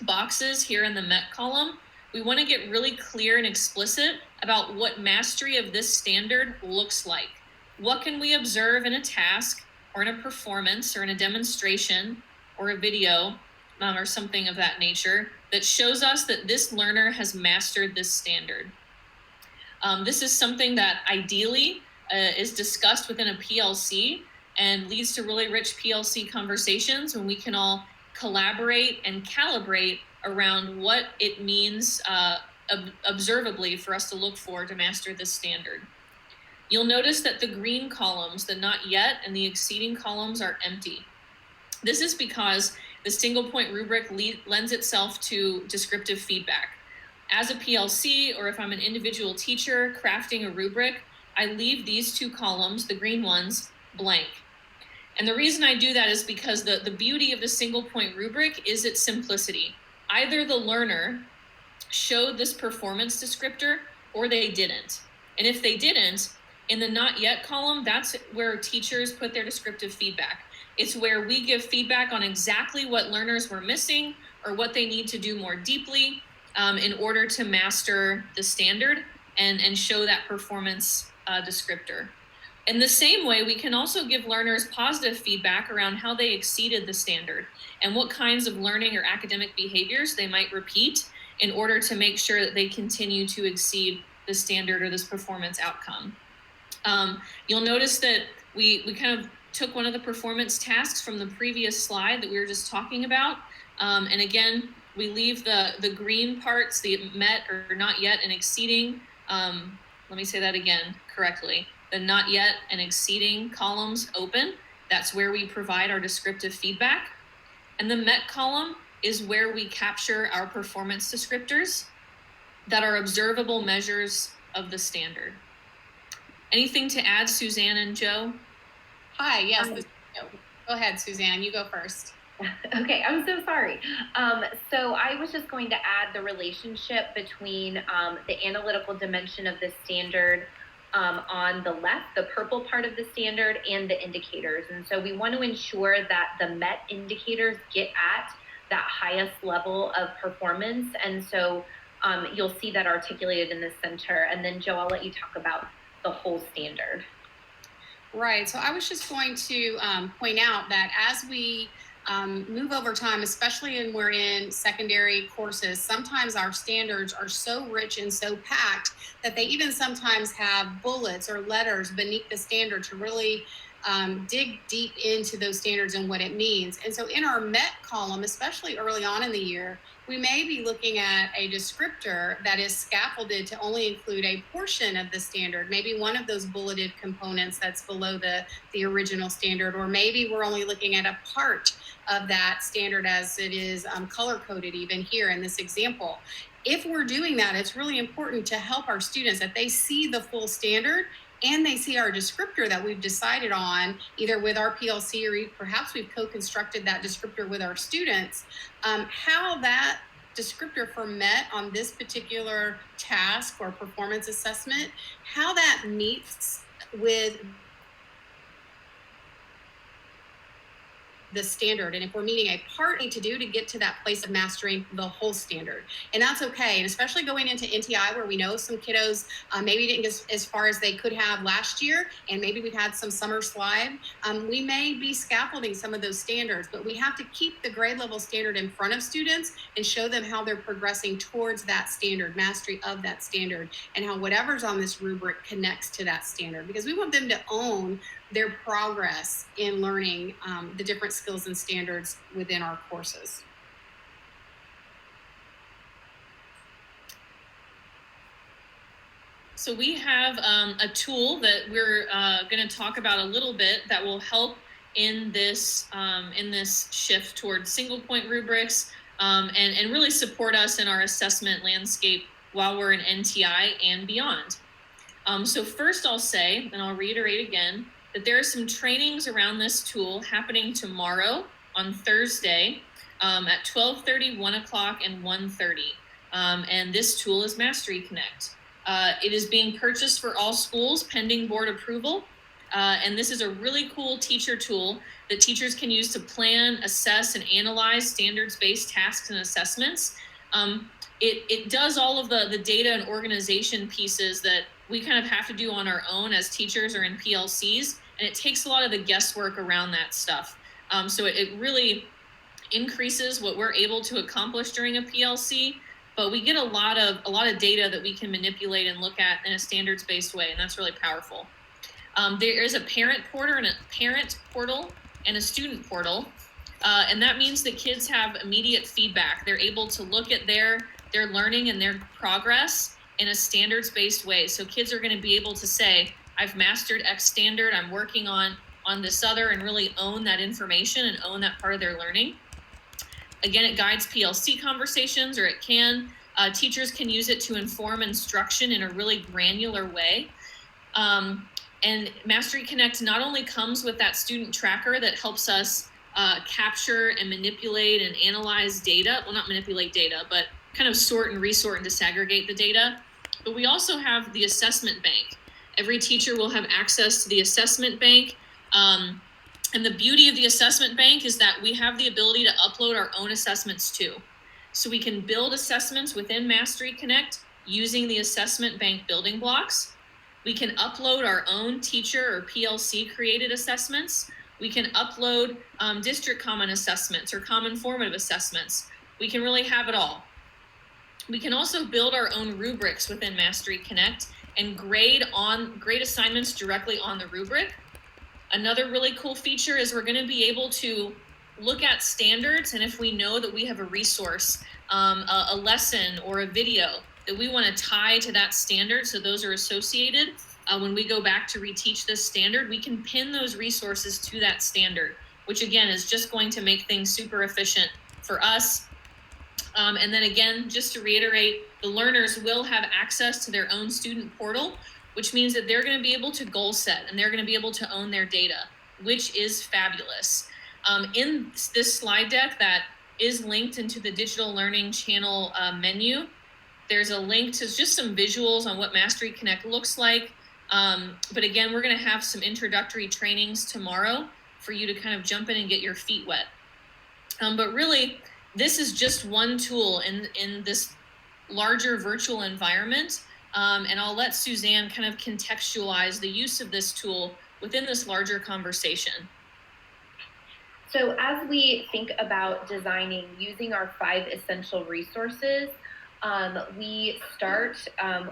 boxes here in the MET column, we want to get really clear and explicit about what mastery of this standard looks like. What can we observe in a task or in a performance or in a demonstration or a video or something of that nature that shows us that this learner has mastered this standard. This is something that ideally is discussed within a PLC and leads to really rich PLC conversations when we can all collaborate and calibrate around what it means observably for us to look for to master this standard. You'll notice that the green columns, the not yet and the exceeding columns are empty. This is because the single point rubric lends itself to descriptive feedback. As a PLC, or if I'm an individual teacher crafting a rubric, I leave these two columns, the green ones, blank. And the reason I do that is because the beauty of the single point rubric is its simplicity. Either the learner showed this performance descriptor or they didn't. And if they didn't, in the not yet column, that's where teachers put their descriptive feedback. It's where we give feedback on exactly what learners were missing or what they need to do more deeply in order to master the standard. and show that performance descriptor. In the same way, we can also give learners positive feedback around how they exceeded the standard and what kinds of learning or academic behaviors they might repeat in order to make sure that they continue to exceed the standard or this performance outcome. You'll notice that we kind of took one of the performance tasks from the previous slide that we were just talking about. And again, we leave the green parts, the met or not yet and exceeding. Let me say that again correctly. The not yet and exceeding columns open. That's where we provide our descriptive feedback. And the met column is where we capture our performance descriptors that are observable measures of the standard. Anything to add, Suzanne and Joe? Hi, yes. Go ahead, Suzanne, you go first. Okay, I'm so sorry. So I was just going to add the relationship between the analytical dimension of the standard on the left, the purple part of the standard, and the indicators. And so we want to ensure that the MET indicators get at that highest level of performance. And so you'll see that articulated in the center. And then Joe, I'll let you talk about the whole standard. Right, so I was just going to point out that as we move over time, especially when we're in secondary courses, sometimes our standards are so rich and so packed that they even sometimes have bullets or letters beneath the standard to really dig deep into those standards and what it means. And so in our MET column, especially early on in the year, we may be looking at a descriptor that is scaffolded to only include a portion of the standard, maybe one of those bulleted components that's below the original standard, or maybe we're only looking at a part of that standard as it is color-coded even here in this example. If we're doing that, it's really important to help our students that they see the full standard and they see our descriptor that we've decided on, either with our PLC or perhaps we've co-constructed that descriptor with our students, how that descriptor for MET on this particular task or performance assessment, how that meets with the standard, and if we're meeting a part to do to get to that place of mastering the whole standard. And that's okay. And especially going into NTI where we know some kiddos maybe didn't get as far as they could have last year, and maybe we've had some summer slide, we may be scaffolding some of those standards, but we have to keep the grade level standard in front of students and show them how they're progressing towards that standard, mastery of that standard, and how whatever's on this rubric connects to that standard, because we want them to own their progress in learning the different skills and standards within our courses. So we have a tool that we're going to talk about a little bit that will help in this shift towards single point rubrics and really support us in our assessment landscape while we're in NTI and beyond. So first I'll say, and I'll reiterate again, that there are some trainings around this tool happening tomorrow on Thursday at 12:30, 1 o'clock, and 1:30. And this tool is Mastery Connect. It is being purchased for all schools pending board approval. And this is a really cool teacher tool that teachers can use to plan, assess, and analyze standards-based tasks and assessments. It does all of the data and organization pieces that we kind of have to do on our own as teachers or in PLCs, and it takes a lot of the guesswork around that stuff. So it really increases what we're able to accomplish during a PLC, but we get a lot of data that we can manipulate and look at in a standards-based way, and that's really powerful. There is a parent portal and a student portal, and that means that kids have immediate feedback. They're able to look at their learning and their progress in a standards-based way. So kids are going to be able to say, I've mastered X standard, I'm working on this other, and really own that information and own that part of their learning. Again, it guides PLC conversations, or it can. Teachers can use it to inform instruction in a really granular way. And Mastery Connect not only comes with that student tracker that helps us capture and manipulate and analyze data, well, not manipulate data, but kind of sort and resort and disaggregate the data, but we also have the assessment bank. Every teacher will have access to the assessment bank. And the beauty of the assessment bank is that we have the ability to upload our own assessments too. So we can build assessments within Mastery Connect using the assessment bank building blocks. We can upload our own teacher or PLC created assessments. We can upload district common assessments or common formative assessments. We can really have it all. We can also build our own rubrics within Mastery Connect and grade assignments directly on the rubric. Another really cool feature is we're going to be able to look at standards, and if we know that we have a resource, a lesson or a video that we want to tie to that standard, so those are associated, when we go back to reteach this standard, we can pin those resources to that standard, which again is just going to make things super efficient for us. And then again, just to reiterate, the learners will have access to their own student portal, which means that they're going to be able to goal set and they're going to be able to own their data, which is fabulous. In this slide deck that is linked into the digital learning channel menu, there's a link to just some visuals on what Mastery Connect looks like. But again, we're going to have some introductory trainings tomorrow for you to kind of jump in and get your feet wet. But really, this is just one tool in this larger virtual environment. And I'll let Suzanne kind of contextualize the use of this tool within this larger conversation. So as we think about designing using our 5 essential resources, we start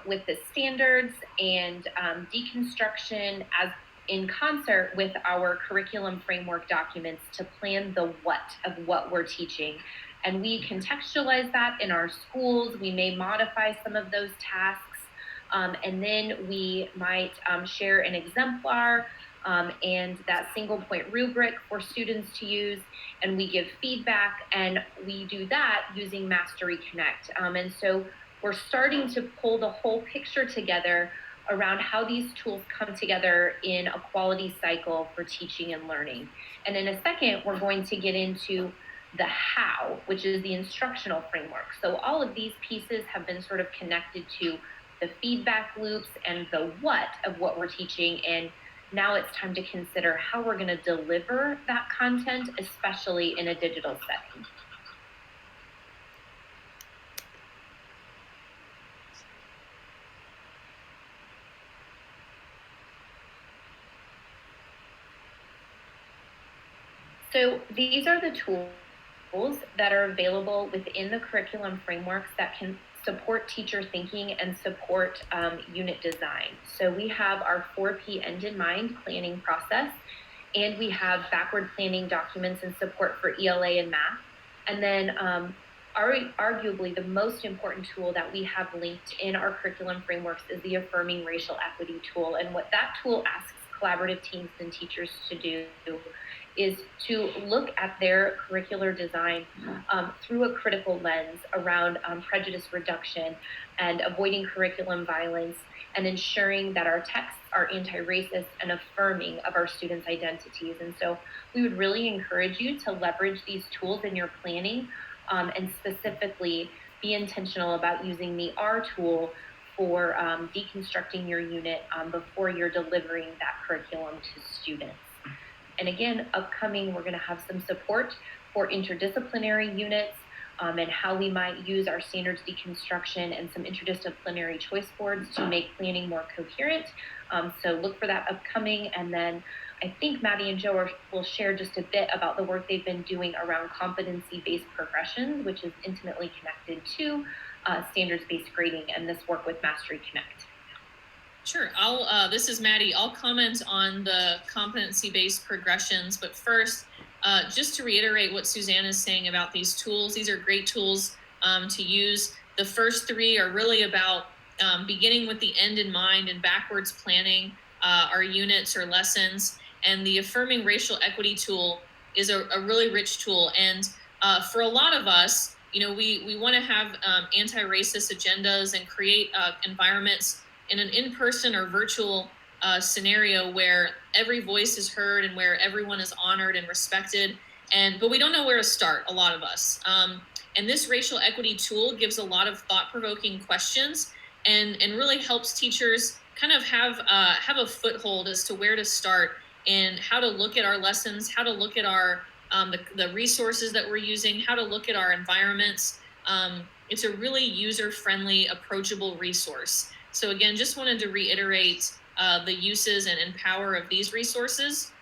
with the standards and deconstruction as in concert with our curriculum framework documents to plan the what of what we're teaching. And we contextualize that in our schools. We may modify some of those tasks. And then we might share an exemplar and that single point rubric for students to use, and we give feedback, and we do that using Mastery Connect. And so we're starting to pull the whole picture together around how these tools come together in a quality cycle for teaching and learning. And in a second, we're going to get into the how, which is the instructional framework. So all of these pieces have been sort of connected to the feedback loops and the what of what we're teaching, and now it's time to consider how we're going to deliver that content, especially in a digital setting. So these are the tools that are available within the curriculum frameworks that can support teacher thinking and support unit design. So we have our 4P end in mind planning process, and we have backward planning documents and support for ELA and math. And then arguably the most important tool that we have linked in our curriculum frameworks is the Affirming Racial Equity tool. And what that tool asks collaborative teams and teachers to do is to look at their curricular design through a critical lens around prejudice reduction and avoiding curriculum violence, and ensuring that our texts are anti-racist and affirming of our students' identities. And so we would really encourage you to leverage these tools in your planning, and specifically be intentional about using the R tool for deconstructing your unit before you're delivering that curriculum to students. And again, upcoming, we're going to have some support for interdisciplinary units and how we might use our standards deconstruction and some interdisciplinary choice boards to make planning more coherent. So look for that upcoming. And then I think Maddie and Joe will share just a bit about the work they've been doing around competency-based progressions, which is intimately connected to standards-based grading and this work with Mastery Connect. Sure. This is Maddie. I'll comment on the competency-based progressions, but first, just to reiterate what Suzanne is saying about these tools, these are great tools to use. The first 3 are really about beginning with the end in mind and backwards planning our units or lessons. And the Affirming Racial Equity tool is a really rich tool. And for a lot of us, we want to have anti-racist agendas and create environments in an in-person or virtual scenario where every voice is heard and where everyone is honored and respected. But we don't know where to start, a lot of us. And this racial equity tool gives a lot of thought-provoking questions and really helps teachers kind of have a foothold as to where to start and how to look at our lessons, how to look at our the resources that we're using, how to look at our environments. it's a really user-friendly, approachable resource. So again, just wanted to reiterate the uses and power of these resources.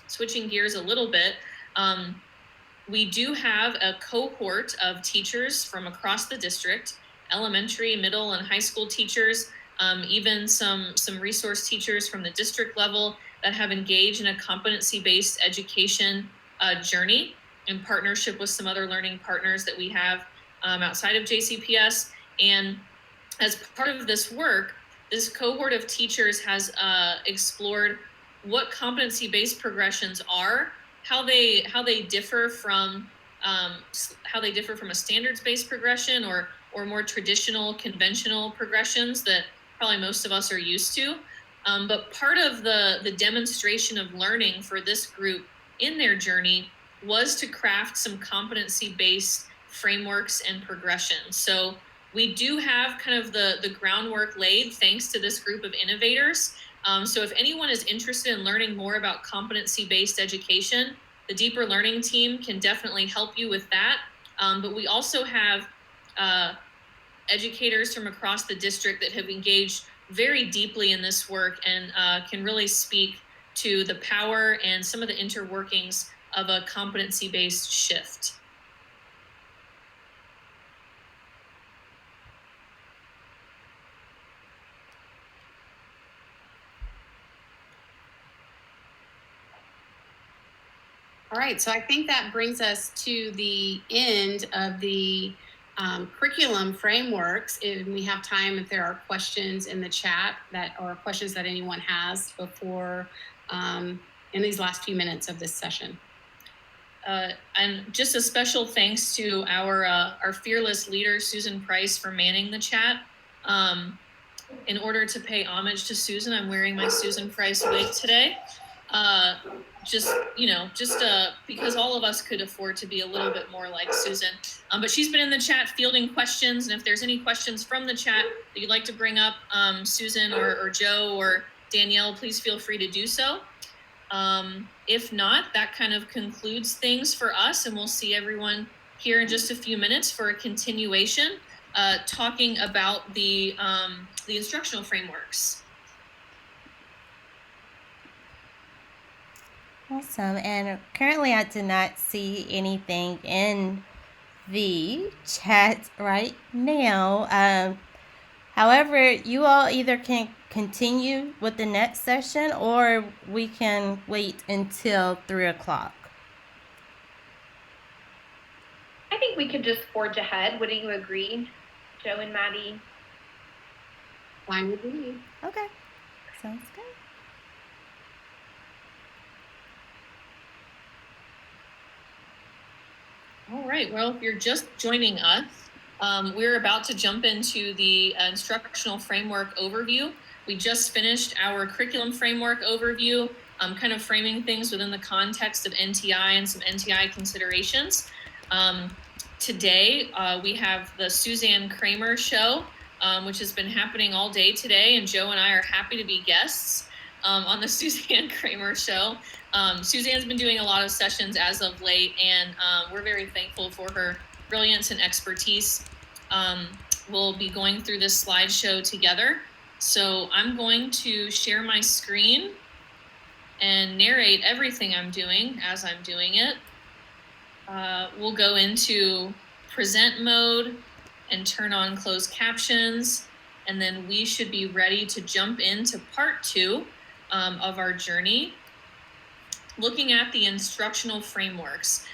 Switching gears a little bit, we do have a cohort of teachers from across the district, elementary, middle, and high school teachers, even some resource teachers from the district level that have engaged in a competency-based education journey in partnership with some other learning partners that we have outside of JCPS. And as part of this work, this cohort of teachers has explored what competency-based progressions are, how they differ from a standards-based progression or more traditional conventional progressions that probably most of us are used to. But part of the demonstration of learning for this group in their journey was to craft some competency-based frameworks and progressions. So we do have kind of the groundwork laid thanks to this group of innovators. So if anyone is interested in learning more about competency-based education, the Deeper Learning team can definitely help you with that. But we also have educators from across the district that have engaged very deeply in this work and can really speak to the power and some of the interworkings of a competency-based shift. All right, so I think that brings us to the end of the curriculum frameworks. And we have time if there are questions in the chat or questions that anyone has before in these last few minutes of this session. And just a special thanks to our fearless leader, Susan Price, for manning the chat. In order to pay homage to Susan, I'm wearing my Susan Price wig today. Just because all of us could afford to be a little bit more like Susan. But she's been in the chat fielding questions, and if there's any questions from the chat that you'd like to bring up, Susan or Joe or Danielle, please feel free to do so. If not, that kind of concludes things for us, and we'll see everyone here in just a few minutes for a continuation, talking about the instructional frameworks. Awesome. And currently I do not see anything in the chat right now. However, you all either can continue with the next session or we can wait until 3 o'clock. I think we could just forge ahead. Wouldn't you agree, Joe and Maddie? Fine with me. Okay, sounds good. All right, well, if you're just joining us, we're about to jump into the instructional framework overview. We just finished our curriculum framework overview, kind of framing things within the context of NTI and some NTI considerations. Today, we have the Suzanne Kramer show, which has been happening all day today, and Joe and I are happy to be guests on the Suzanne Kramer show. Suzanne's been doing a lot of sessions as of late, and we're very thankful for her brilliance and expertise. We'll be going through this slideshow together. So I'm going to share my screen and narrate everything I'm doing as I'm doing it. We'll go into present mode and turn on closed captions, and then we should be ready to jump into part 2 of our journey, looking at the instructional frameworks.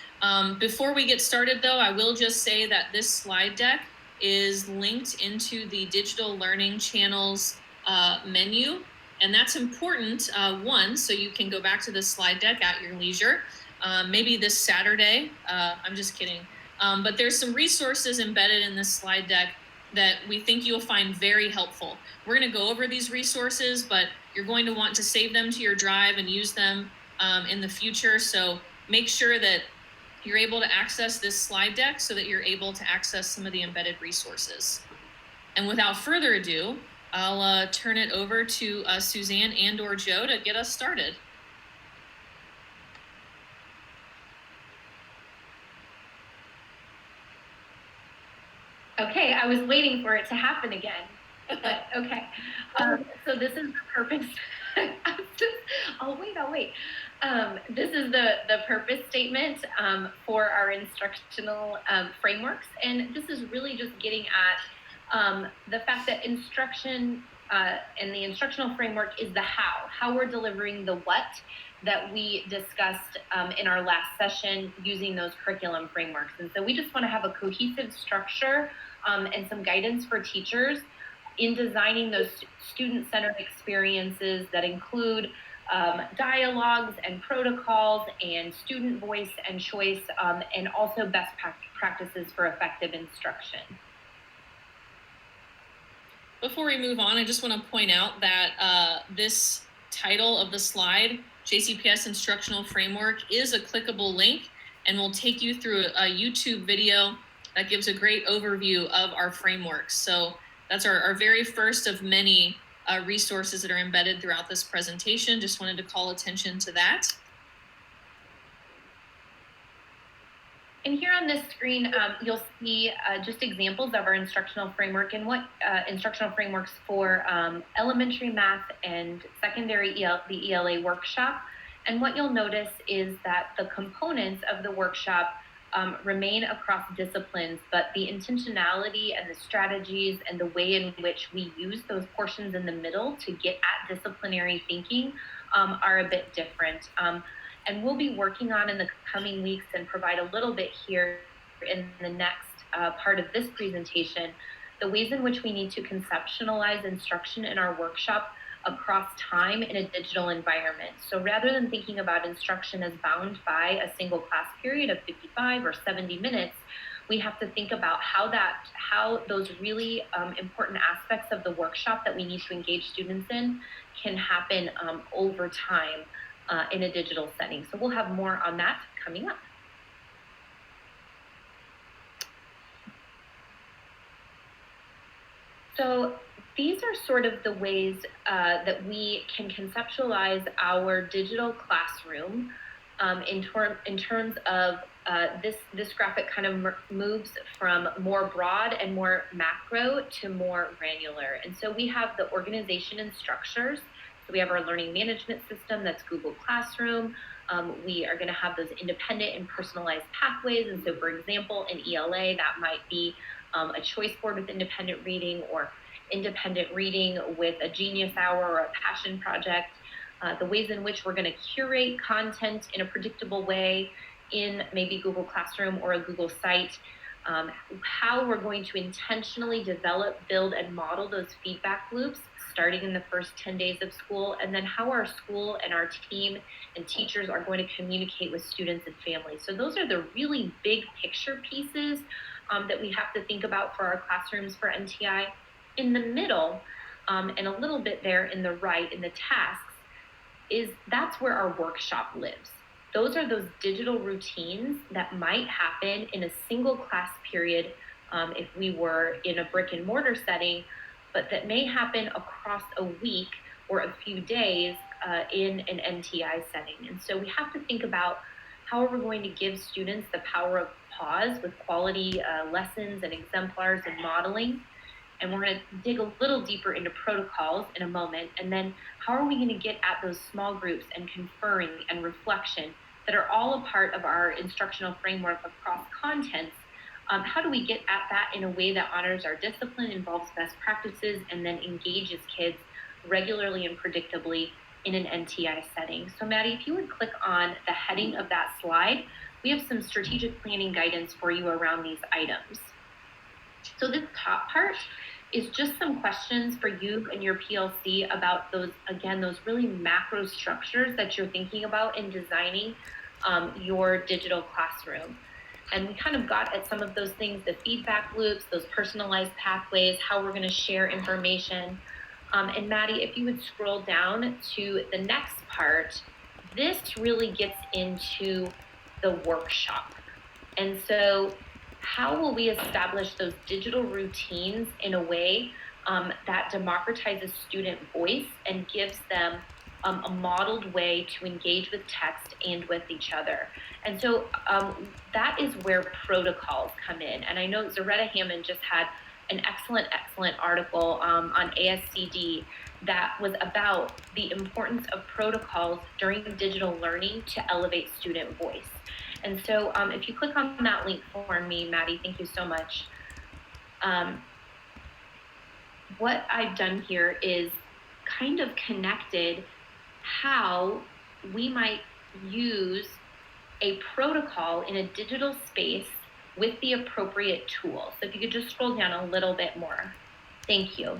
Before we get started though, I will just say that this slide deck is linked into the digital learning channels menu. And that's important, one, so you can go back to this slide deck at your leisure. Maybe this Saturday, I'm just kidding. But there's some resources embedded in this slide deck that we think you'll find very helpful. We're gonna go over these resources, but you're going to want to save them to your drive and use them in the future. So make sure that you're able to access this slide deck so that you're able to access some of the embedded resources. And without further ado, I'll turn it over to Suzanne and or Joe to get us started. Okay, I was waiting for it to happen again. But okay. So this is the purpose. I'll wait. This is the purpose statement for our instructional frameworks. And this is really just getting at the fact that instruction and the instructional framework is the how we're delivering the what that we discussed in our last session using those curriculum frameworks. And so we just want to have a cohesive structure and some guidance for teachers in designing those student-centered experiences that include dialogues and protocols and student voice and choice, and also best practices for effective instruction. Before we move on, I just want to point out that this title of the slide, JCPS Instructional Framework, is a clickable link and will take you through a YouTube video that gives a great overview of our frameworks. So that's our very first of many resources that are embedded throughout this presentation. Just wanted to call attention to that. And here on this screen, you'll see just examples of our instructional framework and what instructional frameworks for elementary math and secondary the ELA workshop. And what you'll notice is that the components of the workshop remain across disciplines, but the intentionality and the strategies and the way in which we use those portions in the middle to get at disciplinary thinking are a bit different. And we'll be working on in the coming weeks and provide a little bit here in the next part of this presentation, the ways in which we need to conceptualize instruction in our workshop across time in a digital environment. So rather than thinking about instruction as bound by a single class period of 55 or 70 minutes, we have to think about how those really important aspects of the workshop that we need to engage students in can happen over time in a digital setting. So we'll have more on that coming up. So these are sort of the ways that we can conceptualize our digital classroom in terms of this graphic kind of moves from more broad and more macro to more granular. And so we have the organization and structures. So we have our learning management system, that's Google Classroom. We are going to have those independent and personalized pathways. And so, for example, in ELA, that might be a choice board with independent reading, or independent reading with a Genius Hour or a passion project. The ways in which we're going to curate content in a predictable way in maybe Google Classroom or a Google site. How we're going to intentionally develop, build, and model those feedback loops starting in the first 10 days of school, and then how our school and our team and teachers are going to communicate with students and families. So those are the really big picture pieces that we have to think about for our classrooms for NTI. In the middle, and a little bit there in the right in the tasks, that's where our workshop lives. Those are those digital routines that might happen in a single class period if we were in a brick and mortar setting, but that may happen across a week or a few days in an NTI setting. And so we have to think about how are we going to give students the power of pause with quality lessons and exemplars and modeling. And we're going to dig a little deeper into protocols in a moment. And then how are we going to get at those small groups and conferring and reflection that are all a part of our instructional framework across contents? How do we get at that in a way that honors our discipline, involves best practices, and then engages kids regularly and predictably in an NTI setting? So Maddie, if you would click on the heading of that slide, we have some strategic planning guidance for you around these items. So this top part is just some questions for you and your PLC about those really macro structures that you're thinking about in designing your digital classroom. And we kind of got at some of those things, the feedback loops, those personalized pathways, how we're going to share information. And Maddie, if you would scroll down to the next part, this really gets into the workshop. And so how will we establish those digital routines in a way that democratizes student voice and gives them a modeled way to engage with text and with each other. And so that is where protocols come in. And I know Zaretta Hammond just had an excellent article on ASCD that was about the importance of protocols during digital learning to elevate student voice. And so if you click on that link for me, Maddie, thank you so much. What I've done here is kind of connected how we might use a protocol in a digital space with the appropriate tool. So if you could just scroll down a little bit more. Thank you.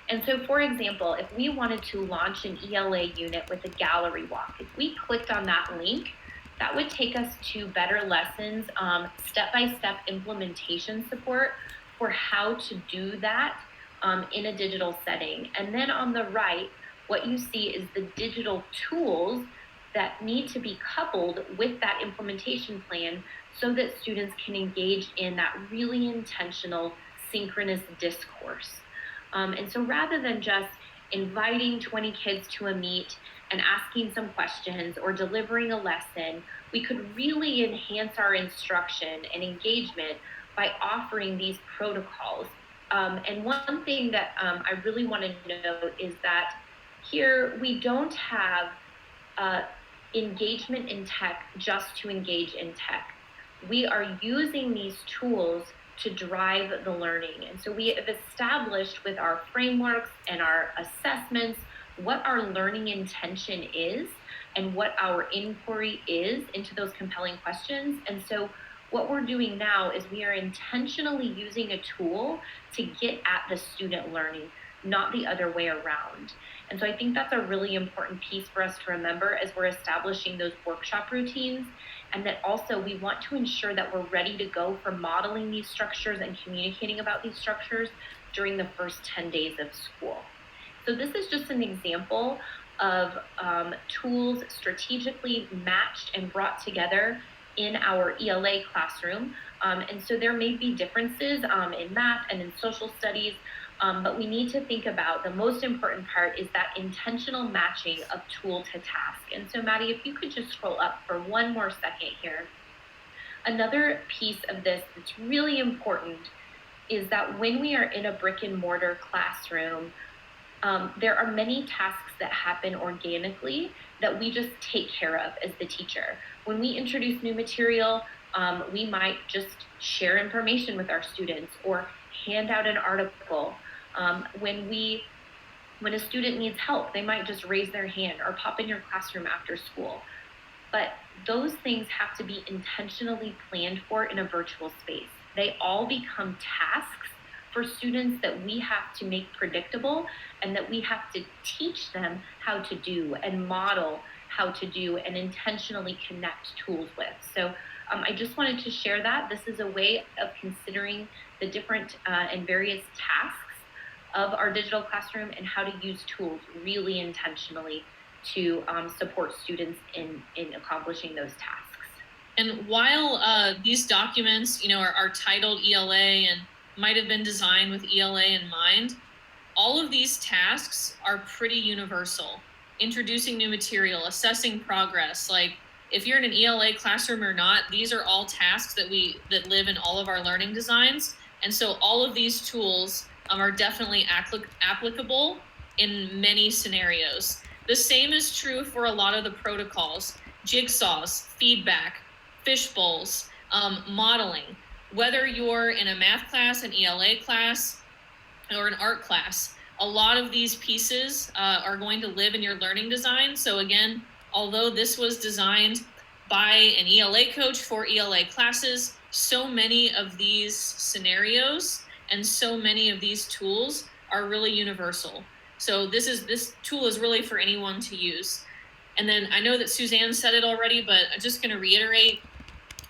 And so, for example, if we wanted to launch an ELA unit with a gallery walk, if we clicked on that link, that would take us to Better Lessons, step-by-step implementation support for how to do that in a digital setting. And then on the right, what you see is the digital tools that need to be coupled with that implementation plan so that students can engage in that really intentional synchronous discourse. And so rather than just inviting 20 kids to a meet and asking some questions or delivering a lesson, we could really enhance our instruction and engagement by offering these protocols. And one thing that I really want to note is that here we don't have engagement in tech just to engage in tech. We are using these tools to drive the learning. And so we have established with our frameworks and our assessments what our learning intention is and what our inquiry is into those compelling questions. And so what we're doing now is we are intentionally using a tool to get at the student learning, not the other way around. And so I think that's a really important piece for us to remember as we're establishing those workshop routines, and that also we want to ensure that we're ready to go for modeling these structures and communicating about these structures during the first 10 days of school. So this is just an example of tools strategically matched and brought together in our ELA classroom. And so there may be differences in math and in social studies, but we need to think about the most important part is that intentional matching of tool to task. And so Maddie, if you could just scroll up for one more second here. Another piece of this that's really important is that when we are in a brick and mortar classroom, there are many tasks that happen organically that we just take care of as the teacher. When we introduce new material, we might just share information with our students or hand out an article. When a student needs help, they might just raise their hand or pop in your classroom after school. But those things have to be intentionally planned for in a virtual space. They all become tasks for students that we have to make predictable and that we have to teach them how to do and model how to do and intentionally connect tools with. So I just wanted to share that. This is a way of considering the different and various tasks of our digital classroom and how to use tools really intentionally to support students in accomplishing those tasks. And while these documents, are titled ELA and might have been designed with ELA in mind, all of these tasks are pretty universal. Introducing new material, assessing progress, like if you're in an ELA classroom or not, these are all tasks that live in all of our learning designs. And so all of these tools are definitely applicable in many scenarios. The same is true for a lot of the protocols, jigsaws, feedback, fish bowls, modeling. Whether you're in a math class, an ELA class, or an art class, a lot of these pieces are going to live in your learning design. So again, although this was designed by an ELA coach for ELA classes, so many of these scenarios and so many of these tools are really universal. So this tool is really for anyone to use. And then I know that Suzanne said it already, but I'm just going to reiterate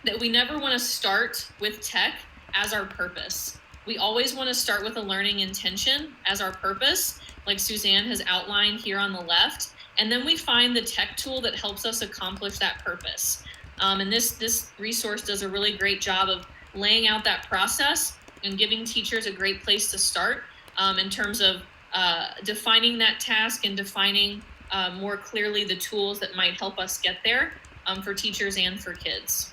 that we never want to start with tech as our purpose. We always want to start with a learning intention as our purpose, like Suzanne has outlined here on the left. And then we find the tech tool that helps us accomplish that purpose. And this resource does a really great job of laying out that process and giving teachers a great place to start in terms of defining that task and defining more clearly the tools that might help us get there for teachers and for kids.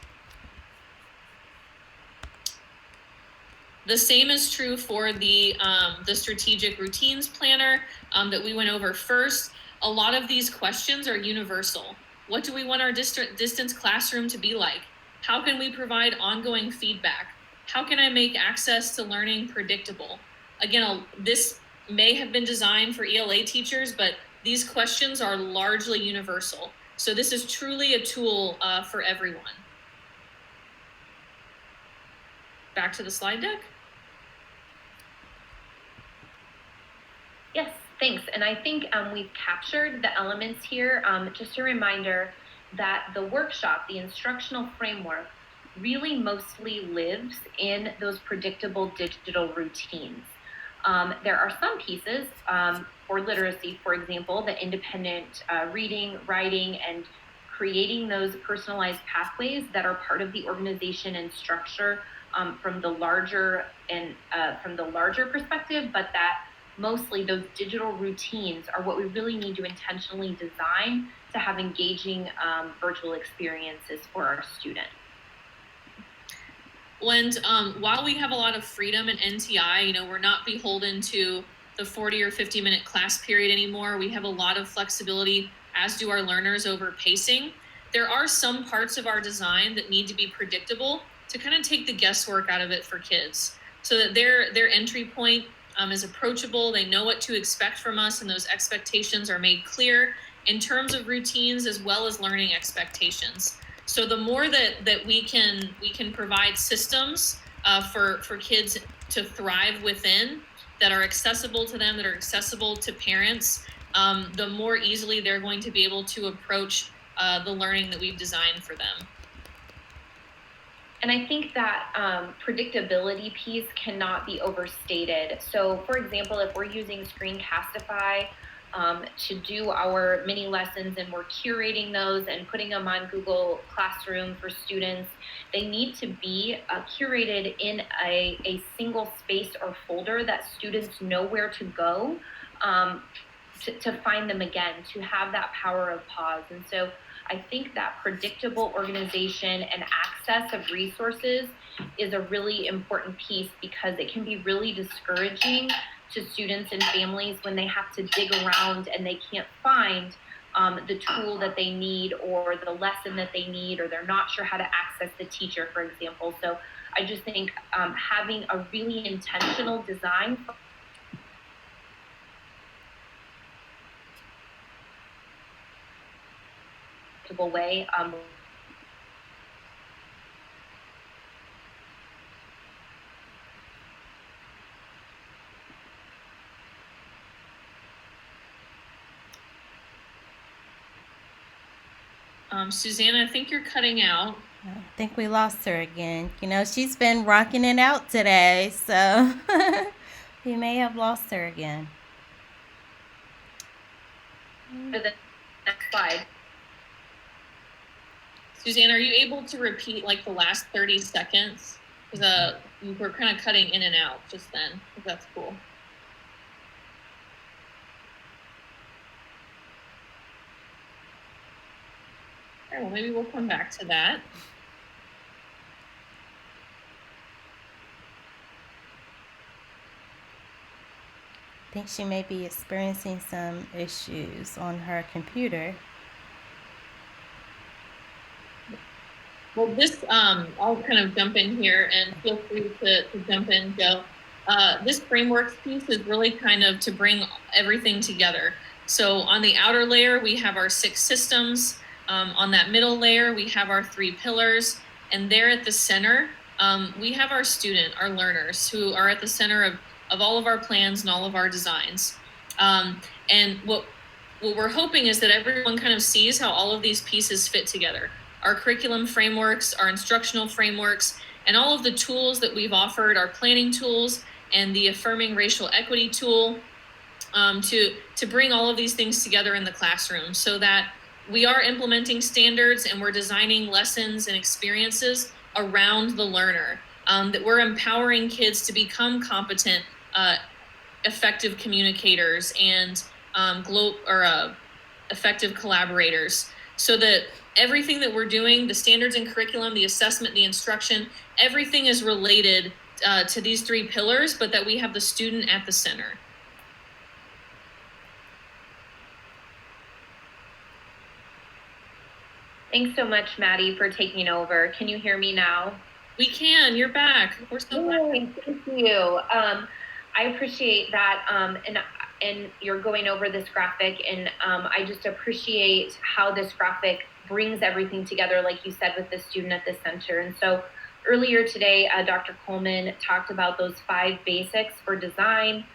The same is true for the strategic routines planner that we went over first. A lot of these questions are universal. What do we want our distance classroom to be like? How can we provide ongoing feedback? How can I make access to learning predictable? Again, this may have been designed for ELA teachers, but these questions are largely universal. So this is truly a tool for everyone. Back to the slide deck. Yes, thanks. And I think we've captured the elements here. Just a reminder that the workshop, the instructional framework, really mostly lives in those predictable digital routines. There are some pieces for literacy, for example, the independent reading, writing, and creating those personalized pathways that are part of the organization and structure from the larger perspective, but that mostly those digital routines are what we really need to intentionally design to have engaging virtual experiences for our students. And while we have a lot of freedom in NTI, we're not beholden to the 40 or 50 minute class period anymore. We have a lot of flexibility, as do our learners, over pacing. There are some parts of our design that need to be predictable to kind of take the guesswork out of it for kids, so that their entry point is approachable. They know what to expect from us, and those expectations are made clear in terms of routines as well as learning expectations. So the more that we can provide systems for kids to thrive within, that are accessible to them, that are accessible to parents, the more easily they're going to be able to approach the learning that we've designed for them. And I think that predictability piece cannot be overstated. So for example, if we're using Screencastify to do our mini lessons and we're curating those and putting them on Google Classroom for students, they need to be curated in a single space or folder that students know where to go to find them again, to have that power of pause. And so I think that predictable organization and access of resources is a really important piece, because it can be really discouraging to students and families when they have to dig around and they can't find the tool that they need or the lesson that they need, or they're not sure how to access the teacher, for example. So I just think having a really intentional design way Susanna, I think you're cutting out. I think we lost her again. She's been rocking it out today, so we may have lost her again. for the next slide. Suzanne, are you able to repeat like the last 30 seconds? Because we're kind of cutting in and out just then, if that's cool. All right, well, maybe we'll come back to that. I think she may be experiencing some issues on her computer. Well, this, I'll kind of jump in here, and feel free to jump in, Joe. This frameworks piece is really kind of to bring everything together. So on the outer layer, we have our 6 systems. On that middle layer, we have our 3 pillars. And there at the center, we have our student, our learners, who are at the center of all of our plans and all of our designs. And what we're hoping is that everyone kind of sees how all of these pieces fit together. Our curriculum frameworks, our instructional frameworks, and all of the tools that we've offered, our planning tools and the affirming racial equity tool, to bring all of these things together in the classroom, so that we are implementing standards and we're designing lessons and experiences around the learner, that we're empowering kids to become competent, effective communicators and effective collaborators, so that everything that we're doing, the standards and curriculum, the assessment, the instruction, everything is related to these 3 pillars, but that we have the student at the center. Thanks so much, Maddie, for taking over. Can you hear me now? We can. You're back. We're so glad. Thank you. I appreciate that, and you're going over this graphic, and I just appreciate how this graphic brings everything together, like you said, with the student at the center. And so earlier today, Dr. Coleman talked about those 5 basics for design.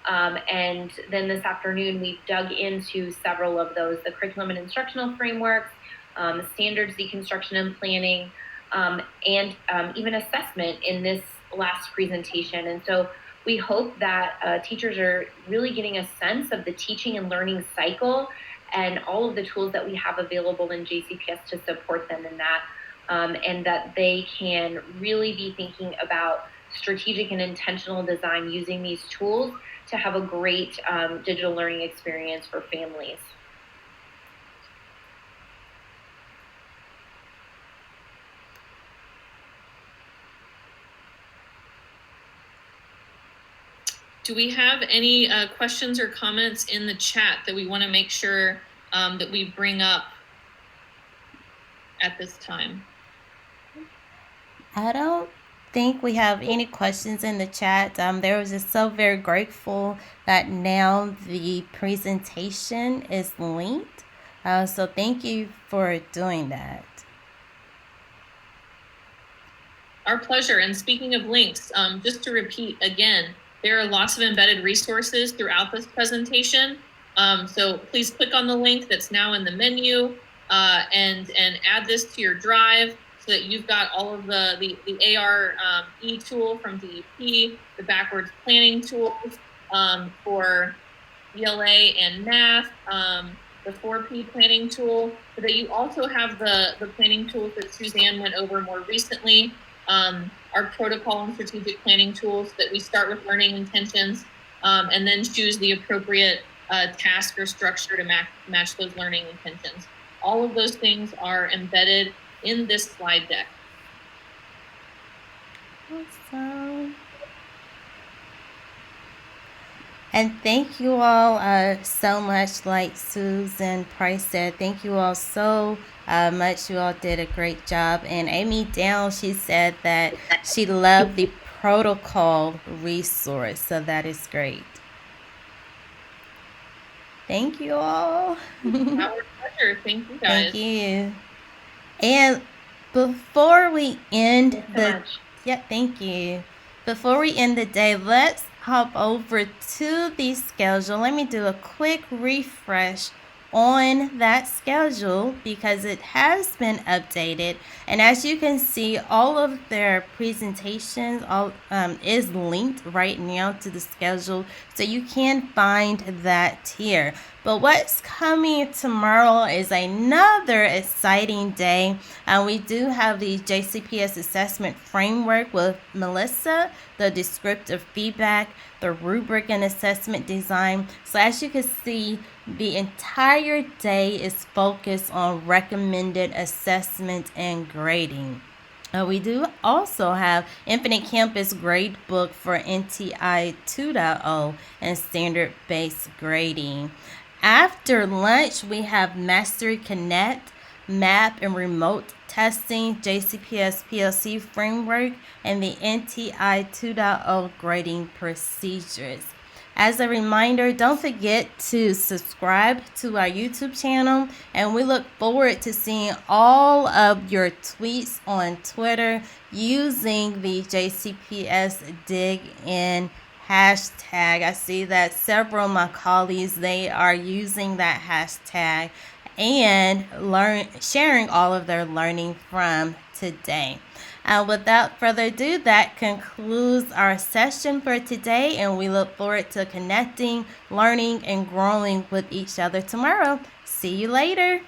And then this afternoon, we've dug into several of those, the curriculum and instructional frameworks, standards, deconstruction and planning, and even assessment in this last presentation. And so we hope that teachers are really getting a sense of the teaching and learning cycle and all of the tools that we have available in JCPS to support them in that, and that they can really be thinking about strategic and intentional design using these tools to have a great digital learning experience for families. Do we have any questions or comments in the chat that we want to make sure that we bring up at this time? I don't think we have any questions in the chat. There was just so very grateful that now the presentation is linked. So thank you for doing that. Our pleasure. And speaking of links, just to repeat again, there are lots of embedded resources throughout this presentation. So please click on the link that's now in the menu and add this to your drive so that you've got all of the AR tool from DEP, the backwards planning tools for ELA and math, the 4P planning tool, so that you also have the planning tools that Suzanne went over more recently. Our protocol and strategic planning tools, that we start with learning intentions and then choose the appropriate task or structure to match those learning intentions. All of those things are embedded in this slide deck. Awesome. And thank you all so much, like Susan Price said. Thank you all so much. You all did a great job. And Amy Down, she said that she loved the protocol resource. So that is great. Thank you all. Our pleasure. Thank you, guys. Thank you. And before we end thank you. Before we end the day, let's hop over to the schedule. Let me do a quick refresh on that schedule because it has been updated, and as you can see, all of their presentations is linked right now to the schedule, so you can find that here. But what's coming tomorrow is another exciting day. We do have the JCPS assessment framework with Melissa, the descriptive feedback, the rubric and assessment design. So as you can see, the entire day is focused on recommended assessment and grading. We do also have Infinite Campus Gradebook for NTI 2.0 and standard-based grading. After lunch, we have Mastery Connect, map and remote testing, JCPS PLC framework, and the NTI 2.0 grading procedures. As a reminder, don't forget to subscribe to our YouTube channel, and we look forward to seeing all of your tweets on Twitter using the JCPS Dig In hashtag. I see that several of my colleagues, they are using that hashtag and sharing all of their learning from today. Without further ado, that concludes our session for today, and we look forward to connecting, learning, and growing with each other tomorrow. See you later.